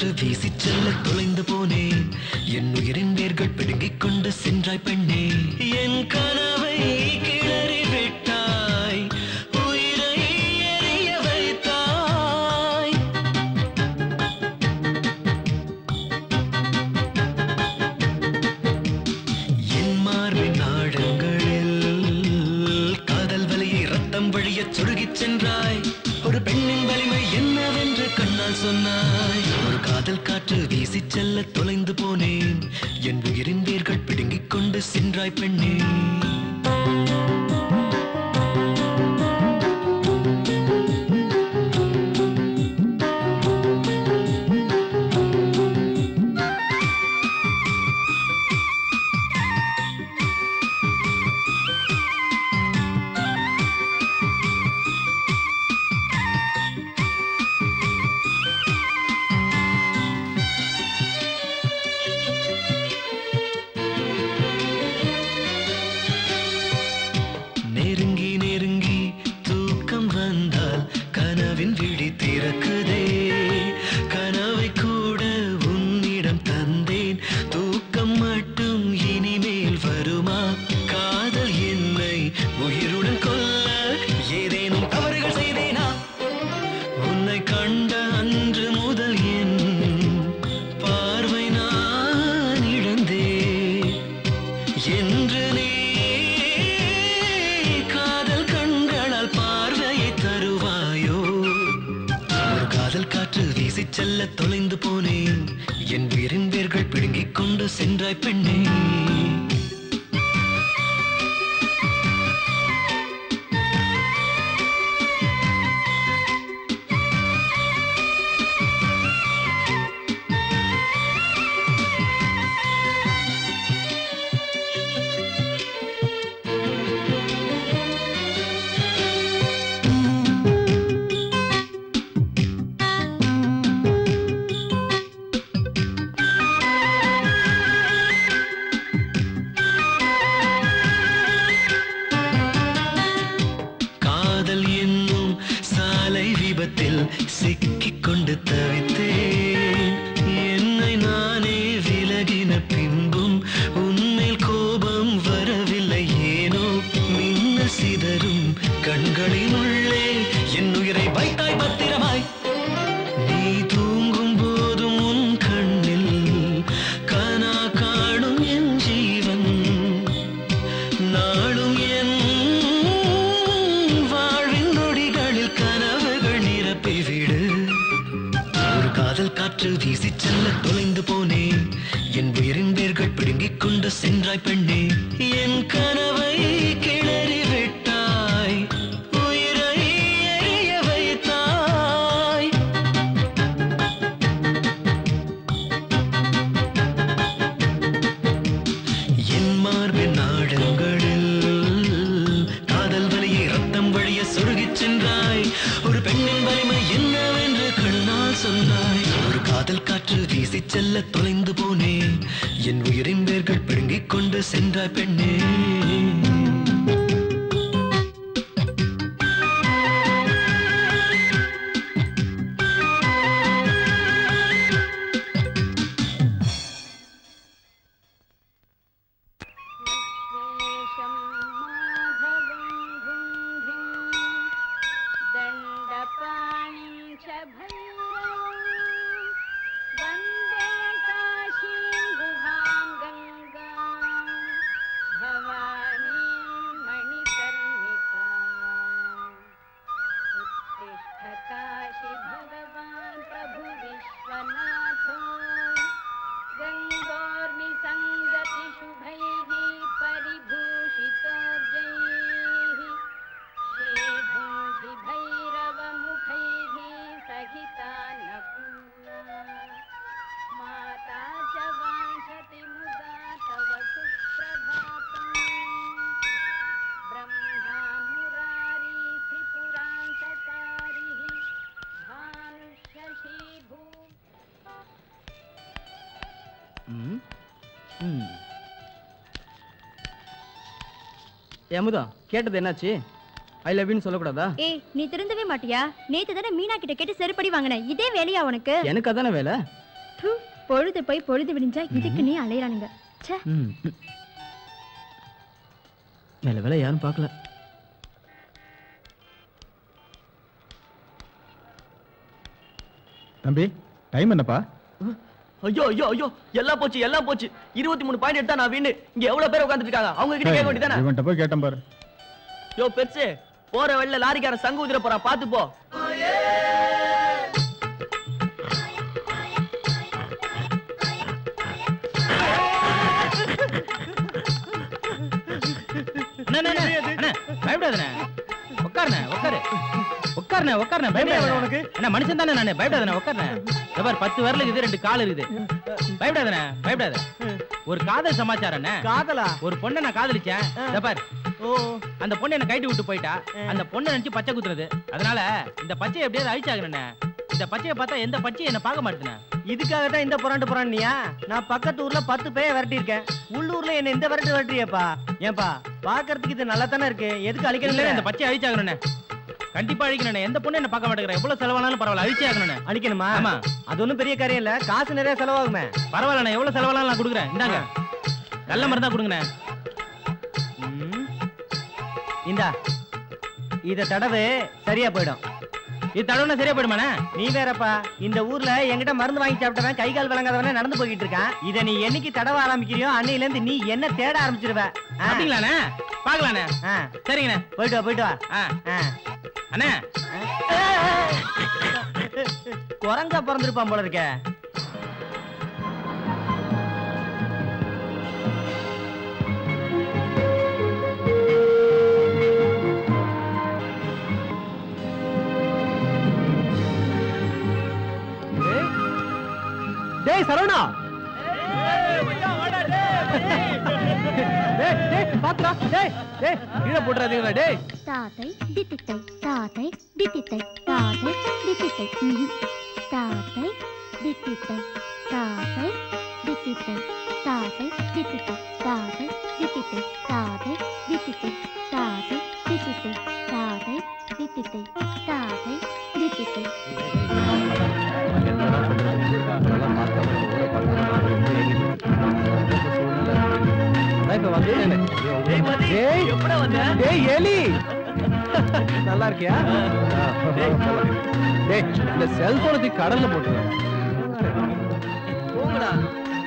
காற்று வீசி செல்ல தொலைந்து போனேன் என் உயிரின் வேர்கள் பிடுங்கிக் கொண்டு சென்றாய் பெண்ணே என் கனவை கிளறி விட்டாய் உயிரை எரிய வைத்தாய் என் மார்பின் நாடங்களில் காதல் வலியை ரத்தம் வழியச் சொருகிச் சென்றாய் ஒரு பெண்ணின் வலிமை என்னவென்று கண்ணால் சொன்னாய் ஒரு காதல் காற்று வீசி செல்ல தொலைந்து போனேன் என் உயிரின் வேர்கள் பிடுங்கிக் கொண்டு சென்றாய் பெண்ணே நெருங்கி நெருங்கி தூக்கம் வந்தால் கனவின் விழி திறக்குதே கனவை கூட உன்னிடம் தந்தேன் தூக்கம் மட்டும் இனிமேல் வருமா காதல் என்னை உயிருடன் கொல்ல ஏதேனும் தவறுகள் செய்தேனா உன்னை கண்ட அன்று முதல் என் பார்வை நான் இழந்தேன் என்று நீ காற்று வீசி செல்ல தொலைந்து போனேன் என் உயிரின் வேர்கள் பிடுங்கிக் கொண்டு சென்றாய் பெண்ணே விபத்தில் சிக்கிக் கொண்டு தவித்தேன் என்னை நானே விலகின பின்பும் உன்மேல் கோபம் வரவில்லை ஏனோ மின்ன சிதறும் கண்களின் உள்ளே என் உயிரை வைத்தாய் பத்திரமாய் நீ தூங்கும் போதும் உன் கண்ணில் கனா காணும் என் ஜீவன் நாளும் என் வாழ்வின் நொடிகளில் கனவுகள் நிரப்பிவிடு ஒரு காதல் காற்று வீசி செல்ல தொலைந்து போனேன் என் உயிரின் வேர்கள் பிடுங்கிக் கொண்டு சென்றாய் பெண்ணே என் கனவை கிளறி விட்டாய் உயிரை எரிய வைத்தாய் என் மார்பின் நாடங்களில் காதல் வலியை ரத்தம் வழிய சொருகிச் சென்றாய் ஒரு பெண்ணின் வலிமை என்னவென்று கண்ணால் சொன்னாய் ஒரு காதல் காற்று வீசி செல்ல தொலைந்து போனேன் என் உயிரின் வேர்கள் பிடுங்கிக் கொண்டு சென்றாய் பெண்ணே ஏமுதா கேட்டது என்னாச்சு? ஐ லவ் யூன்னு சொல்லக்கூடாதா? ஏய் நீ திருந்தவே மாட்டியா? நேத்து தானே மீனா கிட்ட கேட்டு செருப்படி வாங்கின, இதே வேலையா உனக்கு? எனக்கு அதானே வேலை. பொழுது போய் பொழுது விடிஞ்சா இதுக்கு நீ அலையறானுங்க. ச்சே. நல்ல வேலை யாரும் பார்க்கல. தம்பி டைம் என்னப்பா? ஐயோ ஐயோ ஐயோ, எல்லாம் போச்சு எல்லாம் போச்சு. 23 பாயிண்ட் எடுத்தா நான் வின்னு. இங்க எவ்வளவு பேர் உட்கார்ந்துட்டு இருக்காங்க, அவங்க கிட்ட கேட்க வேண்டியதானே? இவன்ட்ட போய் கேட்டேன் பாரு. யோ பெருசு, போற வழியில லாரிக்காரன் சங்கு ஊதிர போறான், பாத்து போ. பயப்படாதே, உட்காருண்ணே, உட்காரு உட்காருண்ணே, உட்காருண்ணே, பயப்படாத உனக்கு. என்ன மனுஷன் தானே நானு, பயப்படாதே, உட்காருண்ணே. பாரு 10 விரல் இருக்குது, 2 கால் இருக்குது. பயப்படாதே, பயப்படாத. ஒரு காதல் சமாச்சாரம். காதலா? ஒரு பொண்ணை நான் காதலிச்சேன். பாரு, அந்த பொண்ணு என்ன கைட்டு விட்டு போயிட்டா. அந்த பொண்ணை நினைச்சு பச்சை குத்துறது. அதனால இந்த பச்சையை எப்படியாவது அழிச்சாகணுண்ணே. இந்த பச்சையை பார்த்தா எந்த பச்சையை என்ன பார்க்க மாட்டேனே. இதுக்காக தான் இந்த புறாண்டியா? நான் பக்கத்து ஊர்ல 10 பேய விரட்டி இருக்கேன். உள்ளூர்ல என்ன இந்த விரட்டியப்பா? ஏன்பா பாக்குறதுக்கு இது நல்லா தானே இருக்கு, எதுக்கு அழிக்கணும்? இந்த பச்சையை அழிச்சாகணுண்ணே, கண்டிப்பா அழிக்கணும். எந்த பொண்ணு என்ன பார்க்க மாட்டேங்கிறேன். எவ்வளவு செலவானாலும் பரவாயில்ல, அழிச்சே ஆகணும். அழிக்கணுமா? ஆமா. அது ஒண்ணும் பெரிய காரியம் இல்ல, காசு நிறைய செலவாகுமே. பரவாயில்ல, நான் எவ்வளவு செலவானாலும் நான் கொடுக்குறேன். இந்தாங்க, நல்ல மருந்தா கொடுங்கண்ணே. இந்தா, இத தடவை சரியா போயிடும். இது தடவுனா சரியா போயிடுமாண்ணே? நீ வேறப்பா, இந்த ஊர்ல என்கிட்ட மருந்து வாங்கி சாப்பிட்டவன் கை கால் விளங்காதவனே நடந்து போய்கிட்டு இருக்கான். இத நீ என்னைக்கு தடவை ஆரம்பிக்கிறியோ அன்னையில இருந்து நீ என்ன தேட ஆரம்பிச்சிருவ. அப்படிங்களாண்ணே? பாக்கலாண்ணே. சரிங்கண்ணே, போயிட்டு வா, போயிட்டு வா. அண்ணே, குரங்கா பிறந்திருப்பான் போல இருக்க. டேய் சரவணா, பாத்துடா. டேய் டேய், கீழே போட்டுறாதீங்களா? டேய் தாத்தை தித்தித்தை, தாத்தை தித்தித்தை, தாத்தை தித்தித்தை, தாத்தை தித்தித்தை, தாத்தை தித்தித்தை, தாத்தை தித்தித்தை, தாத்தை தித்தித்தை, தாத்தை தித்தித்தை, தாத்தை தித்தித்தை, தாத்தை தித்தித்தை, தாத்தை தித்தித்தை. நல்லா இருக்கியா? இந்த செல்போனுக்கு கடல்ல போட்டு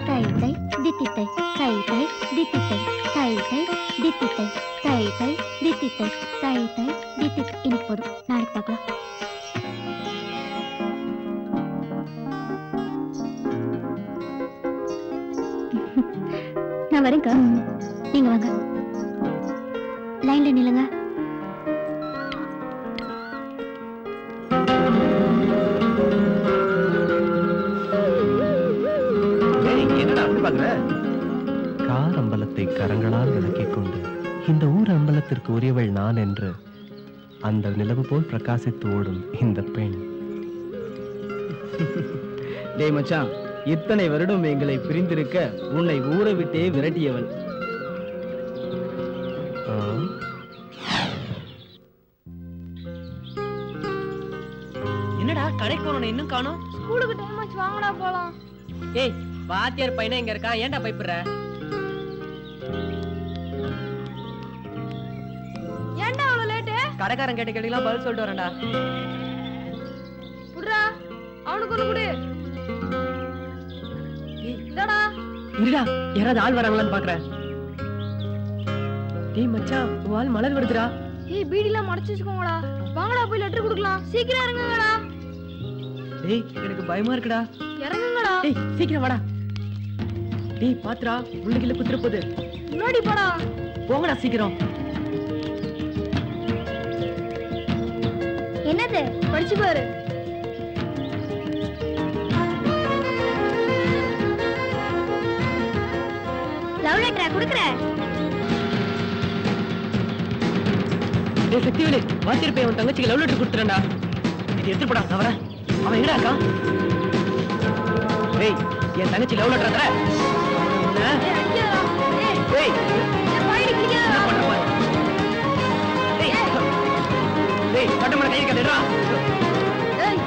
தை தை தித்தித்தை, தை தை தித்தித்தை, தை தை தித்தித்தை, தை தை தித்தித்தை, தை தை தித்தித்தை. இன்னைக்கு போதும், நாளைக்கு பார்க்கலாம். நான் வரேங்க, நீங்க வாங்க. லைன்ல நில்லுங்க. கார் அம்பலத்தை கரங்களால் விளக்கிக் கொண்டு இந்த ஊர் அம்பலத்திற்கு உரியவள் நான் என்று அந்த நிலவு போல் பிரகாசித்து ஓடும் இந்த பெண். டேய் மச்சான், இத்தனை வருடம் எங்களை பிரிந்திருக்க உன்னை ஊரை விட்டே விரட்டியவன். என்னடா கடைக்கு போனோம், இன்னும் காணோம்? ஸ்கூலுக்கு டைம் ஆச்சு, வாங்கடா போலாம். ஏய், வாத்தியார் பையனா இங்க இருக்கா, ஏன்டா பயப்படுற? ஏன்டா அவ்வளவு லேட்? கடைக்காரன் கேட்ட கேள்விலாம் பதில் சொல்லிட்டு வரேன்டா. குடுடா, அவனுக்கு ஒண்ணு குடு. இந்தடா. இருடா, யாராவது ஆள் வராங்களான்னு பாக்குறேன். டேய் மச்சான், வால் மலர் வருதுடா. ஏய், பீடிலாம் மடச்சு வச்சுக்கோங்கடா. வாங்கடா போய் லெட்டர் கொடுக்கலாம். சீக்கிரம் இறங்குங்கடா. டேய், எனக்கு பயமா இருக்குடா. இறங்குங்கடா. டேய், சீக்கிரம் வாடா. டேய் பாத்துடா, உள்ளுக்குள்ள குத்துற போகுது. முன்னாடி போடா. போங்கடா சீக்கிரம். என்னது? படிச்சு பாரு. லவ் லெட்டரா குடுக்குற? டேய் சக்திவேலு, வாத்தியார் பையன் உன் தங்கச்சிக்கு லவ் லெட்டர் கொடுத்துறேன்டா. இது எடுத்து போடா, நான் வரேன். அவன் எங்கடா இருக்கான்? டேய், என் தங்கச்சி லவ் லெட்டர் தர. ஏய், அடிக்காதடா. ஏய், டேய், என் பையனை கிழிக்காதடா. என்ன பண்ற பாரு. டேய், டேய், கட்ட மேல கை வைக்காதடா. ஏய்,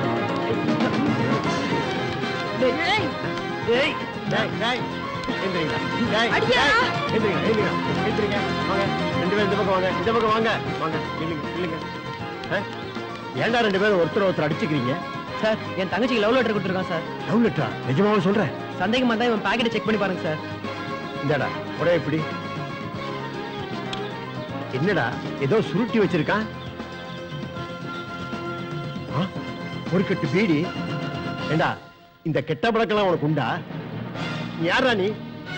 டேய், ஏய், ஏய் டேய் டேய் எந்திரிங்க டேய் எந்திரிங்க எந்திரிங்க எந்திரிங்க வாங்க ரெண்டு பேரும் இந்த பக்கம் வாங்க இந்த பக்கம் வாங்க வாங்க இல்லைங்க இல்லைங்க ஏன்டா ரெண்டு பேரும் ஒருத்தர் அடிச்சுக்கிறீங்க சார் என் தங்கச்சிக்கு லவ் லெட்டர் கொடுத்துருக்கான் சார். லவ் லெட்டரா நிஜமாவும் சொல்றேன் சந்தேகமா தான் இவன் பாக்கெட்டை செக் பண்ணி பாருங்க சார். இந்தாடா உடனே இப்படி என்னடா ஏதோ சுருட்டி வச்சிருக்கான் ஒரு கட்டு பீடி ஏண்டா இந்த கெட்ட பழக்கெல்லாம் உனக்கு உண்டா யாரா நீ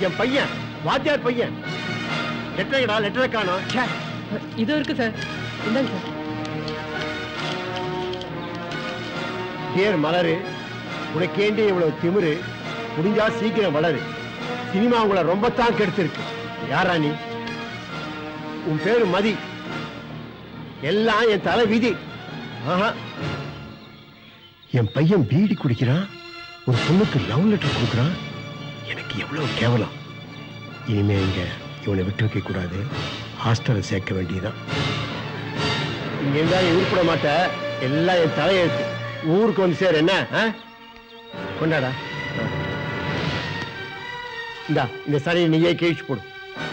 என் பையன் வாத்தியார் பையன் லெட்டரா லெட்டரை காணோம் இது இருக்கு சார். இந்தாங்க சார். பேர் மலரு உனக்கேண்டி இவ்வளவு திமிரு முடிஞ்சா சீக்கிரம் வளரு சினிமா உங்களை ரொம்ப தான் கெடுத்திருக்கு யாரா நீ உன் பேரு மதி எல்லாம் என் தலை விதி என் பையன் பீடி குடிக்கிறான் ஒரு பொண்ணுக்கு லவ் லெட்டர் கொடுக்குறான் எனக்கு எவ்வளவு கேவலம் இனிமே இங்க இவனை விட்டு வைக்க கூடாது ஹாஸ்டல்ல சேர்க்க வேண்டியதான் இங்க இருந்தா உருப்பிட மாட்ட எல்லாம் என் தலையெழுத்து ஊருக்கு வந்து சேர் என்ன கொண்டாடா இந்தா இந்த சரி நீயே கேச்சு போடு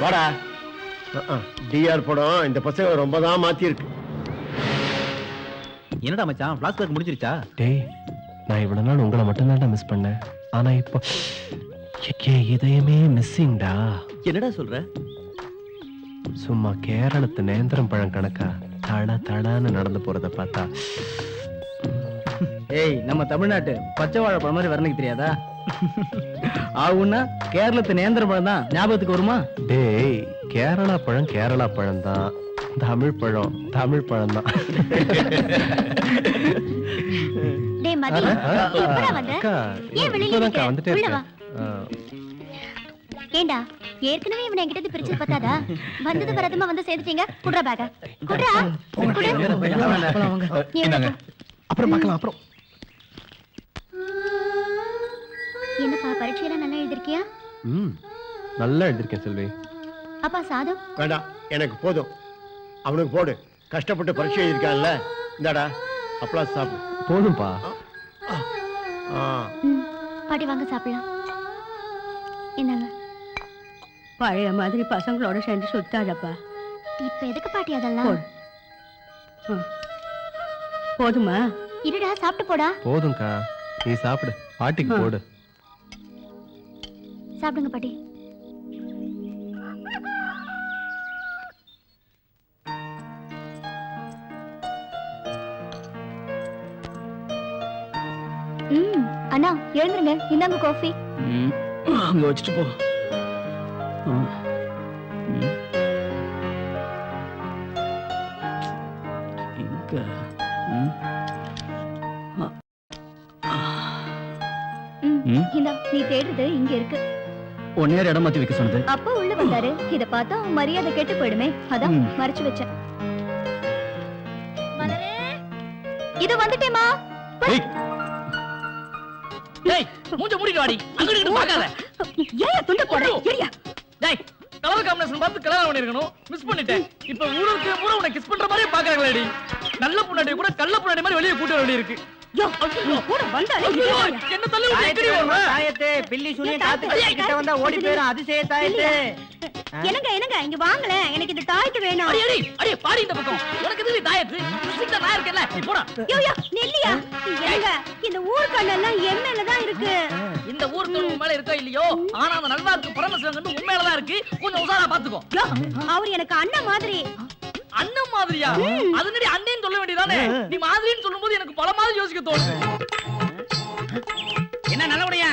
வாடா டிஆர் படம் இந்த பசங்க ரொம்ப தான் மாத்தி இருக்கு என்னடா மச்சான் பிளாஸ்பேக் முடிஞ்சிருச்சா? டேய் நான் இவ்வளவு நாள் உங்களை மட்டும்தான் மிஸ் பண்ணேன் ஆனா இப்போ இதயமே மிஸ்ஸிங்டா. என்னடா சொல்ற? சும்மா கேரளத்து நேந்திரம் பழம் கணக்கா தட தடான்னு நடந்து போறத பார்த்தா ஏய் நம்ம தமிழ்நாட்டு பச்சை வாழைப்பழம் மாதிரி வர்ணிக்க தெரியாதா? ஆகுன்னா கேரளத்து நேந்திர பழம் தான் ஞாபகத்துக்கு வருமா? டேய் கேரளா பழம் தான் தமிழ் பழம் தான். டேய் மதி எப்படா வந்த? ஏன் வெளியில நிக்க? வந்துட்டே உள்ள வா. இருக்கேன். ஏண்டா ஏற்கனவே இவனை என்கிட்ட இருந்து பிரிச்சு பார்த்தாதா? வந்தது வரதுமா வந்து சேர்த்துட்டீங்க. குடுறா பேக குடுறா குடு. அப்புறம் பார்க்கலாம் அப்புறம். என்னப்பா பரீட்சையெல்லாம் நல்லா எழுதிருக்கியா? நல்லா எழுதிருக்கேன் செல்வி. அப்பா சாதம் வேண்டாம் எனக்கு போதும் அவனுக்கு போடு கஷ்டப்பட்டு பரீட்சை எழுதியிருக்கான்ல இந்தாடா அப்பளம் சாப்பிடு போதும்பா. பாட்டி வாங்க சாப்பிடலாம். என்னங்க பழைய மாதிரி பசங்களோட சேர்ந்து சுத்தாதப்பா. இப்ப எதுக்கு பாட்டி அதெல்லாம்? போதுமா? இருடா சாப்பிட்டு போடா. போதும்க்கா நீ சாப்பிடு பாட்டிக்கு போடு. சாப்பிடுங்க பாட்டி. அண்ணா எழுந்துருங்க. இந்தாங்க காஃபி. அங்க வச்சுட்டு போ. இந்தா நீ தேடுறது இங்க இருக்கு. ஒன்னே இடம் மாத்தி வைக்க சொன்னது. அப்பா உள்ள வந்தாரு. இத பார்த்தா உன் மரியாதை கெட்டு போயிடுமே, அதான் மறைச்சு வச்சேன். மலரே இது வந்துட்டேமா. டேய் மூஞ்ச மூடிட்டு வாடி. அங்க நின்னு பார்க்காத. ஏன் துண்ட போற? ஏரியா. டேய் கலர் காம்பினேஷன் பார்த்து கல்யாணம் பண்ணிருக்கணும். மிஸ் பண்ணிட்டேன். இப்ப ஊருக்கு பூரா உன்னை கிஸ் பண்ற மாதிரியே பாக்குறாங்களேடி. நல்ல பொண்ணாடி கூட கள்ள பொண்ணாடி மாதிரி வெளியே கூட்ட வேண்டி இருக்கு. கூட வந்தாலே என்ன தள்ளி விட்டு எக்கடி ஓடுற? தாயத்தே பில்லி சுனிய காத்து கிட்ட வந்தா ஓடி போயிரும். அதிசய தாயத்தே. என்னங்க இங்க வாங்கல. எனக்கு இந்த தாயத்து வேணும். அடி பாடி இந்த பக்கம். உனக்கு எதுக்கு தாயத்து? சிக்க நான் இருக்கேன்ல. போடா. யோயா நெல்லியா. என்னங்க இந்த ஊர் கண்ணெல்லாம் எம்எல்ஏ தான் இருக்கு. இந்த ஊருக்கு உன் மேல இருக்கோ இல்லையோ, ஆனா அந்த நல்வாக்கு பரமசிவன் உன் மேல தான் இருக்கு. கொஞ்சம் உசாரா பாத்துக்கோ. அவர் எனக்கு அண்ணன் மாதிரி. அண்ணன் மாதிரியா? அது நடி அண்ணேன்னு சொல்ல வேண்டியதானே. நீ மாதிரின்னு சொல்லும்போது எனக்கு பல மாதிரி யோசிக்க தோணுது. என்ன நல்லபடியா?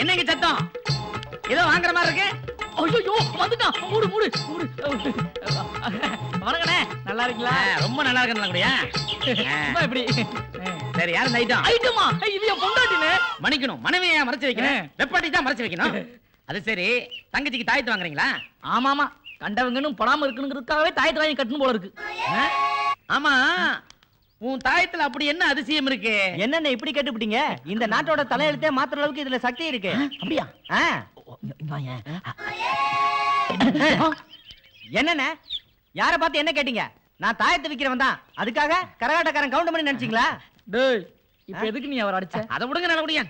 என்னங்க சத்தம்? ஏதோ வாங்குற மாதிரி இருக்கு. ஐயோ வந்துட்டான். மூடு மூடு மூடு. வணக்கண்ணே. நல்லா இருக்கீங்களா? ரொம்ப நல்லா இருக்கேன் நல்லபடியா. எப்படி? சரி யார் இந்த ஐட்டம்? ஐட்டமா? இது என் பொண்டாட்டினே. மன்னிக்கணும். மனைவியை மறைச்சு வைக்கிறேன். வெப்பாட்டி தான் மறைச்சு வைக்கணும். அது சரி தங்கச்சிக்கு தாயத்து வாங்குறீங்களா? ஆமா ஆமா. கண்டவங்கன்னு படாம இருக்கணுங்கிறதுக்காகவே தாயத்தை வாங்கி கட்டணும் போல இருக்கு. ஆமா உன் தாயத்துல அப்படி என்ன அதிசயம் இருக்கு? என்னென்ன இப்படி கேட்டுப்பிட்டீங்க? இந்த நாட்டோட தலையெழுத்தே மாத்துற அளவுக்கு இதுல சக்தி இருக்கு. அப்படியா? என்னென்ன யார பார்த்து என்ன கேட்டீங்க? நான் தாயத்தை விக்கிறவன் தான். அதுக்காக கரகாட்டக்காரன் கவுண்ட் பண்ணி நினைச்சீங்களா? டேய் இப்ப எதுக்கு நீ அவர் அடிச்ச? அத விடுங்க நல்லபடியா.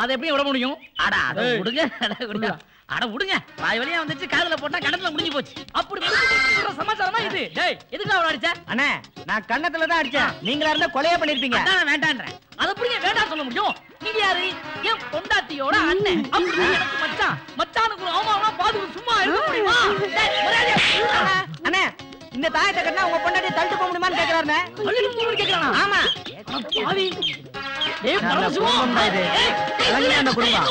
அதை எப்படி விட முடியும்? அட அட விடுங்க, அட விடுங்க. வாய் வழியா வந்துச்சு, காதுல போட்டா கடத்துல முடிஞ்சு போச்சு. அப்படி முடிஞ்சு சமாச்சாரமா இது? டேய், எதுக்கு அவள அடிச்ச? அண்ணே, நான் கண்ணத்துல தான் அடிச்சேன். நீங்களா இருந்தா கொலையே பண்ணிருப்பீங்க. அதான் வேண்டான்றேன். அத புரிய வேண்டாம் சொல்ல முடியும். நீங்க யாரு? என் பொண்டாட்டியோட அண்ணன். அப்படி எனக்கு மச்சான். மச்சானுக்கு ஒரு அவமானமா பாதுக்கு சும்மா இருக்க முடியுமா? டேய், மரியாதையா சொல்லுடா. அண்ணே, இந்த தாயத்தை கட்டினா உங்க பொண்டாட்டியை தள்ளிட்டு போக முடியுமான்னு கேக்குறாருண்ணே. தள்ளிட்டு போக கேக்குறானா? ஆமா. பாவி. டேய், பரமசிவம். ஏய், கலங்கி அந்த குடும்பம்.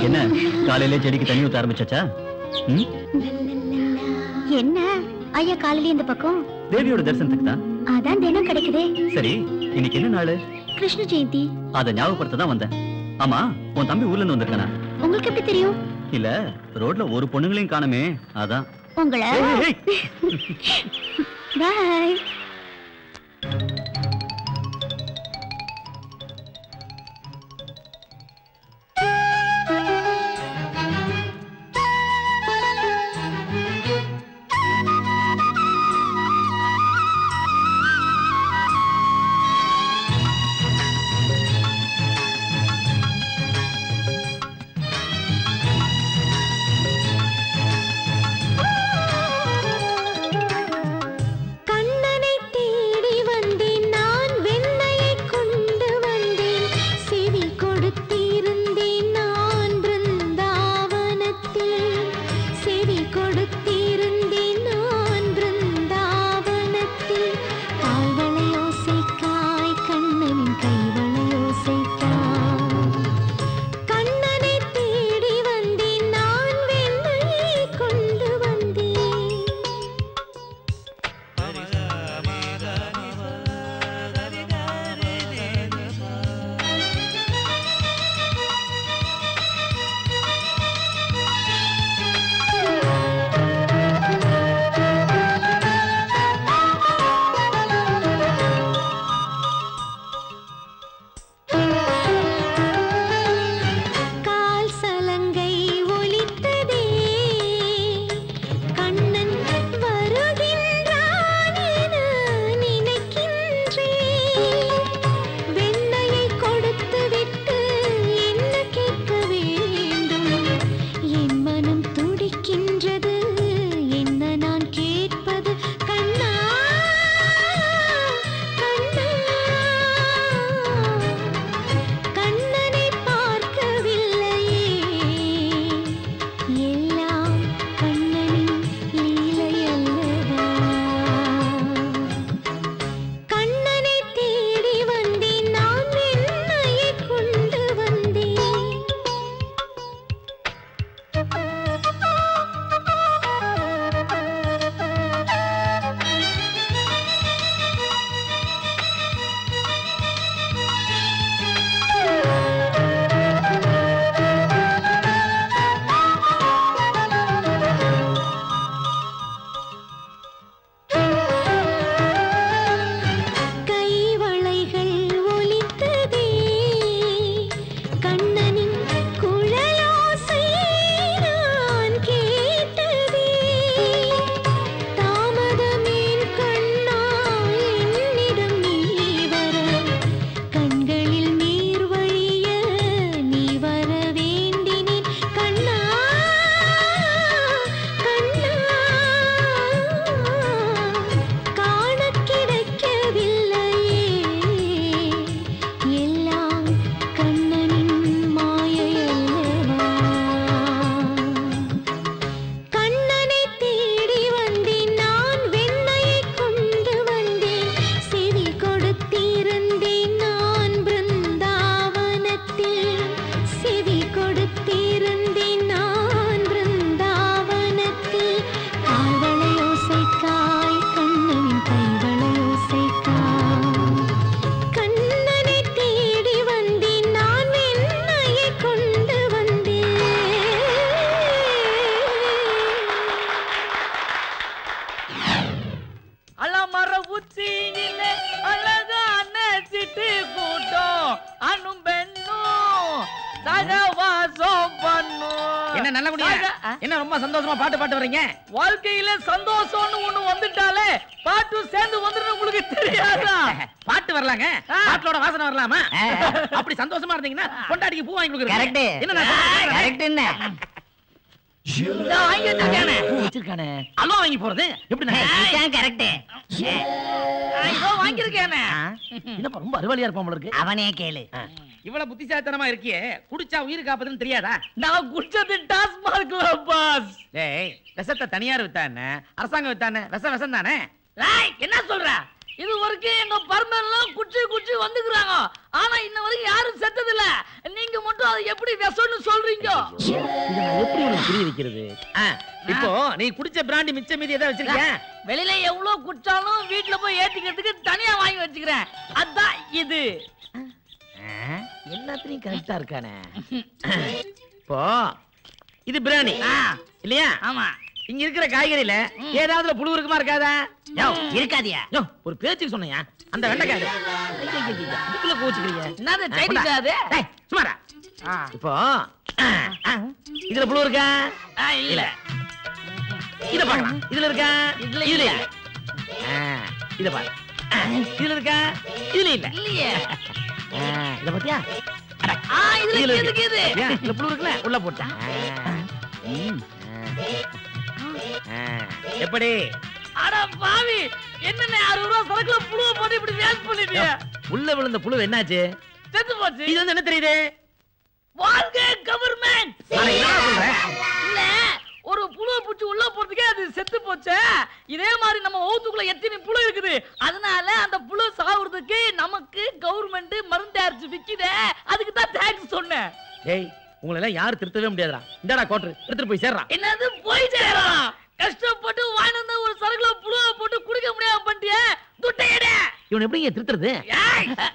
என்ன காலையிலே செடிக்கு தண்ணி ஊத்த ஆரம்பிச்சாச்சா? என்ன ஐயா காலையில இந்த பக்கம்? தேவியோட தரிசனத்துக்கு தான். அதான் தினம் கிடைக்குதே. சரி, இன்னைக்கு என்ன நாள்? கிருஷ்ண ஜெயந்தி. அத ஞாபகப்படுத்த தான் வந்தேன். ஆமா, உன் தம்பி ஊர்ல இருந்து வந்திருக்கானா? உங்களுக்கு எப்படி தெரியும்? இல்ல, ரோட்ல ஒரு பொண்ணுங்களையும் காணமே, அதான். உங்களை பாய். கண்ணனை நல்ல குடியா என்ன ரொம்ப சந்தோஷமா பாட்டு வர்றீங்க? வாழ்க்கையில சந்தோஷம்னு ஒண்ணு வந்துட்டாலே பாட்டு சேர்ந்து வந்துடும். உங்களுக்கு தெரியாதா? பாட்டு வரலாங்க, பாட்டோட வாசனை வரலாமா? அப்படி சந்தோஷமா இருந்தீங்கன்னா பொண்டாட்டிக்கு பூ வாங்கி கொடுக்குறேன். கரெக்ட் என்ன கரெக்ட் என்ன வாங்கி வச்சிருக்கானே அல்வா வாங்கி போறது எப்படி? கரெக்ட் இதோ வாங்கியிருக்கேனே. என்னப்பா ரொம்ப அறிவாளியா இருப்பான் போல இருக்கு. அவனே கேளு. இவ்வளவு புத்திசாலித்தனமா இருக்கியே, குடிச்சா உயிர் காப்பதுன்னு தெரியாதா? நான் குடிச்சது டாஸ்மார்க்ல பாஸ். டேய், விஷத்தை தனியார் வித்தானே, அரசாங்கம் வித்தானே, விஷம் தானே? என்ன சொல்ற? இது வரைக்கும் எங்க பர்மன்லாம் குச்சி வந்துக்குறாங்க. ஆனா இன்ன வரைக்கும் யாரும் செத்தது இல்ல. நீங்க மட்டும் அதை எப்படி விஷம்னு சொல்றீங்க? இத நான் எப்படி உனக்கு புரிய வைக்கிறது? இப்போ நீ குடிச்ச பிராண்டி மிச்ச மீதி ஏதாவது வச்சிருக்கியா? வெளியில எவ்வளவு குடிச்சாலும் வீட்டுல போய் ஏத்திக்கிறதுக்கு தனியா வாங்கி வச்சுக்கிறேன். அதான் இது. எல்லாத்துலயும் கரெக்டா இருக்கானே. இப்போ இது பிராணி இல்லையா? ஆமா. இங்க இருக்கிற காய்கறியில ஏதாவது புழு இருக்குமா இருக்காதா? இருக்காதியா? ஒரு பேச்சுக்கு சொன்னையா அந்த வெண்டைக்காய் இதுக்குள்ள கோச்சுக்கிறீங்க. என்னது டைட்டில் அது? சுமாரா. இப்போ இதுல புழு இருக்கா? இல்ல. இத பார்க்கலாம். இதுல இருக்கா? இதுல இல்ல. இல்ல. இத பாரு. இதுல இருக்கா? இதுல இல்ல. இல்லையே. இத பாத்தியா? இதுல இருக்குது. இதுல புழு இருக்குல, உள்ள போட்டேன். எப்படி? அட பாவி, என்னண்ணே 60 ரூபாய் சரக்குல புழுவை போட்டு இப்படி வேஸ்ட் பண்ணிட்டிய? உள்ள விழுந்த புழு என்னாச்சு? செத்து போச்சு. இது வந்து என்ன தெரியுது? வாழ்க கவர்மெண்ட். இல்ல, ஒரு புழுவை பூச்சி உள்ள போறதுக்கே அது செத்து போச்சு. இதே மாதிரி நம்ம ஓத்துக்குள்ள எத்தனை புழு இருக்குது. அதனால அந்த புழு சாவுறதுக்கு நமக்கு கவர்மெண்ட் மருந்து அரைச்சு விக்குதே. அதுக்கு தான் தேங்க்ஸ் சொன்னேன். டேய், உங்களை எல்லாம் யாரும் திருத்தவே முடியாதுடா. இந்தடா கோட்டர் எடுத்துட்டு போய் சேர்றா. என்னது போய் சேரா? கஷ்டப்பட்டு வாங்கிட்டு வந்த ஒரு சரக்குல புழுவை போட்டு குடிக்க முடியாம பண்ணிட்டியே. துட்டையடே. இவன் எப்படிங்க திருத்துறது?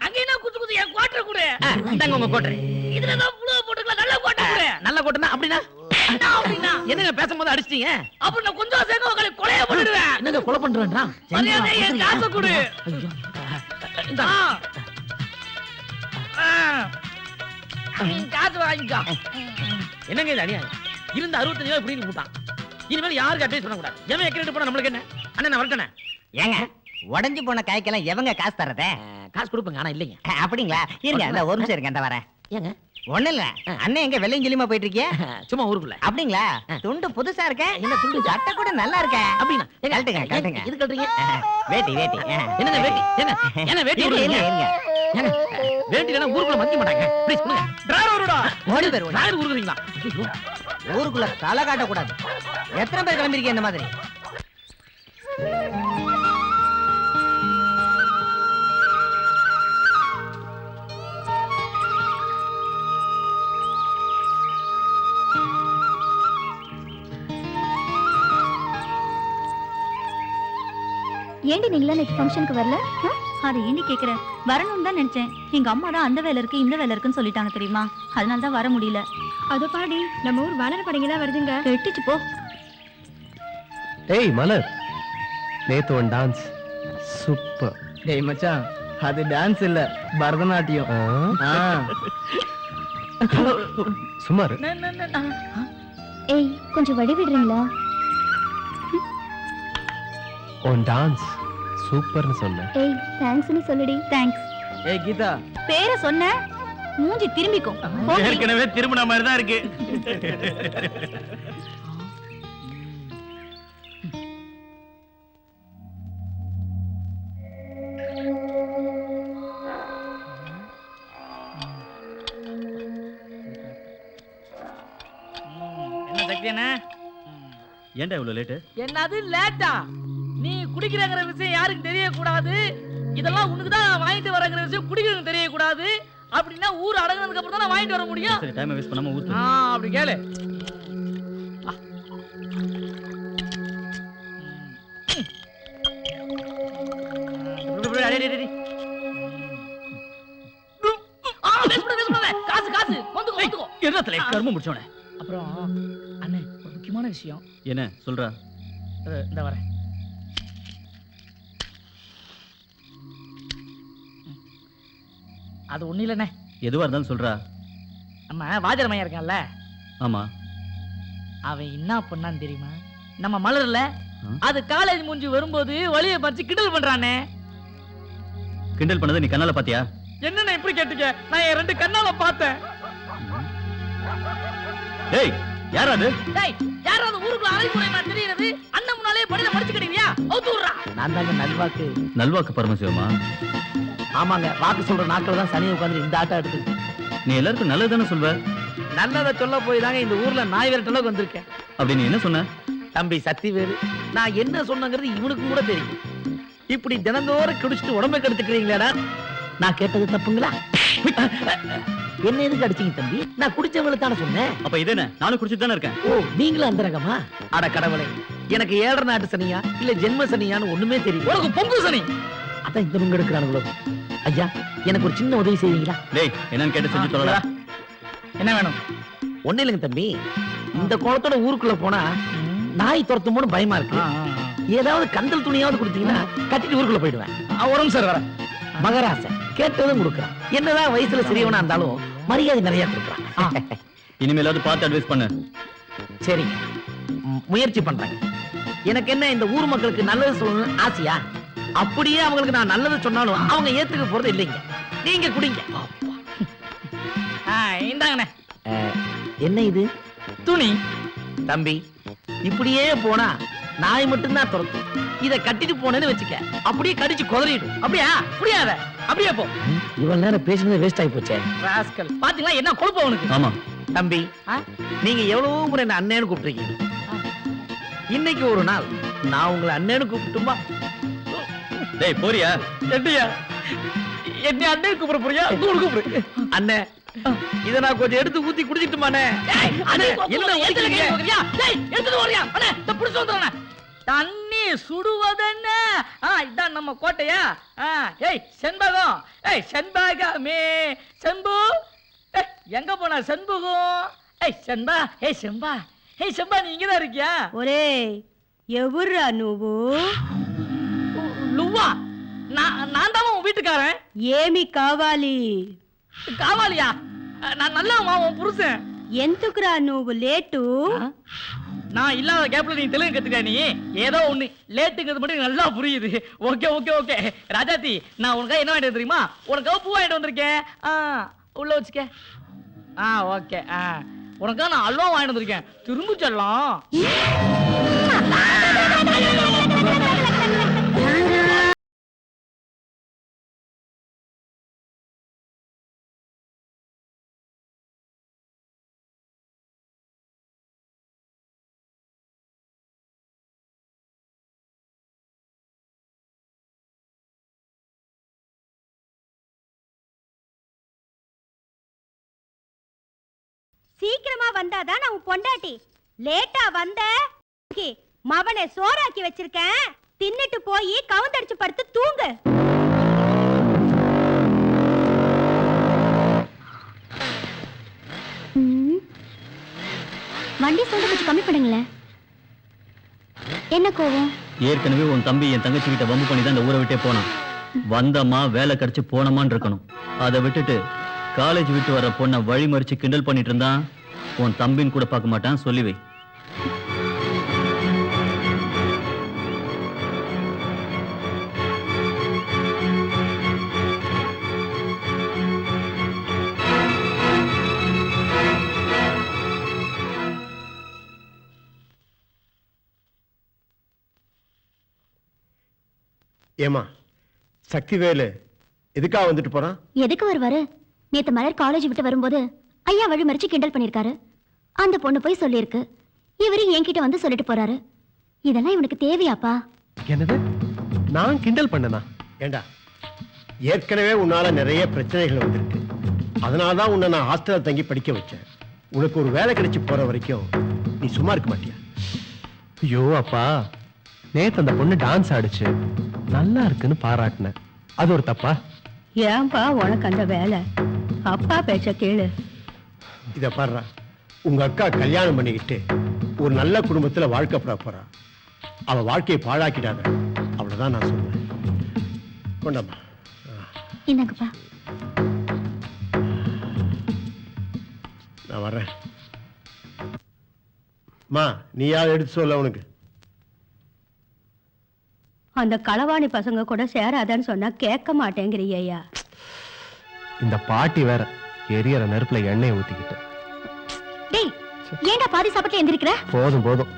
அங்க என்ன குத்து என் கோட்டர் கொடு. இந்தாங்க உங்க கோட்டர். இதுல தான் புழுவை போட்டுக்கலாம். நல்ல கோட்டர் கொடு. நல்ல கோட்டர்னா அப்படின்னா என்ன அப்படின்னா? என்னங்க பேசும்போது அடிச்சிட்டீங்க? அப்ப நான் கொஞ்சம் சேர்க்க உங்களை கொலைய பண்ணிடுவேன். என்னங்க கொலை பண்றேன்றா? மரியாதை என் காசை கொடு. இந்த காசு வாங்கிக்கோ. என்னங்க இது அநியாயம்? இருந்த 65 ரூபாய் இப்படி போட்டான். இனிமேல் யாருக்கு அட்வைஸ் பண்ண கூடாது. எவன் எக்கரேட் பண்ண நம்மளுக்கு என்ன? அண்ணா நான் வரட்டேனே. ஏங்க உடைஞ்சு போன காய்க்கெல்லாம் எவங்க காசு தரதே? காசு கொடுப்பேங்க, ஆனா இல்லைங்க. அப்படிங்களா? இருங்க அந்த ஒரு நிமிஷம் இருங்க, அந்த வரேன். ஏங்க ஒண்ணு இல்ல, அண்ணன் எங்க வெள்ளையும் கிளியுமா போயிட்டு இருக்கிய? சும்மா ஊருக்குள்ள. அப்படிங்களா? துண்டு புதுசா இருக்க. என்ன துண்டு? சட்டை கூட நல்லா இருக்க. அப்படின்னா கழட்டுங்க கழட்டுங்க. இது கழட்டுறீங்க? வேட்டி வேட்டி. என்ன வேட்டி? என்ன வேட்டி? இருங்க இருங்க. வேட்டி இல்லைன்னா ஊருக்குள்ள மதிக்க மாட்டாங்க. ப்ளீஸ் கொடுங்க. டிரைவர் வருடா. ஓடி பேர் ஓடி. டிரைவர் ஊருக்குறீங்களா? ஊருக்குள்ள தலை காட்டக்கூடாது. எத்தனை பேர் கிளம்பிருக்கீங்க இந்த மாதிரி? ஏண்டி நீங்களா நேற்று ஃபங்க்ஷனுக்கு வரல? அதை ஏண்டி கேட்குறேன்? வரணும்னு தான் நினைச்சேன். எங்க அம்மா தான் அந்த வேலை இருக்கு இந்த வேலை இருக்குன்னு சொல்லிட்டாங்க தெரியுமா? அதனால தான் வர முடியல. அதோ பாடி நம்ம ஊர் வானர படங்க தான் வருதுங்க. வெட்டிச்சு போ. ஏய் மலர், நேத்து ஒன் டான்ஸ் சூப்பர். டேய் மச்சான், அது டான்ஸ் இல்ல, பரதநாட்டியம். சுமார். ஏய் கொஞ்சம் வழி விடுறீங்களா? ஒன் டான்ஸ் சூப்பர்னு சொன்னேன். ஏய் தேங்க்ஸ்னு சொல்லுடி. தேங்க்ஸ். ஏய் கீதா, பேரை சொன்ன மூஞ்சி திரும்பிக்கும். ஏற்கனவே திரும்பின மாதிரி தான் இருக்கு. என்ன சக்தி என்ன? ஏன்டா இவ்வளவு லேட்டு? என்னது லேட்டா? நீ குடிக்கிறங்கிற விஷயம் யாருக்கு தெரியக்கூடாது. இதெல்லாம் உனக்கு தான் வாங்கிட்டு வரங்கிற விஷயம் குடிக்கிறவங்க தெரியக்கூடாது. அப்படின்னா ஊர் அடங்கினதுக்கு அப்புறம் தான் வாங்கிட்டு வர முடியும். சரி, டைம் வேஸ்ட் பண்ணாம ஊத்து. அப்படி கேளு. காசு காசு வந்துக்கோ. என்னத்துல கர்ம முடிச்சோனே. அப்புறம் அண்ணே ஒரு முக்கியமான விஷயம். என்ன சொல்றா? இந்த வரேன். அது ஒண்ணு இல்லண்ணே. எதுவா இருந்தாலும் சொல்றா. நம்ம வாஜர் மையம் இருக்கான்ல, ஆமா. அவன் என்ன பண்ணான்னு தெரியுமா? நம்ம மலர்ல அது காலேஜ் முடிஞ்சு வரும்போது வழியை பறிச்சு கிண்டல் பண்றானே. கிண்டல் பண்ணதை நீ கண்ணால பாத்தியா? என்னன்னு இப்படி கேட்டுக்க? நான் என் 2 கண்ணால பார்த்தேன். டேய் யாரா அது? டேய் யாராவது ஊருக்குள்ள அரைக்குறைமா தெரியுறது? அண்ணன் முன்னாலே படியில படிச்சுக்கிட்டீங்களா? அவுத்து விடுறா. நான் தாங்க நல்வாக்கு. நல்வாக்கு பரமசிவமா? ஆமாங்க, வாக்கு சொல்ற நாட்கள் தான் சனியை உட்கார்ந்து இந்த ஆட்டம் எடுத்து. நீ எல்லாருக்கும் நல்லதுதானே சொல்வ? நல்லதை சொல்ல போய் தாங்க இந்த ஊர்ல நாய் விரட்டலுக்கு வந்திருக்கேன். அப்படி நீ என்ன சொன்ன? தம்பி சத்திவேலு, நான் என்ன சொன்னங்கிறது இவனுக்கும் கூட தெரியும். இப்படி தினந்தோறும் குடிச்சிட்டு உடம்பை கெடுத்துக்கிறீங்களா? நான் கேட்டது தப்புங்களா? என்ன எதுக்கு அடிச்சீங்க தம்பி? நான் குடிச்சவங்களை தானே சொன்னேன். அப்ப இது என்ன? நானும் குடிச்சிட்டு தானே இருக்கேன். ஓ, நீங்களும் அந்த ரகமா? அட கடவுளே, எனக்கு 7 நாட்டு சனியா இல்ல ஜென்ம சனியான்னு ஒண்ணுமே தெரியும். உனக்கு பொங்கு சனி. அதான் இந்த நுங்க எடுக்கிறானுங்களோ. ஐயா, எனக்கு ஒரு சின்ன உதவி செய்வீங்களா? டேய் என்னன்னு கேட்டு செஞ்சு தொலைடா. என்ன வேணும்? ஒண்ணு இல்லைங்க தம்பி, இந்த கோலத்தோட ஊருக்குள்ள போனா நாய் துரத்துமோன்னு பயமா இருக்கு. ஏதாவது கந்தல் துணியாவது கொடுத்தீங்கன்னா கட்டிட்டு ஊருக்குள்ள போயிடுவேன். உடம்பு சார் வர மகராச கேட்டதும் கொடுக்குறான். என்னதான் வயசுல சிறியவனா இருந்தாலும் மரியாதை நிறைய கொடுக்குறான். இனிமேலாவது பார்த்து அட்வைஸ் பண்ணு. சரிங்க, முயற்சி பண்றேங்க. எனக்கு என்ன இந்த ஊர் மக்களுக்கு நல்லது சொல்லணும்னு ஆசையா? அப்படியே அவங்களுக்கு நான் நல்லது சொன்னாலும் அவங்க ஏத்துக்க போறது இல்லைங்க. நீங்க குடிங்க. இந்தாங்கண்ணே. என்ன இது? துணி. தம்பி, இப்படியே போனா நாய் மட்டும்தான் துரத்தும். இத கட்டிட்டு போனேன்னு வச்சுக்க, அப்படியே கடிச்சு குதறிடும். அப்படியா? புரியாத. அப்படியே போ. இவ்வளவு நேரம் பேசுனது வேஸ்ட் ஆகி போச்சே. ராஸ்கல், பாத்தீங்களா என்ன கொழுப்பு அவனுக்கு? ஆமா தம்பி, நீங்க எவ்வளவு முறை என்ன அண்ணேன்னு கூப்பிட்டுருக்கீங்க. இன்னைக்கு ஒரு நாள் நான் உங்களை அண்ணேன்னு கூப்பிட்டுமா? டேய் போறியா? எப்படியா என்ன அண்ணே கூப்பிட போறியா? கூப்பிடு அண்ணே. இத நான் கொஞ்சம் எடுத்து ஊத்தி குடிச்சிட்டுமானே. தண்ணி சுடுவதென்ன? இதான் நம்ம கோட்டையா? ஏய் செண்பகம், ஏய் செண்பகமே, செம்பு எங்க போன செண்பகம்? ஏய் செண்பா, ஏய் செம்பா, ஏய் செம்பா, நீ இங்கதான் இருக்கியா? ஒரே எவரா నువ్వు? லுவா, நான் தான் உன் வீட்டுக்காரன். ఏమి కావాలి? காவாலியா? நான் நல்லவமா உன் புருஷன். ఎందుకురా నువ్వు లేటు? நான் இல்லாத கேப்ல நீ தெலுங்கு கத்துக்க. நீ ஏதோ ஒண்ணு லேட்டுங்கிறது மட்டும் நல்லா புரியுது. ஓகே ஓகே ஓகே ராஜாத்தி, நான் உனக்காக என்ன வாங்கிட்டு தெரியுமா? உனக்காக பூ வாங்கிட்டு வந்திருக்கேன். உள்ள வச்சுக்க. ஓகே. உனக்காக நான் அல்வா வாங்கிட்டு வந்திருக்கேன். திரும்ப சொல்லலாம். சீக்கிரமா வந்தாதான் நான் உன் பொண்டாட்டி. லேட்டா வந்த மவனை சோறாக்கி வச்சிருக்கேன். தின்னுட்டு போய் கவுந்தடிச்சு படுத்து தூங்கு. வண்டி சொல்ற கொஞ்சம் கம்மி பண்ணுங்களேன். என்ன கோவம்? ஏற்கனவே உன் தம்பி என் தங்கச்சி கிட்ட வம்பு பண்ணி தான் இந்த ஊரை விட்டே போனான். வந்தம்மா வேலை கிடைச்சு போனமான்னு இருக்கணும். அதை விட்டுட்டு காலேஜ் விட்டு வர பொண்ணை வழி மறிச்சு கிண்டல் பண்ணிட்டு இருந்தான். உன் தம்பின்னு கூட பார்க்க மாட்டான். சொல்லி வை. ஏமா சக்திவேலு எதுக்காக வந்துட்டு போறான்? எதுக்கு வருவாரு? நேத்து மலர் காலேஜ் விட்டு வரும்போது ஐயா வழி மறிச்சு கிண்டல் பண்ணிருக்காரு. அந்த பொண்ணு போய் சொல்லிருக்கு. இவரு என்கிட்ட வந்து சொல்லிட்டு போறாரு. இதெல்லாம் இவனுக்கு தேவையாப்பா? என்னது? நான் கிண்டல் பண்ணனா? ஏண்டா, ஏற்கனவே உன்னால நிறைய பிரச்சனைகள் வந்திருக்கு. அதனாலதான் உன்னை நான் ஹாஸ்டல்ல தங்கி படிக்க வச்சேன். உனக்கு ஒரு வேலை கிடைச்சு போற வரைக்கும் நீ சும்மா இருக்க மாட்டியா? ஐயோ அப்பா, நேத்து அந்த பொண்ணு டான்ஸ் ஆடிச்சு, நல்லா இருக்குன்னு பாராட்டினேன். அது ஒரு தப்பா? ஏன்பா உனக்கு அந்த வேலை? அப்பா பேச்ச கேளு. இத பாடுறா, உங்க அக்கா கல்யாணம் பண்ணிக்கிட்டு ஒரு நல்ல குடும்பத்துல வாழ்க்கப்பட போறா. அவ வாழ்க்கையை பாழாக்கிட்டாங்க. அவ்வளவுதான் நான் சொல்லுவேன். கொண்டாமா. இந்தாங்கப்பா. நான் வர்றேன். மா நீயாவது எடுத்து சொல்ல அவனுக்கு. அந்த களவாணி பசங்க கூட சேராதான்னு சொன்னா கேட்க மாட்டேங்கிறியா? இந்த பாட்டி வேற எரியற நெருப்புல எண்ணெய் ஊத்திக்கிட்டு. டேய் ஏன்டா பாதி சாப்பிட்டு எந்திரிக்கிற? போதும் போதும்.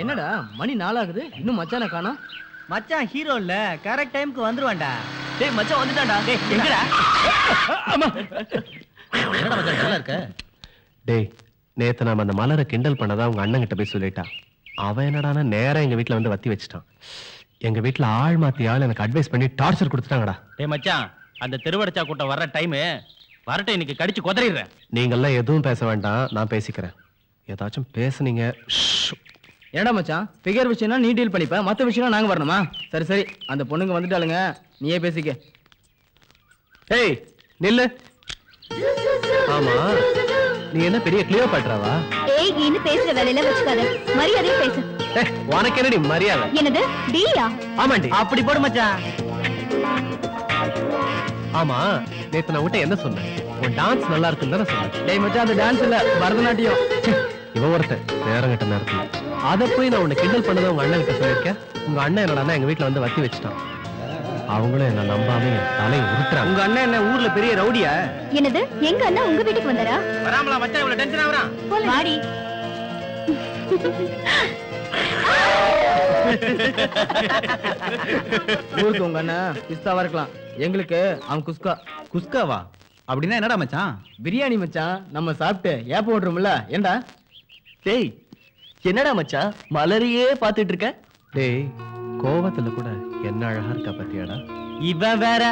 என்னடா மணி 4 ஆகுது, இன்னும் மச்சான காணோம். மச்சான் ஹீரோ இல்ல, கரெக்ட் டைம்க்கு வந்துருவான்டா. டேய் மச்சான் வந்துட்டான்டா. டேய் எங்கடா? என்னடா மச்சான் நல்லா இருக்க? டேய் நேத்து நாம அந்த மலரை கிண்டல் பண்ணதா உங்க அண்ணன் கிட்ட போய் சொல்லிட்டா. அவன் என்னடானா நேரா எங்க வீட்டுல வந்து வத்தி வச்சுட்டான். எங்க வீட்டுல ஆள் மாத்தி ஆள் எனக்கு அட்வைஸ் பண்ணி டார்ச்சர் கொடுத்துட்டாங்கடா. டேய் மச்சான், அந்த தெருவடச்சா கூட்டம் வர்ற டைம் வரட்டும், இன்னைக்கு கடிச்சு குதறிடுறேன். நீங்கெல்லாம் எதுவும் பேச வேண்டாம், நான் பேசிக்கிறேன். ஏதாச்சும் பேசுனீங்க. என்னடா மச்சான், ஃபிகர் விஷயம்னா நீ டீல் பண்ணிப்ப, மத்த விஷயம் நாங்க வரணுமா? சரி சரி, அந்த பொண்ணுங்க வந்துட்டாளுங்க, நீயே பேசிக்க. ஏய் நில்லு. ஆமா நீ என்ன பெரிய கிளியோபாட்ராவா? ஏய் இன்னு பேசுற வேலையில வச்சுக்காத, மரியாதையா பேசு. உனக்கு என்னடி மரியாதை? என்னது டியா? ஆமாண்டி. அப்படி போடு மச்சான். ஆமா நேத்து நான் உன்கிட்ட என்ன சொன்னேன்? உன் டான்ஸ் நல்லா இருக்குன்னு தானே சொன்னேன். டேய் மச்சான், அது டான்ஸ் இல்ல, பரதநாட்டியம். இவன் ஒருத்தன் நேரம் கட்ட நேரத்துல அதை போய் நான் உன்னை கிண்டல் பண்ணதை உங்க அண்ணன் கிட்ட சொல்லியிருக்கேன். உங்க அண்ணன் என்னடா எங்க வீட்டுல வந்து வத்தி வச்சுட்டான். அவங்களும் என்ன நம்பாம என் தலையை உருட்டுறாங்க. உங்க அண்ணன் என்ன ஊர்ல பெரிய ரவுடியா? என்னது எங்க அண்ணா உங்க வீட்டுக்கு வந்தாரா? வராமலா மச்சான் இவ்வளவு டென்ஷன் ஆவறான்? வாடி. ஊருக்கு உங்க அண்ணன் பிஸ்தாவா இருக்கலாம், எங்களுக்கு அவன் குஸ்கா. குஸ்காவா? அப்படின்னா என்னடா மச்சான்? பிரியாணி மச்சான், நம்ம சாப்பிட்டு ஏப்ப ஓட்டுறோம்ல. ஏண்டா? டேய் என்னடா மச்சான் மலரையே பாத்துட்டு இருக்க? டேய் கோவத்துல கூட என்ன அழகா இருக்கா பத்தியாடா. இவன் வேற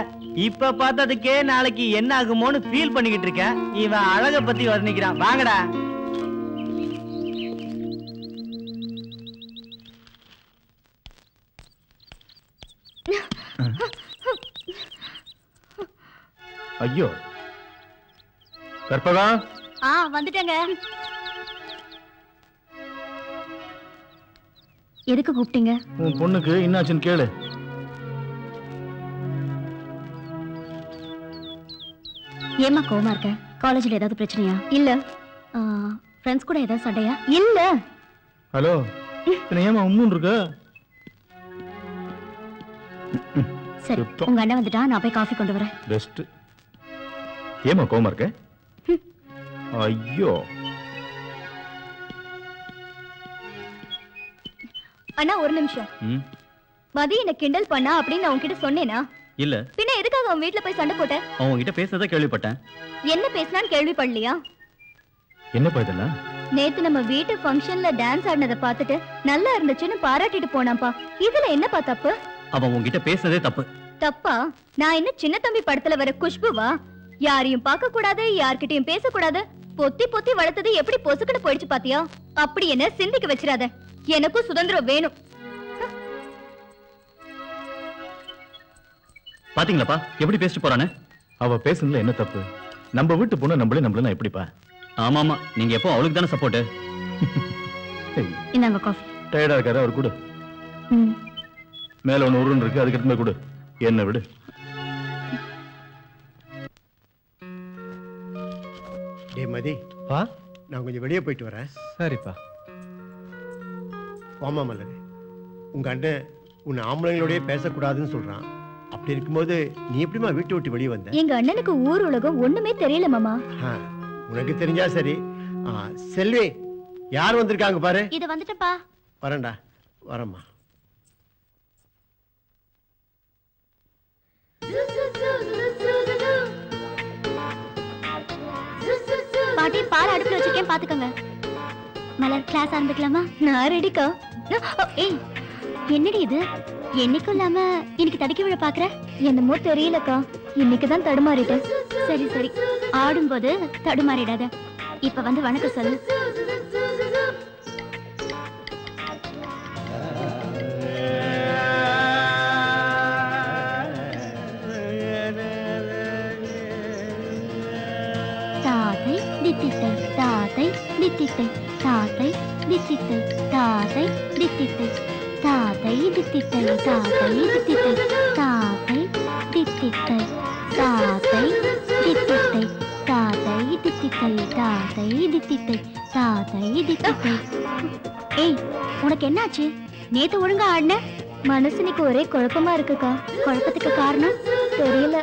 இப்ப பார்த்ததுக்கே நாளைக்கு என்ன ஆகுமோன்னு ஃபீல் பண்ணிக்கிட்டு இருக்க. இவன் அழக பத்தி வர்ணிக்கிறான். வாங்கடா. ஐயோ கற்பகா, வந்துட்டேங்க. எதுக்கு கூப்பிட்டீங்க? உன் பொண்ணுக்கு என்னாச்சுன்னு கேளு. ஏமா கோவமா இருக்க? காலேஜ்ல ஏதாவது பிரச்சனையா? இல்ல. ஃப்ரெண்ட்ஸ் கூட ஏதாவது சண்டையா? இல்ல. ஹலோ, ஏமா உண்மை இருக்க? சரி உங்க அண்ணன் வந்துட்டா, நான் போய் காஃபி கொண்டு வரேன். பெஸ்ட். ஏமா கோவமா இருக்க? ஐயோ அண்ணா ஒரு நிமிஷம். மதி என்ன கிண்டல் பண்ணா அப்படின்னு நான் உன்கிட்ட சொன்னேனா? இல்ல. பின்ன எதுக்காக அவன் வீட்ல போய் சண்டை போட்ட? அவன் கிட்ட பேசுறத கேள்விப்பட்டேன். என்ன பேசினான்னு கேள்விப்படலையா? என்னப்பா இதெல்லாம்? நேத்து நம்ம வீட்டு ஃபங்க்ஷன்ல டான்ஸ் ஆடினதை பார்த்துட்டு நல்லா இருந்துச்சுன்னு பாராட்டிட்டு போனாம்பா. இதுல என்னப்பா தப்பு? அவன் உன்கிட்ட பேசுறதே தப்பு. தப்பா? நான் என்ன சின்ன தம்பி படத்துல வர குஷ்புவா? யாரையும் பார்க்க கூடாது, யார்கிட்டயும் பேசக்கூடாது, பொத்தி பொத்தி வளர்த்தது எப்படி பொசுக்குன்னு போயிடுச்சு பாத்தியா? அப்படி என்ன சிந்திக்க வச்சிடாத. எனக்கும் சுதந்திரம் வேணும். பாத்தீங்களாப்பா எப்படி பேசிட்டு போறானே? அவ பேசுனதுல என்ன தப்பு? நம்ம வீட்டு பொண்ணு நம்மள எப்படிப்பா? ஆமா ஆமா, நீங்க எப்போ அவளுக்கு தானே சப்போர்ட். இந்தாங்க காஃபி. டயர்டா இருக்காரு, அவர் கொடு. மேல ஒண்ணு உருன்னு இருக்கு, அதுக்கு எடுத்து கொடு. என்ன விடு. டேய் மதி, நான் கொஞ்சம் வெளியே போயிட்டு வரேன். சரிப்பா. வாமா மலர், உங்க அண்ணன் உன்னை ஆம்பளைங்களோடய பேசக்கூடாதுன்னு சொல்றான். அப்படி இருக்கும்போது நீ எப்படிமா வீட்டை விட்டு வெளியே வந்த? எங்க அண்ணனுக்கு ஊர் உலகம் ஒண்ணுமே தெரியல மாமா. உனக்கு தெரிஞ்சா சரி. செல்வி, யார் வந்திருக்காங்க பாரு. இது வந்துட்டப்பா. வரேன்டா, வரேம்மா. பாட்டி பால் அடுப்புல வச்சிருக்கேன், பாத்துக்கங்க. மலர் கிளாஸ் ஆரம்பிக்கலாமா? நான் ரெடிக்கா. ஏய் என்னடி இது? என்னைக்கும் இல்லாம இன்னைக்கு தடுக்கி விழ பாக்குற? என்னமோ தெரியலக்கா, இன்னைக்குதான் தடுமாறிட்டேன். சரி சரி, ஆடும்போது தடுமாறிடாத. இப்ப வந்து வணக்கம் சொல்லு. தாத்தை தித்தித்தை, தாத்தை தித்தித்தை, தாத்தை தித்தித்தை, தாத்தை தித்தித்தை, தாத்தை தித்தித்தை, தாத்தை தித்தித்தை, தாத்தை தித்தித்தை, தாத்தை தித்தித்தை, தாத்தை தித்தித்தை தாத்தை தித்தித்தை தாத்தை தித்தித்தை. ஏய், உனக்கு என்னாச்சு? நேத்து ஒழுங்கா ஆடின, மனசுனிக்கு ஒரே குழப்பமா இருக்குக்கா. குழப்பத்துக்கு காரணம் தெரியல.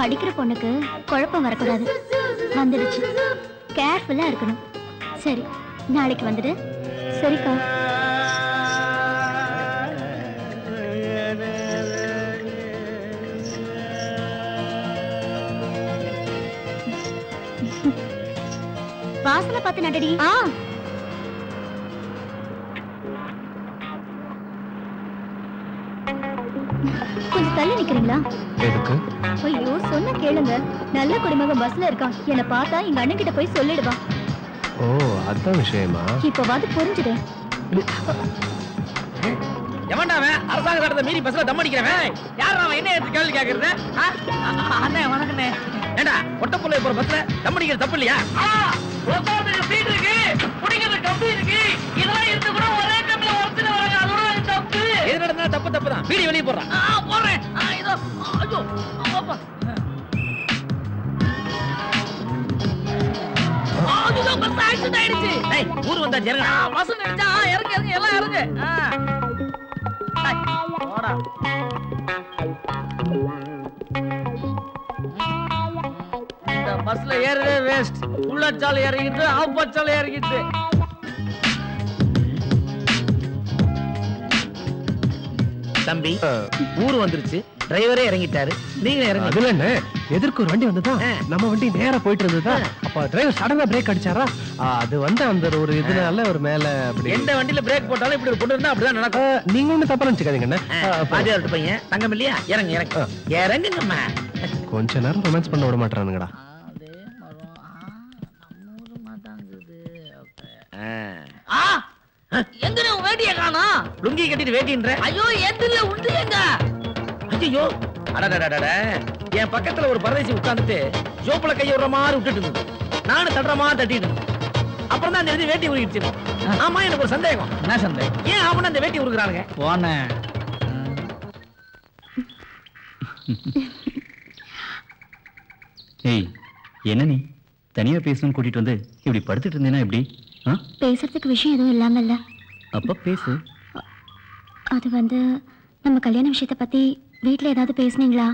படிக்கிற பொண்ணுக்கு குழப்பம் வரக்கூடாது, வந்துடுச்சு. கேர்ஃபுல்லா இருக்கணும். சரி, நாளைக்கு வந்துடு. சரிக்கா. வாசல பார்த்து நடடி. கொஞ்சம் தள்ளி நிக்கிறீங்களா? எதுக்கு? ஐயோ, சொன்ன கேளுங்க. நல்ல குடிமகன் பஸ்ல இருக்கான். என்ன பார்த்தா எங்க அண்ணன் கிட்ட போய் சொல்லிடுவா. ஓ, அதான் விஷயமா? இப்பவாது புரிஞ்சுடு. எவன்டா அவன்? அரசாங்க சட்டத்தை மீறி பஸ்ல தம் அடிக்கிறவன். யாரா அவன்? என்ன எடுத்து கேள்வி கேக்குறது? அண்ணே வணக்கண்ணே. ஏண்டா ஒட்டப்புள்ள போற பஸ்ல தம் அடிக்கிறது தப்பு இல்லையா? ஒருத்தருக்கு சீட் இருக்கு, குடிக்கிறது கம்பி இருக்கு. இதெல்லாம் இருந்து கூட ஒரே கம்பில ஒருத்தர் வராங்க. அதோட தப்பு. எது நடந்தா தப்பு தப்பு தான். வீடியோ வெளிய போடுறான். போடுறேன். இதோ ஐயோ அப்பா. அதுல பஸ் ஆக்சிடென்ட் ஆயிடுச்சு. டேய், ஊர் வந்தா இறங்க. பஸ் நிறுத்தா. இறங்க இறங்க எல்லாம் இறங்க. போடா. இந்த பஸ்ல ஏறவே வேஸ்ட். உள்ளச்சாலை இறங்கிட்டு ஆப்பச்சாலை இறங்கிட்டு. தம்பி, ஊர் வந்துருச்சு. டிரைவரே இறங்கிட்டாரு. நீங்க இறங்க. அதுல என்ன, எதிர்க்கு ஒரு வண்டி வந்ததா, நம்ம வண்டி நேரா போயிட்டு இருந்ததா. அப்ப டிரைவர் சடனா பிரேக் அடிச்சாரா. அது வந்து அந்த ஒரு இதனால ஒரு மேல அப்படி. எந்த வண்டியில பிரேக் போட்டாலும் இப்படி ஒரு பொண்ணு இருந்தா அப்படிதான் நடக்கும். நீங்க ஒண்ணு தப்பா நினைச்சுக்காதீங்க. பாதியாட்டு பையன் தங்கம் இல்லையா? இறங்க இறங்க இறங்குங்கம்மா. கொஞ்ச நேரம் ரொமான்ஸ் பண்ண விட மாட்டானுங்கடா. எங்க வேட்டிய காணா? லுங்கி கட்டிட்டு வேட்டின்ற. ஐயோ, எதுல உண்டு எங்க? ஐயோ, அடடடடட. என் பக்கத்துல ஒரு பரதேசி உட்கார்ந்துட்டு ஜோப்புல கைய விடுற மாதிரி விட்டுட்டு இருந்தது. நானும் தட்டுற மாதிரி தட்டிட்டு இருந்தேன். அப்புறம் தான் அந்த வேட்டி உருகிடுச்சு. ஆமா, எனக்கு ஒரு சந்தேகம். என்ன சந்தேகம்? ஏன் அவன அந்த வேட்டி உருகுறானுங்க? போன ஏய், என்ன நீ தனியா பேசணும்னு கூட்டிட்டு வந்து இப்படி படுத்துட்டு இருந்தேன்னா எப்படி? பேசுறதுக்கு விஷயம் எதுவும் இல்லாம இல்ல. அப்ப பேசு. அது வந்து நம்ம கல்யாண விஷயத்தை பத்தி வீட்ல ஏதாவது பேசுனீங்களா?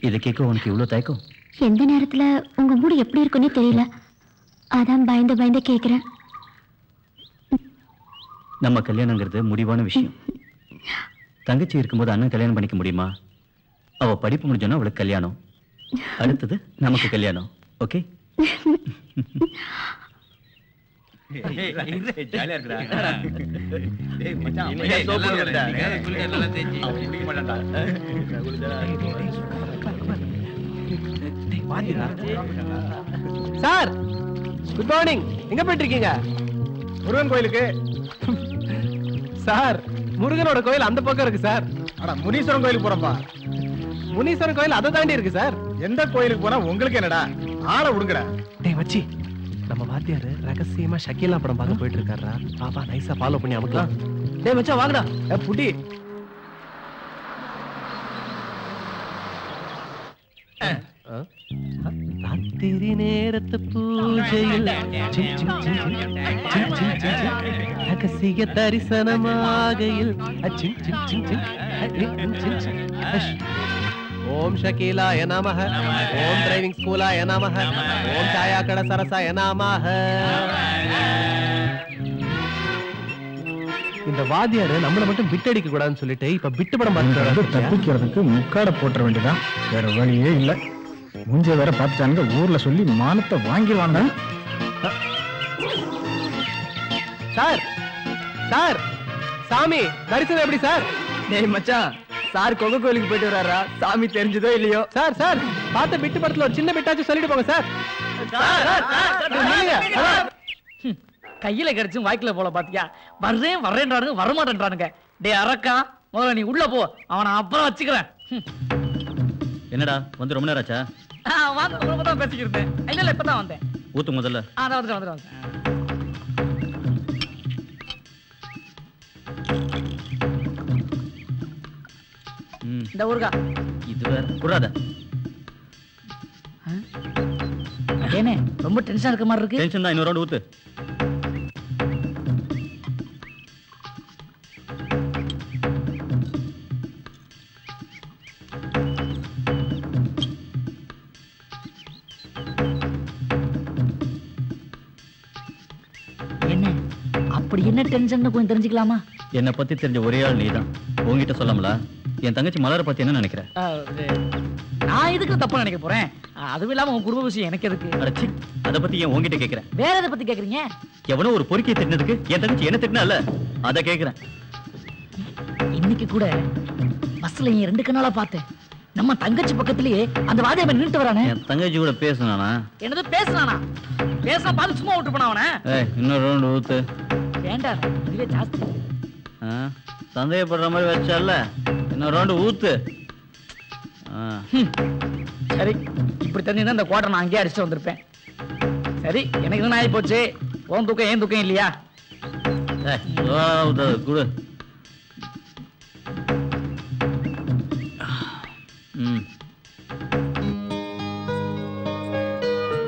இதை கேட்க உனக்கு இவ்வளவு தயக்கம்? எந்த நேரத்துல உங்க மூடு எப்படி இருக்குன்னு தெரியல, அதான் பயந்து பயந்து கேக்குறேன். நம்ம கல்யாணங்கிறது முடிவான விஷயம். தங்கச்சி இருக்கும்போது அண்ணன் கல்யாணம் பண்ணிக்க முடியுமா? அவ படிப்பு முடிஞ்சோன்னா அவளுக்கு கல்யாணம், அடுத்தது நமக்கு கல்யாணம். ஓகே? Sir, good morning. எங்க போயிட்டு இருக்கீங்க? முருகன் கோயிலுக்கு. சார், முருகனோட கோயில் அந்த பக்கம் இருக்கு சார். அட, முனீஸ்வரன் கோயிலுக்கு போறப்பா. முனீஸ்வரன் கோயில் அதை தாண்டி இருக்கு சார். எந்த கோயிலுக்கு போனா உங்களுக்கு என்னடா? ஆளை விடுங்கடா. டேய் மச்சி, நம்ம வாத்தியாரு ரகசியமா ஷக்கீலா படம் பார்க்க போயிட்டு இருக்காரா. பாப்பா நைஸா ஃபாலோ பண்ணி அமுக்கலாம். டேய் மச்சான் வாங்கடா. புடி. ராத்திரி நேரத்து பூஜையில் ரகசிய தரிசனமாகையில் ஓம் ஷகீலாய நமஹ, ஓம் டிரைவிங் ஸ்கூலாய நமஹ, ஓம் சாயா கட சரசாய நமஹ. இந்த வாத்தியாரு நம்மள மட்டும் பிட் அடிக்க கூடாதுன்னு சொல்லிட்டு இப்ப பிட்டு படம் பார்த்து தப்பிக்கிறதுக்கு முக்காட போட்டுற வேண்டியதான், வேற வழியே இல்ல. மூஞ்ச வேற பார்த்துட்டாங்க, ஊர்ல சொல்லி மானத்தை வாங்கிடுவாங்க. சார், சார், சாமி தரிசனம் எப்படி சார்? டேய் மச்சான், சார் கொங்க கோயிலுக்கு போயிட்டு வராரா? சாமி தெரிஞ்சதோ இல்லையோ. சார், சார், பார்த்த பிட்டு படத்துல ஒரு சின்ன பிட்டாச்சும் சொல்லிட்டு போங்க சார். கையில கிடைச்சும் வாய்க்குல போல பாத்தியா? வர்றேன் வர்றேன்றானுங்க, வரமாட்டேன்றானுங்க. டே அரக்கா, முதல்ல நீ உள்ள போ, அவனை அப்புறம் வச்சுக்கிறேன். என்னடா வந்து ரொம்ப நேரம் ஆச்சா? தான் பேசிக்கிருந்தேன். இல்ல இப்பதான் வந்தேன். ஊத்து முதல்ல. வந்துட்டேன். இந்த ஊருக்கா இது வேற புறாத. ஏனே ரொம்ப டென்ஷனா இருக்க மாதிரி இருக்கு. டென்ஷன் தான், இன்னொரு ரவுண்ட் ஊத்து. என்ன அப்படி என்ன டென்ஷன் கொஞ்சம் தெரிஞ்சுக்கலாமா? என்னை பத்தி தெரிஞ்ச ஒரே ஆள் நீதான். உங்ககிட்ட சொல்லாமலா? என் தங்கச்சி மலரை பத்தி என்ன நினைக்கிற? நான் எதுக்கு தப்பா நினைக்க போறேன்? அதுவும் இல்லாம உன் குடும்ப விஷயம் எனக்கு எதுக்கு? அடச்சி, அதை பத்தி ஏன் உங்ககிட்ட கேட்கிறேன்? வேற எதை பத்தி கேக்குறீங்க? எவனோ ஒரு பொறுக்கியை திட்டினதுக்கு என் தங்கச்சி என்ன திட்டினா இல்ல, அதை கேட்கிறேன். இன்னைக்கு கூட பஸ்ல என் 2 கண்ணால பார்த்தேன். நம்ம தங்கச்சி பக்கத்திலேயே அந்த வாதியாம நின்னுட்டு வரானே. என் தங்கச்சி கூட பேசுனானா? என்னது பேசுனானா? பேச பார்த்து சும்மா விட்டு போனா அவனை. இன்னொரு ரவுண்ட் ஊத்து. வேண்டாம், இதுவே ஜாஸ்தி. சந்தேகப்படுற மாதிரி வச்சால, இன்னொரு ரவுண்டு ஊத்து. சரி, இப்படி தெரிஞ்சுதான் இந்த கோட்டை நான் அங்கேயே அடிச்சுட்டு வந்திருப்பேன். சரி, எனக்கு என்ன ஆகி போச்சு? உன் தூக்கம் ஏன் தூக்கம் இல்லையா? குடு.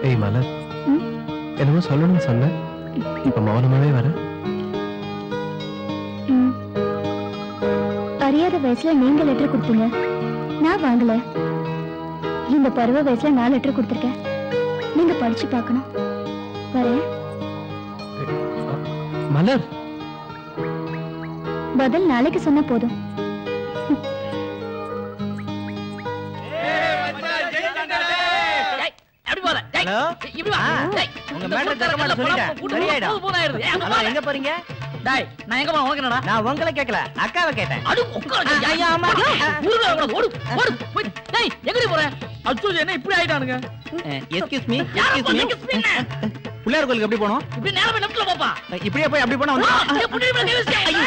ஏய் மலர், என்னமோ சொல்லணும்னு சொன்ன, இப்ப மௌனமாவே வர. அறியாத வயசுல நீங்க லெட்டர் கொடுத்தீங்க, நான் வாங்கல. இந்த பருவ வயசுல நான் லெட்டர் கொடுத்திருக்கேன், நீங்க படிச்சு பார்க்கணும். வரேன். மலர், பதில் நாளைக்கு சொன்னா போதும். உங்க மேட்டர் தரமாட்ட சொல்லிட்டேன். சரியாயிடும். எங்க போறீங்க? டேய், நான் எங்க போறேன்? உனக்கு என்னடா? நான் உங்களை கேட்கல, அக்காவை கேட்டேன். அடு உட்காரு. ஐயா அம்மா. ஊருல ஓடு ஓடு ஓடு. டேய், எங்கடி போற? அச்சோ, என்ன இப்படி ஆயிட்டானுங்க? Excuse me, excuse me. Pillaiyar கோயிலுக்கு எப்படி போறோம்? இப்படி நேரா லெஃப்ட்ல போப்பா. இப்படியே போய் அப்படி போனா வந்து இப்படி இப்படி கேஸ். ஐயோ.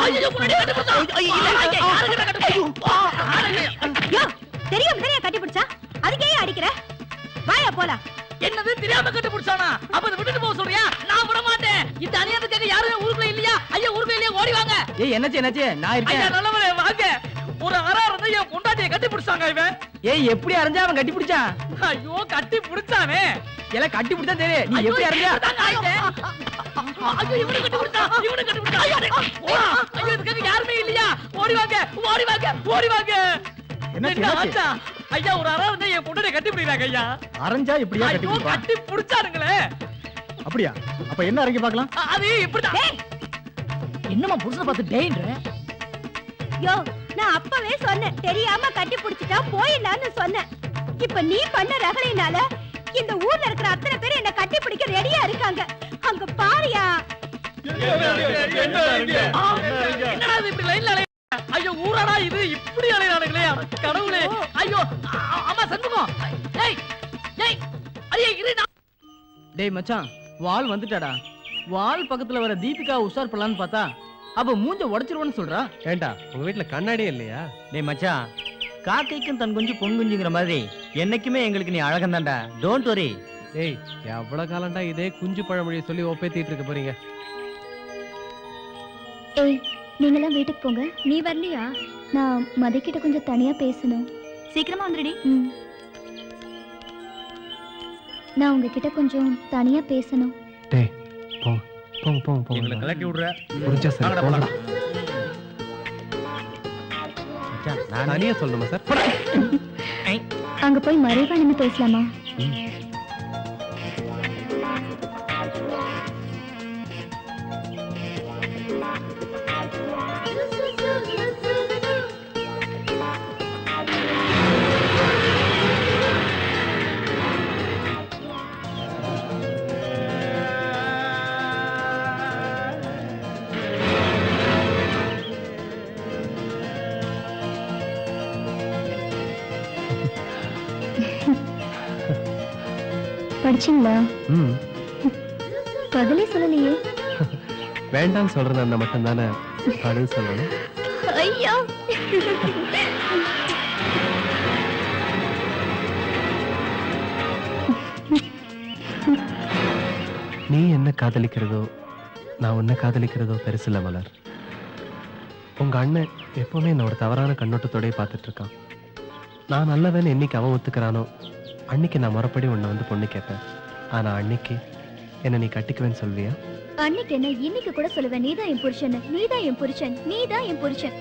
ஐயோ, முன்னாடி கட்டி போடா. ஐயோ, இல்ல, யாருக்கு கட்டி போடா? யோ, தெரியும் தெரியும் கட்டி பிடிச்சா. அதுக்கே அடிக்கிற? வாயா போலாம். என்னது தெரியாம கட்டி பிடிச்சானா? அப்ப இத விட்டுட்டு போக சொல்றியா? நான் விட மாட்டேன். இந்த அநியாயத்துக்கு யாரும் ஊருக்குள்ள இல்லையா? ஐயா ஊருக்குள்ள இல்லையா? ஓடி வாங்க. ஏய், என்னாச்சு? நான் இருக்கேன். ஐயா நல்லவரே வாங்க. ஒரு அரா இருந்து என் பொண்டாட்டியை கட்டி பிடிச்சாங்க இவன். ஏய், எப்படி அறிஞ்சா அவன் கட்டி பிடிச்சான்? ஐயோ, கட்டி பிடிச்சானே. எல்லாம் கட்டி பிடிச்சா தெரியும். நீ எப்படி அறிஞ்சா? ஐயோ, இவனை கட்டி பிடிச்சா. ஐயோ, இதுக்கு யாருமே இல்லையா? ஓடி வாங்க, ஓடி வாங்க, ஓடி வாங்க. என்ன ஐயா, ஒரு அரா இருந்து என் பொண்டாட்டியை கட்டி பிடிக்கிறாங்க ஐயா. அரஞ்சா இப்படியா கட்டி பிடிப்பா? கட்டி பிடிச்சானுங்களே. அப்படியா? அப்ப என்ன அரங்கி பார்க்கலாம்? அது இப்படிதான். என்னமா புருஷனை பார்த்து டேய்ன்ற? யோ, நான் அப்பவே சொன்னேன், தெரியாம கட்டி பிடிச்சிட்டா போயிடலான்னு சொன்னேன். இப்ப நீ பண்ண ரகளையினால இந்த ஊர்ல இருக்கிற அத்தனை பேர் என்ன கட்டி பிடிக்க ரெடியா இருக்காங்க. அங்க பாரியா. என்னடா இது இப்படி லைன்ல அலைய? ஐயோ, ஊராடா இது இப்படி அலையறானுங்களே. கடவுளே. ஐயோ, அம்மா சண்முகம். டேய் டேய், அடே இருடா. டேய் மச்சான், வால் வந்துட்டாடா. வால் பக்கத்துல வர தீபிகா உஷார் பண்ணலான்னு பார்த்தா அப்ப மூஞ்ச உடைச்சிருவன்னு சொல்றா. ஏண்டா உங்க வீட்டுல கண்ணாடியே இல்லையா? டேய் மச்சான், காக்கைக்கும் தன் குஞ்சு பொன் குஞ்சுங்கிற மாதிரி என்னைக்குமே எங்களுக்கு நீ அழகம் தான்டா. Don't worry. ஏய், எவ்வளவு காலம்டா இதே குஞ்சு பழமொழியை சொல்லி ஒப்பேத்திட்டு இருக்க போறீங்க? ஏய், நீங்களாம் வீட்டுக்கு போங்க. நீ வரலையா? நான் மதிக்கிட்ட கொஞ்சம் தனியா பேசணும். சீக்கிரமா வந்துடுடி. நான் உங்ககிட்ட கொஞ்சம் தனியா பேசணும். டேய், போங்க போங்க போங்க போங்க. எங்களை கலட்டி விடுற. புரிஞ்சா சரி, போங்கடா. மச்சான், நான் தனியா சொல்லணுமா சார்? அங்க போய் மறைவா நின்னு பேசலாமா? படிச்சீங்களா? பதிலே சொல்லலையே. வேண்டான்னு சொல்றது அந்த மட்டும் தானே பதில் சொல்லணும். ஐயோ, நீ என்ன காதலிக்கிறதோ நான் உன்னை காதலிக்கிறதோ பெருசில்ல மலர். உங்க அண்ணன் எப்பவுமே என்னோட தவறான கண்ணோட்டத்தோடய பார்த்துட்டு இருக்கான். நான் நல்லவன் என்னைக்கு அவன் ஒத்துக்கிறானோ அன்னைக்கு நான் மறுபடி உன்னை வந்து பொண்ணு கேட்பேன். ஆனா அன்னைக்கு என்ன நீ கட்டிக்குவேன்னு சொல்வியா? அன்னைக்கு என்ன இன்னைக்கு கூட சொல்லுவேன், நீதான் என் புருஷன், நீதான் என் புருஷன், நீதான் என் புருஷன்.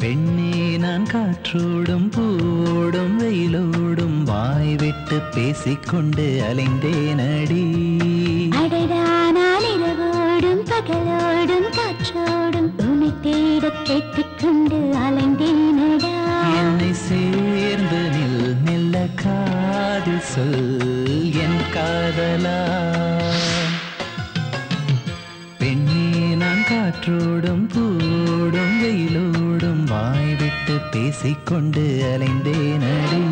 பெண்ணே நான் காற்றோடும் பூவோடும் வெயிலோடும் வாய் விட்டு பேசிக்கொண்டு அலைந்தேனடி. நான் இரவோடும் பகலோடும் காற்றோடும் உன்னை தேட கேட்டுக்கொண்டு அலைந்தேனடா. என்னை சேர்ந்து நில் மெல்ல காதில் சொல் என் காதலா. பெண்ணே நான் காற்றோடும் பூவோடும் வெயிலோடும் வாய் விட்டு பேசிக்கொண்டு அலைந்தேனடி.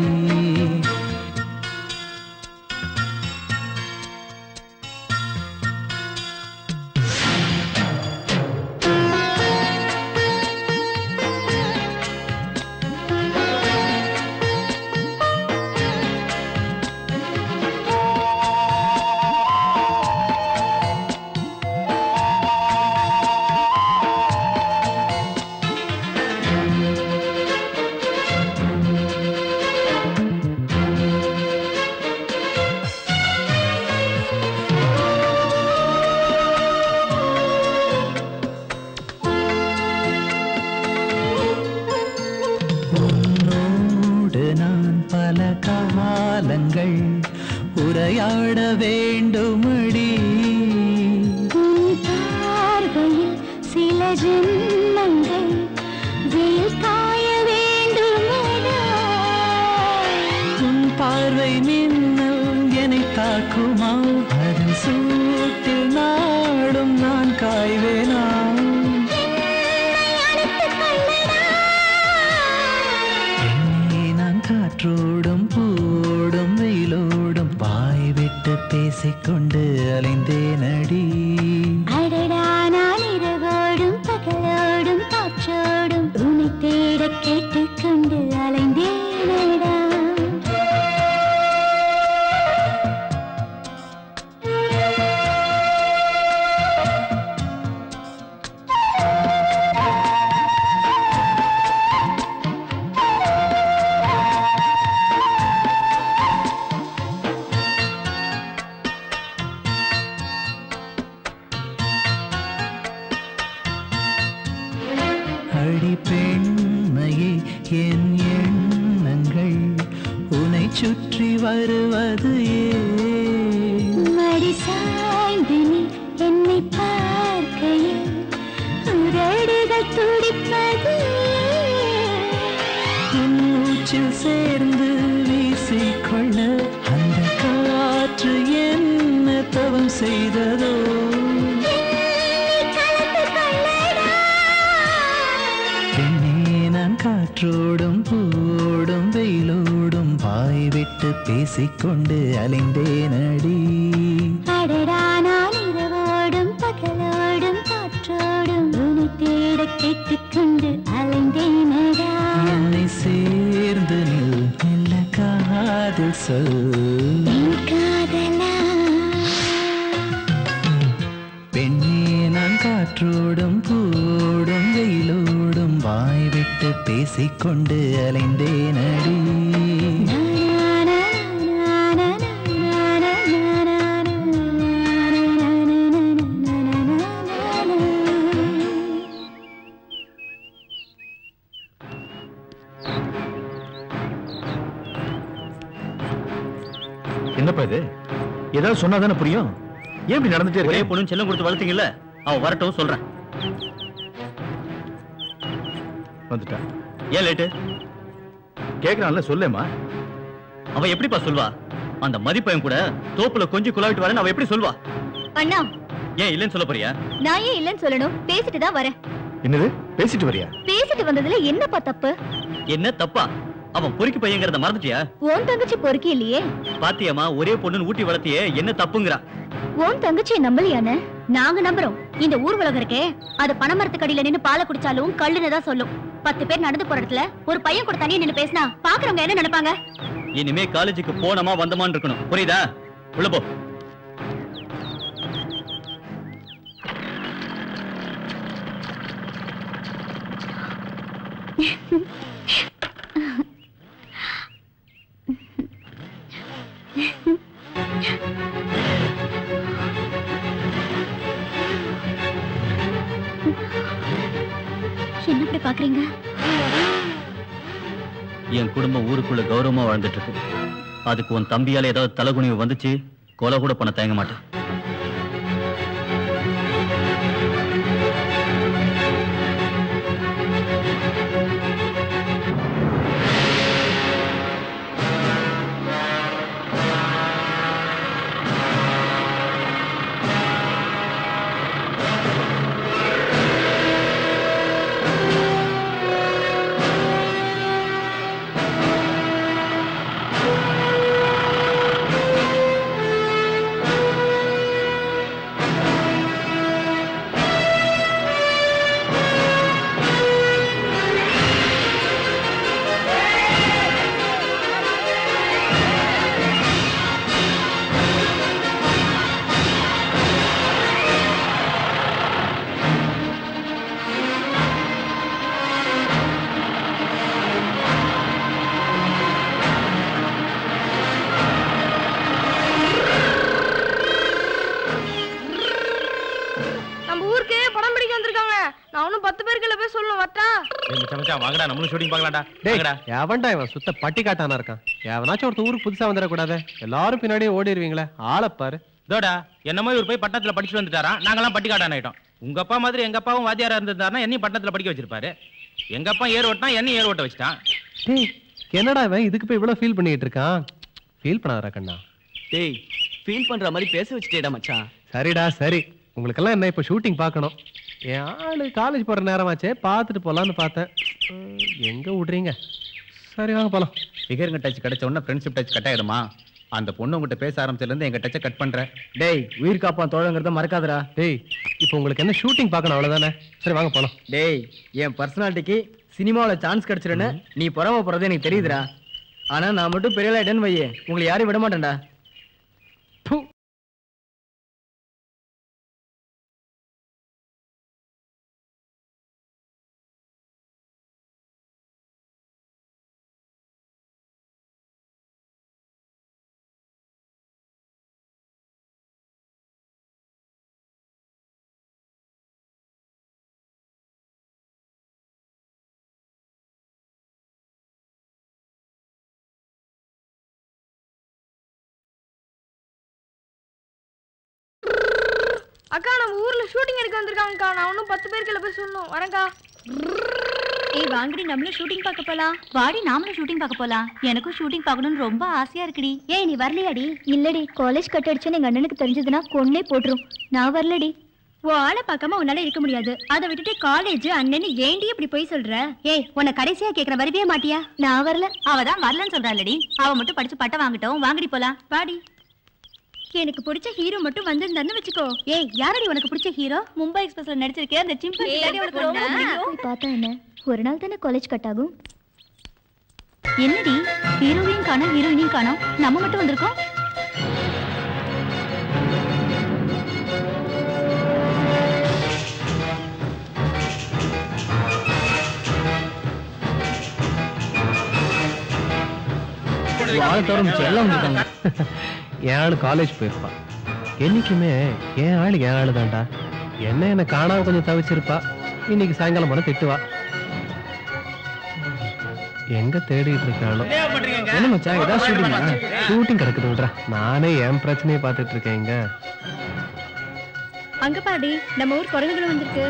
காலங்கள் உரையாட வேண்டுமடி. பார்வையில் சில ஜென்மங்கள் வெயில் காய வேண்டுமடா. உன் பார்வை மின்னல் என்னை தாக்குமா, அதன் சூட்டில் நாடும் நான் காய்வேனா. காற்றோடும் பூடும் வெயிலோடும் வாய் விட்டு பேசிக்கொண்டு அலைந்தேனடி. அடடா நான் இரவோடும் பகலோடும் காற்றோடும் உன்னை தேட கேட்டுக்கொண்டு அலைந்தேனடா. அடி பெண்மையே என் எண்ணங்கள் உன்னை சுற்றி வருவது ஏன்? மடி சாய்ந்து நீ என்னை பார்க்கையில் உதடுகள் துடிப்பது. உன் மூச்சில் சேர்ந்து வீசிக்கொள்ள அந்த காற்று என்ன தவம் செய்ததோ. காற்றோடும் பூடும் வெயிலோடும் வாய் விட்டு பேசிக்கொண்டு அலைந்தேனடி. அடடா நான் இரவோடும் பகலோடும் காற்றோடும் உன்னை தேட கேட்டுக்கொண்டு அலைந்தேனடா. என்னை சேர்ந்து நில் மெல்ல காதில் சொல் என் காதலா. பெண்ணே நான் காற்றோடும் பூடும் வெயிலோடும் வாய் விட்டு பேசிக்கொண்டு அலைந்தேனடி. என்னப்பா இது? ஏதாவது சொன்னாதானே புரியும். ஏன் இப்படி நடந்துட்டே ஒரே இருக்கு? பொண்ணு செல்லம் கொடுத்து வளர்த்தீங்கல்ல, அவ வரட்டும் சொல்றேன். வந்துட்டா. ஏன் லேட்டு? கேக்குறான்ல, சொல்லேம்மா. அவ எப்படிப்பா சொல்வா? அந்த மதிப்பையன் கூட தோப்புல கொஞ்சம் குழாவிட்டு வரேன்னு அவ எப்படி சொல்வா? அண்ணா, ஏன் இல்லைன்னு சொல்ல போறியா? நான் ஏன் இல்லைன்னு சொல்லணும்? பேசிட்டு தான் வரேன். என்னது பேசிட்டு வரியா? பேசிட்டு வந்ததுல என்னப்பா தப்பு? என்ன தப்பா? அவன் பொறுக்கி பையங்கிறத மறந்துட்டியா? உன் தங்கச்சி பொறுக்கி இல்லையே. பாத்தியம்மா, ஒரே பொண்ணுன்னு ஊட்டி வளர்த்தியே, என்ன தப்புங்கிறா? உன் தங்கச்சியை நம்பலையானே? நாங்க நம்புறோம். இந்த ஊர் உலகம் இருக்கே, அது பனைமரத்துக்கு அடியில நின்னு பாலை குடிச்சாலும் கல்லுன்னு தான் சொல்லும். 10 பேர் நடந்து போற இடத்துல ஒரு பையன் கூட தனியா நின்னு பேசினா பாக்குறவங்க என்ன நினைப்பாங்க? இனிமே காலேஜுக்கு போனமா வந்தமான்னு இருக்கணும், புரியுதா? உள்ள போ. என்ன இப்படி பாக்குறீங்க? என் குடும்பம் ஊருக்குள்ள கௌரவமா வாழ்ந்துட்டு இருக்கு. அதுக்கு உன் தம்பியால ஏதாவது தலைகுனிவு வந்துச்சு, கொலை கூட பண்ண தயங்க மாட்டேன். வாங்கடா, நம்மளும் ஷூட்டிங் பார்க்கலாம்டா. வாங்கடா. எவன்டா இவன் சுத்த பட்டி காட்டானா இருக்கான்? எவனாச்சும் ஒருத்த ஊருக்கு புதுசா வந்துடக்கூடாது? எல்லாரும் பின்னாடியே ஓடிடுவீங்களே, ஆளப்பாரு. இதோடா என்னமோ இவர் போய் பட்டணத்துல படிச்சுட்டு வந்துட்டாரா, நாங்கெல்லாம் பட்டிக்காட்டான் ஆயிட்டோம். உங்க அப்பா மாதிரி எங்க அப்பாவும் வாத்தியாரா இருந்திருந்தாருன்னா என்னையும் பட்டணத்துல படிக்க வச்சிருப்பாரு. எங்க அப்பா ஏர் ஓட்டினா என்னையும் ஏர் ஓட்ட வச்சுட்டான். டேய், என்னடா இவன் இதுக்கு போய் இவ்வளவு ஃபீல் பண்ணிட்டு இருக்கான்? ஃபீல் பண்ணாதடா கண்ணா. டேய், ஃபீல் பண்ற மாதிரி பேச வச்சுட்டேடா மச்சான். சரிடா சரி, உங்களுக்கெல்லாம் என்ன இப்ப ஷூட்டிங் பார்க்கணும். என் ஆளு காலேஜ் போற நேரமாச்சே, பார்த்துட்டு போலான்னு பார்த்தேன். எங்க விடுறீங்க? சரி வாங்க போலாம். ஃபிகருங்க டச் கிடைச்ச உடனே ஃப்ரெண்ட்ஷிப் டச் கட் ஆயிடுமா? அந்த பொண்ணு உங்ககிட்ட பேச ஆரம்பிச்சதுல இருந்து எங்க டச்சை கட் பண்றேன். டேய், உயிர் காப்பான் தோழங்கிறத மறக்காதடா. டேய், இப்போ உங்களுக்கு என்ன ஷூட்டிங் பார்க்கணும் அவ்வளவுதானே? சரி வாங்க போலாம். டேய், என் பர்சனாலிட்டிக்கு சினிமாவில் சான்ஸ் கிடைச்சிருன்னு நீ பொறாம போறது எனக்கு தெரியுதுடா. ஆனா நான் மட்டும் பெரிய ஆயிட்டேன்னு வையே, உங்களை யாரையும் விட மாட்டேன்டா. அக்கா, நம்ம ஊர்ல ஷூட்டிங் எடுக்க வந்திருக்காங்கக்கா. நான் இன்னும் 10 பேர்கிட்ட போய் சொல்லணும். வரேன்க்கா. ஏய் வாங்கடி, நம்மளும் ஷூட்டிங் பார்க்க போலாம். வாடி, நாமளும் ஷூட்டிங் பார்க்க போலாம். எனக்கும் ஷூட்டிங் பார்க்கணும்னு ரொம்ப ஆசையா இருக்குடி. ஏய், நீ வரலையாடி? இல்லடி, காலேஜ் கட் அடிச்சுன்னு எங்க அண்ணனுக்கு தெரிஞ்சதுன்னா கொன்னே போட்டுரும். நான் வரலடி. ஓ, ஆளை பார்க்காம உன்னால இருக்க முடியாது. அதை விட்டுட்டு காலேஜ் அண்ணன்னு ஏண்டி இப்படி போய் சொல்ற? ஏய், உன்னை கடைசியா கேக்குற, வரவே மாட்டியா? நான் வரல. அவதான் வரலன்னு சொல்றாளடி. அவ மட்டும் படிச்சு பட்டம் வாங்கிட்டோம். வாங்கடி போலாம். வாடி. எனக்கு பிடிச்ச ஹீரோ மட்டும் வந்திருந்தான்னு வச்சுக்கோ. ஏய், யாரடி உனக்கு பிடிச்ச ஹீரோ? மும்பை எக்ஸ்பிரஸ்ல நடிச்சிருக்கேன் அந்த சிம்பன்சி உனக்கு ரொம்ப பிடிக்கும். பார்த்தா என்ன, ஒரு நாள் தானே காலேஜ் கட் ஆகும். என்னடி, ஹீரோவையும் காணோம் ஹீரோயினையும் காணோம், நம்ம மட்டும் வந்திருக்கோம். என் ஆளு காலேஜ் போயிருப்பா. என்னைக்குமே என் ஆளு தான்டா. என்ன காணாம கொஞ்சம் தவிச்சிருப்பா. இன்னைக்கு சாயங்காலம் போன திட்டுவா. எங்க தேடிட்டு இருக்காளோ? என்ன மச்சான், ஏதாவது ஷூட்டிங் ஷூட்டிங் கிடக்குது விடுறா. நானே என் பிரச்சனையை பார்த்துட்டு இருக்கேன். இங்க அங்க பாடி நம்ம ஊர் குரங்குகளும் வந்திருக்கு.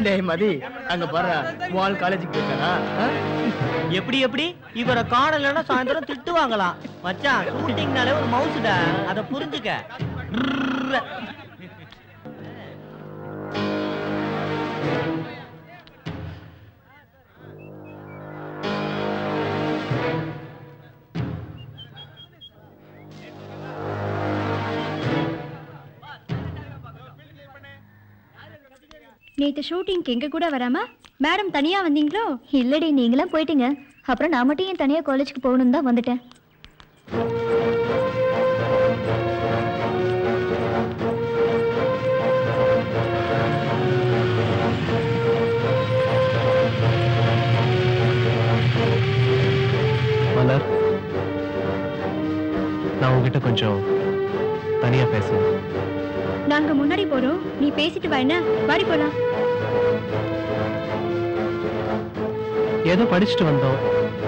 டேய் மதி, அங்க பாரு வால் காலேஜுக்கு போயிருக்காரா? எப்படி இவரை காணலன்னா சாயந்தரம் திட்டுவாங்களாம். மச்சான் ஷூட்டிங்னாலே ஒரு மவுசுடா, அத புரிஞ்சுக்க. நேத்து ஷூட்டிங்க்கு எங்க கூட வராம மேடம் தனியா வந்தீங்களோ? இல்லடி, நீங்களாம் போயிட்டீங்க. அப்புறம் நான் மட்டும் ஏன் தனியா காலேஜுக்கு போகணும்னு தான் வந்துட்டேன். மலர், நான் உங்ககிட்ட கொஞ்சம் தனியா பேசணும். நாங்க முன்னாடி போறோம், நீ பேசிட்டு வா. என்ன வாடி போலாம். ஏதோ படிச்சுட்டு வந்தோம்,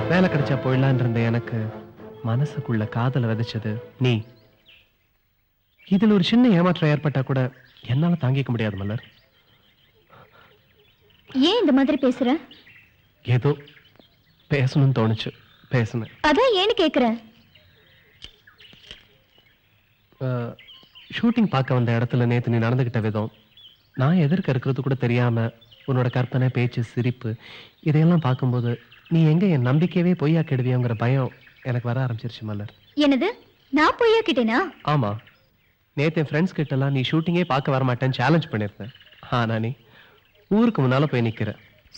வேலை கிடைச்சா போயிடலான் இருந்த எனக்கு மனசுக்குள்ள காதல விதைச்சது நீ. இதுல ஒரு சின்ன ஏமாற்றம் ஏற்பட்டா கூட என்னால தாங்கிக்க முடியாது மலர். ஏன் இந்த மாதிரி பேசுற? ஏதோ பேசணும்னு தோணுச்சு, பேசுனேன். அதான் ஏன்னு கேக்குறேன். ஷூட்டிங் பார்க்க வந்த இடத்துல நேத்து நீ நடந்துகிட்ட விதம், நான் எதிர்க்க இருக்கிறது கூட தெரியாம உன்னோட கற்பனை, பேச்சு, சிரிப்பு இதையெல்லாம் பார்க்கும்போது நீ எங்க என் நம்பிக்கையவே பொய்யா கெடுவியோங்கிற பயம் எனக்கு வர ஆரம்பிச்சிருச்சு மலர். என்னது, நான் பொய்யா கிட்டேனா? ஆமா, நேத்து என் ஃப்ரெண்ட்ஸ் கிட்ட எல்லாம் நீ ஷூட்டிங்கே பார்க்க வர மாட்டேன்னு சேலஞ்ச் பண்ணிருந்தேன். ஆனா நீ ஊருக்கு முன்னால போய் நிக்கிற.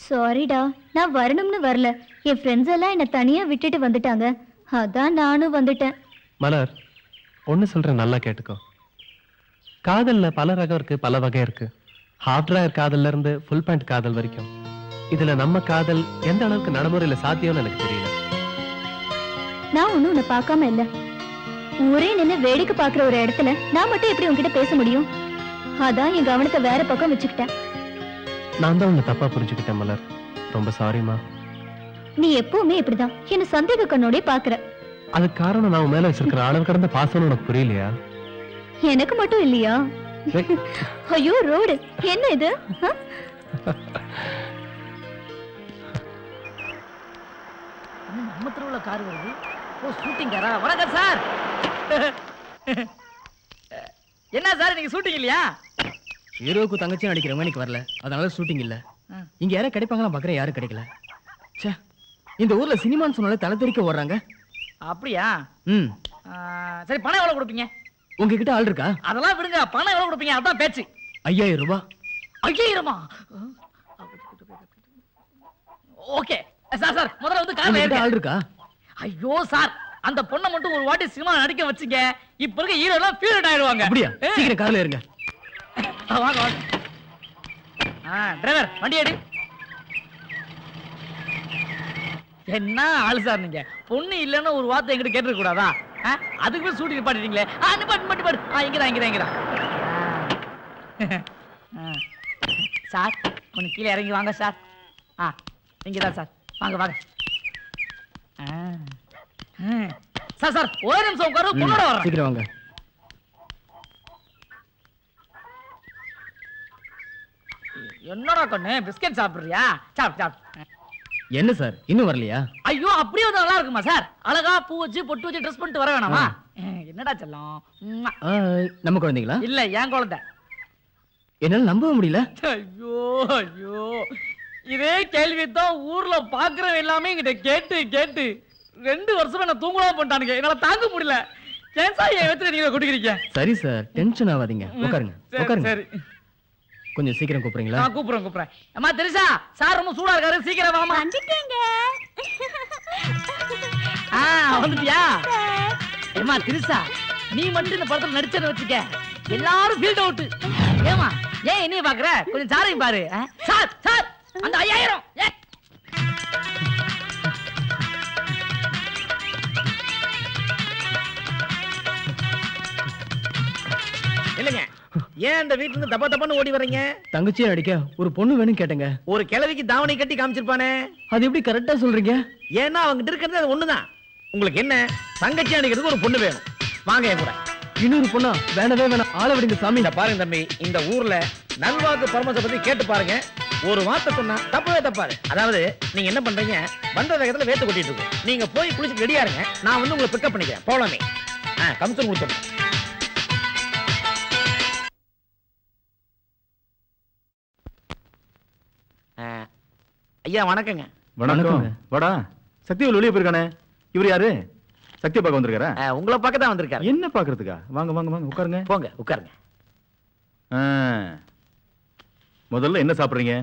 சாரிடா, நான் வரணும்னு வரல. என் ஃப்ரெண்ட்ஸ் எல்லாம் என்ன தனியா விட்டுட்டு வந்துட்டாங்க, அதான் நானும் வந்துட்டேன். மலர், ஒன்னு சொல்றேன், நல்லா கேட்டுக்கோ. காதல்ல பல ரகம் இருக்கு, பல வகை இருக்கு. ஹாஃப் டிராயர் காதல்ல இருந்து ஃபுல் பேண்ட் காதல் வரைக்கும். இதுல நம்ம காதல் எந்த அளவுக்கு நடைமுறையில சாத்தியம்னு எனக்கு தெரியல. நான் ஒண்ணும் உன்னை பார்க்காம இல்ல. ஊரே நின்னு வேடிக்கை பாக்குற ஒரு இடத்துல நான் மட்டும் எப்படி உன்கிட்ட பேச முடியும்? அதான் என் கவனத்தை வேற பக்கம் வச்சுக்கிட்டேன். நான் தான் உன்னை தப்பா புரிஞ்சுக்கிட்டேன் மலர், ரொம்ப சாரிமா. நீ எப்பவுமே இப்படிதான் என்ன சந்தேக கண்ணோட பாக்குற. அதுக்கு காரணம் நான் உன் மேல வச்சிருக்கிற அளவு கடந்த பாசம்னு உனக்கு புரியலையா? எனக்கு மட்டும் இல்லையா? ஐயோ ரோடு என்ன இது? நம்ம தெருவுல கார் வருது. ஓ, ஷூட்டிங் காரா? வணக்கம் சார். என்ன சார், நீங்க ஷூட்டிங் இல்லையா? ஹீரோக்கு தங்கச்சியும் நடிக்கிறவங்க இன்னைக்கு வரல, அதனால ஷூட்டிங் இல்ல. இங்க யாரும் கிடைப்பாங்களா பாக்குறேன், யாரும் கிடைக்கல. ச்சே, இந்த ஊர்ல சினிமான்னு சொன்னாலே தலை தெறிக்க ஓடுறாங்க. அப்படியா? சரி, பணம் எவ்வளவு கொடுப்பீங்க? உங்ககிட்ட ஆள் இருக்கா? அதெல்லாம் விடுங்க, பணம் எவ்வளவு கொடுப்பீங்க அதான் பேச்சு. 5000 ரூபாய். 5000? Okay sir. சார் முதல்ல வந்து கார்ல ஏறுங்க. ஆள் இருக்கா? ஐயோ சார், அந்த பொண்ணை மட்டும் ஒரு வாட்டி சினிமா நடிக்க வச்சுங்க, இப்ப இருக்க ஹீரோ எல்லாம் ஃபீல்ட் ஆயிடுவாங்க. அப்படியா? சீக்கிரம் கார்ல ஏறுங்க. வாங்க வாங்க. டிரைவர் வண்டி எடு. என்ன ஆளு சார் நீங்க? பொண்ணு இல்லன்னா ஒரு வார்த்தை என்கிட்ட கேட்டுக்க கூடாதா? அதுக்கு போய் சூட்டி நிப்பாட்டிட்டீங்களே. நிப்பாட்டு. இங்கதான். சார் கொஞ்சம் கீழே இறங்கி வாங்க சார். இங்கதான் சார், வாங்க. சார் ஒரு நிமிஷம் உட்காரு, பொண்ணோட வர்றேன். சீக்கிரம் வாங்க. என்னடா கண்ணு, பிஸ்கட் சாப்பிடுறியா? சாப். என்ன சார், இன்னும் வரலையா? ஐயோ, அப்படியே வந்து நல்லா இருக்குமா சார்? அழகா பூ வச்சு பொட்டு வச்சு ட்ரெஸ் பண்ணிட்டு வர வேணாமா? என்னடா செல்லம். நம்ம குழந்தைங்களா? இல்ல, என் குழந்தை. என்னால நம்பவே முடியல. ஐயோ, இதே கேள்விதான் ஊர்ல பாக்குறவங்க எல்லாமே என்கிட்ட கேட்டு 2 வருஷமா என்ன தூங்கலாம் பண்ணிட்டானுங்க. என்னால தாங்க முடியல. கேன்சா ஏன் வச்சு நீங்க குடிக்கிறீங்க? சரி சார், டென்ஷன் ஆகாதீங்க. உட்காருங்க. சரி, கொஞ்சம் சீக்கிரம் கூப்பிடுறீங்களா? நான் கூப்பிடுறேன். அம்மா தெரிசா, சார் ரொம்ப சூடா இருக்காரு, சீக்கிரம் வாமா. வந்துட்டேங்க. வந்துட்டியா? ஏமா தெரிசா, நீ மட்டும் இந்த படத்துல நடிச்சேன்னு வச்சுக்க, எல்லாரும் ஃபீல்ட் அவுட். ஏமா ஏன் என்னைய பாக்குற? கொஞ்சம் சாரையும் பாரு. சார் அந்த 5000. இல்லங்க, ஏன் அந்த வீட்டுல இருந்து தப்பான்னு ஓடி வர்றீங்க? தங்கச்சியை அடிக்க ஒரு பொண்ணு வேணும் கேட்டங்க. ஒரு கிழவிக்கு தாவணி கட்டி காமிச்சிருப்பானே, அது எப்படி கரெக்டா சொல்றீங்க? ஏன்னா அவங்கிட்ட இருக்கிறது அது ஒண்ணுதான். உங்களுக்கு என்ன தங்கச்சி அடிக்கிறதுக்கு ஒரு பொண்ணு வேணும், வாங்க என் கூட. இன்னொரு பொண்ணா? வேணவே வேணாம், ஆள விடுங்க சாமி. இந்த பாருங்க தம்பி, இந்த ஊர்ல நல்வாக்கு பரமசை பத்தி கேட்டு பாருங்க. ஒரு வார்த்தை சொன்னா தப்பவே தப்பாரு. அதாவது நீங்க என்ன பண்றீங்க, வந்த வேகத்துல வேத்து கொட்டிட்டு இருக்கு. நீங்க போய் குளிச்சு ரெடியா இருங்க, நான் வந்து உங்களை பிக்கப் பண்ணிக்கிறேன். போலாமே. கமிஷன் கொடுத்துருங்க. ஐயா வணக்கங்க. வணக்கம். வாடா. சக்திவேல் வெளியே போயிருக்கானே, இவர் யாரு? சக்தியை பார்க்க வந்திருக்காரா? உங்களை பார்க்க தான் வந்திருக்காரு. என்ன பாக்குறதுக்கா? வாங்க வாங்க வாங்க, உட்காருங்க. போங்க உட்காருங்க. முதல்ல என்ன சாப்பிடுறீங்க?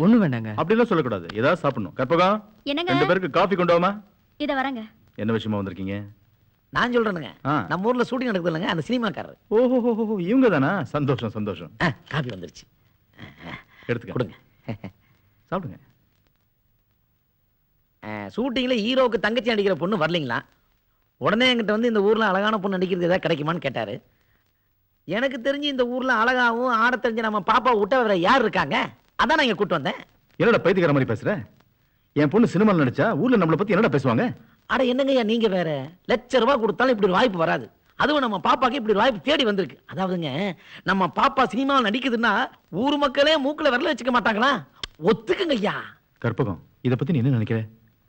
ஒண்ணு வேண்டாங்க. அப்படிலாம் சொல்லக்கூடாது, ஏதாவது சாப்பிடணும். கற்பகம், என்னங்க? 2 பேருக்கு காஃபி கொண்டு வாமா. இத வரங்க. என்ன விஷயமா வந்திருக்கீங்க? நான் சொல்றேனுங்க, நம்ம ஊர்ல ஷூட்டிங் நடக்குது இல்லைங்க, அந்த சினிமாக்காரர். ஓஹோ, இவங்க தானா? சந்தோஷம் சந்தோஷம். காஃபி வந்துருச்சு, எடுத்துக்க. கொடுங்க. சாப்பிடுங்க. ஷூட்டிங்ல ஹீரோக்கு தங்கச்சி அடிக்கிற பொண்ணு வரலீங்களா? உடனே என்கிட்ட வந்து இந்த ஊர்ல அழகான பொண்ணு நடிக்கிறது ஏதாவது கிடைக்குமான்னு கேட்டாரு. எனக்கு தெரிஞ்சு இந்த ஊர்ல அழகாவும் ஆட தெரிஞ்ச நம்ம பாப்பா விட்ட வேற யார் இருக்காங்க? அதான் நான் இங்க கூட்டு வந்தேன். என்னடா பைத்தியக்கார மாதிரி பேசுற? என் பொண்ணு சினிமாவில் நடிச்சா ஊர்ல நம்மளை பத்தி என்னடா பேசுவாங்க? அட என்னங்கய்யா நீங்க வேற, ₹1,00,000 கொடுத்தாலும் இப்படி ஒரு வாய்ப்பு வராது. அதுவும் நம்ம பாப்பாக்கு இப்படி ஒரு வாய்ப்பு தேடி வந்திருக்கு. அதாவதுங்க, நம்ம பாப்பா சினிமாவில் நடிக்குதுன்னா ஊர் மக்களே மூக்குல விரல வச்சுக்க மாட்டாங்களா? ஒத்துக்குங்க ஐயா. கற்பகம், இத பத்தி நீ என்ன நினைக்கிற?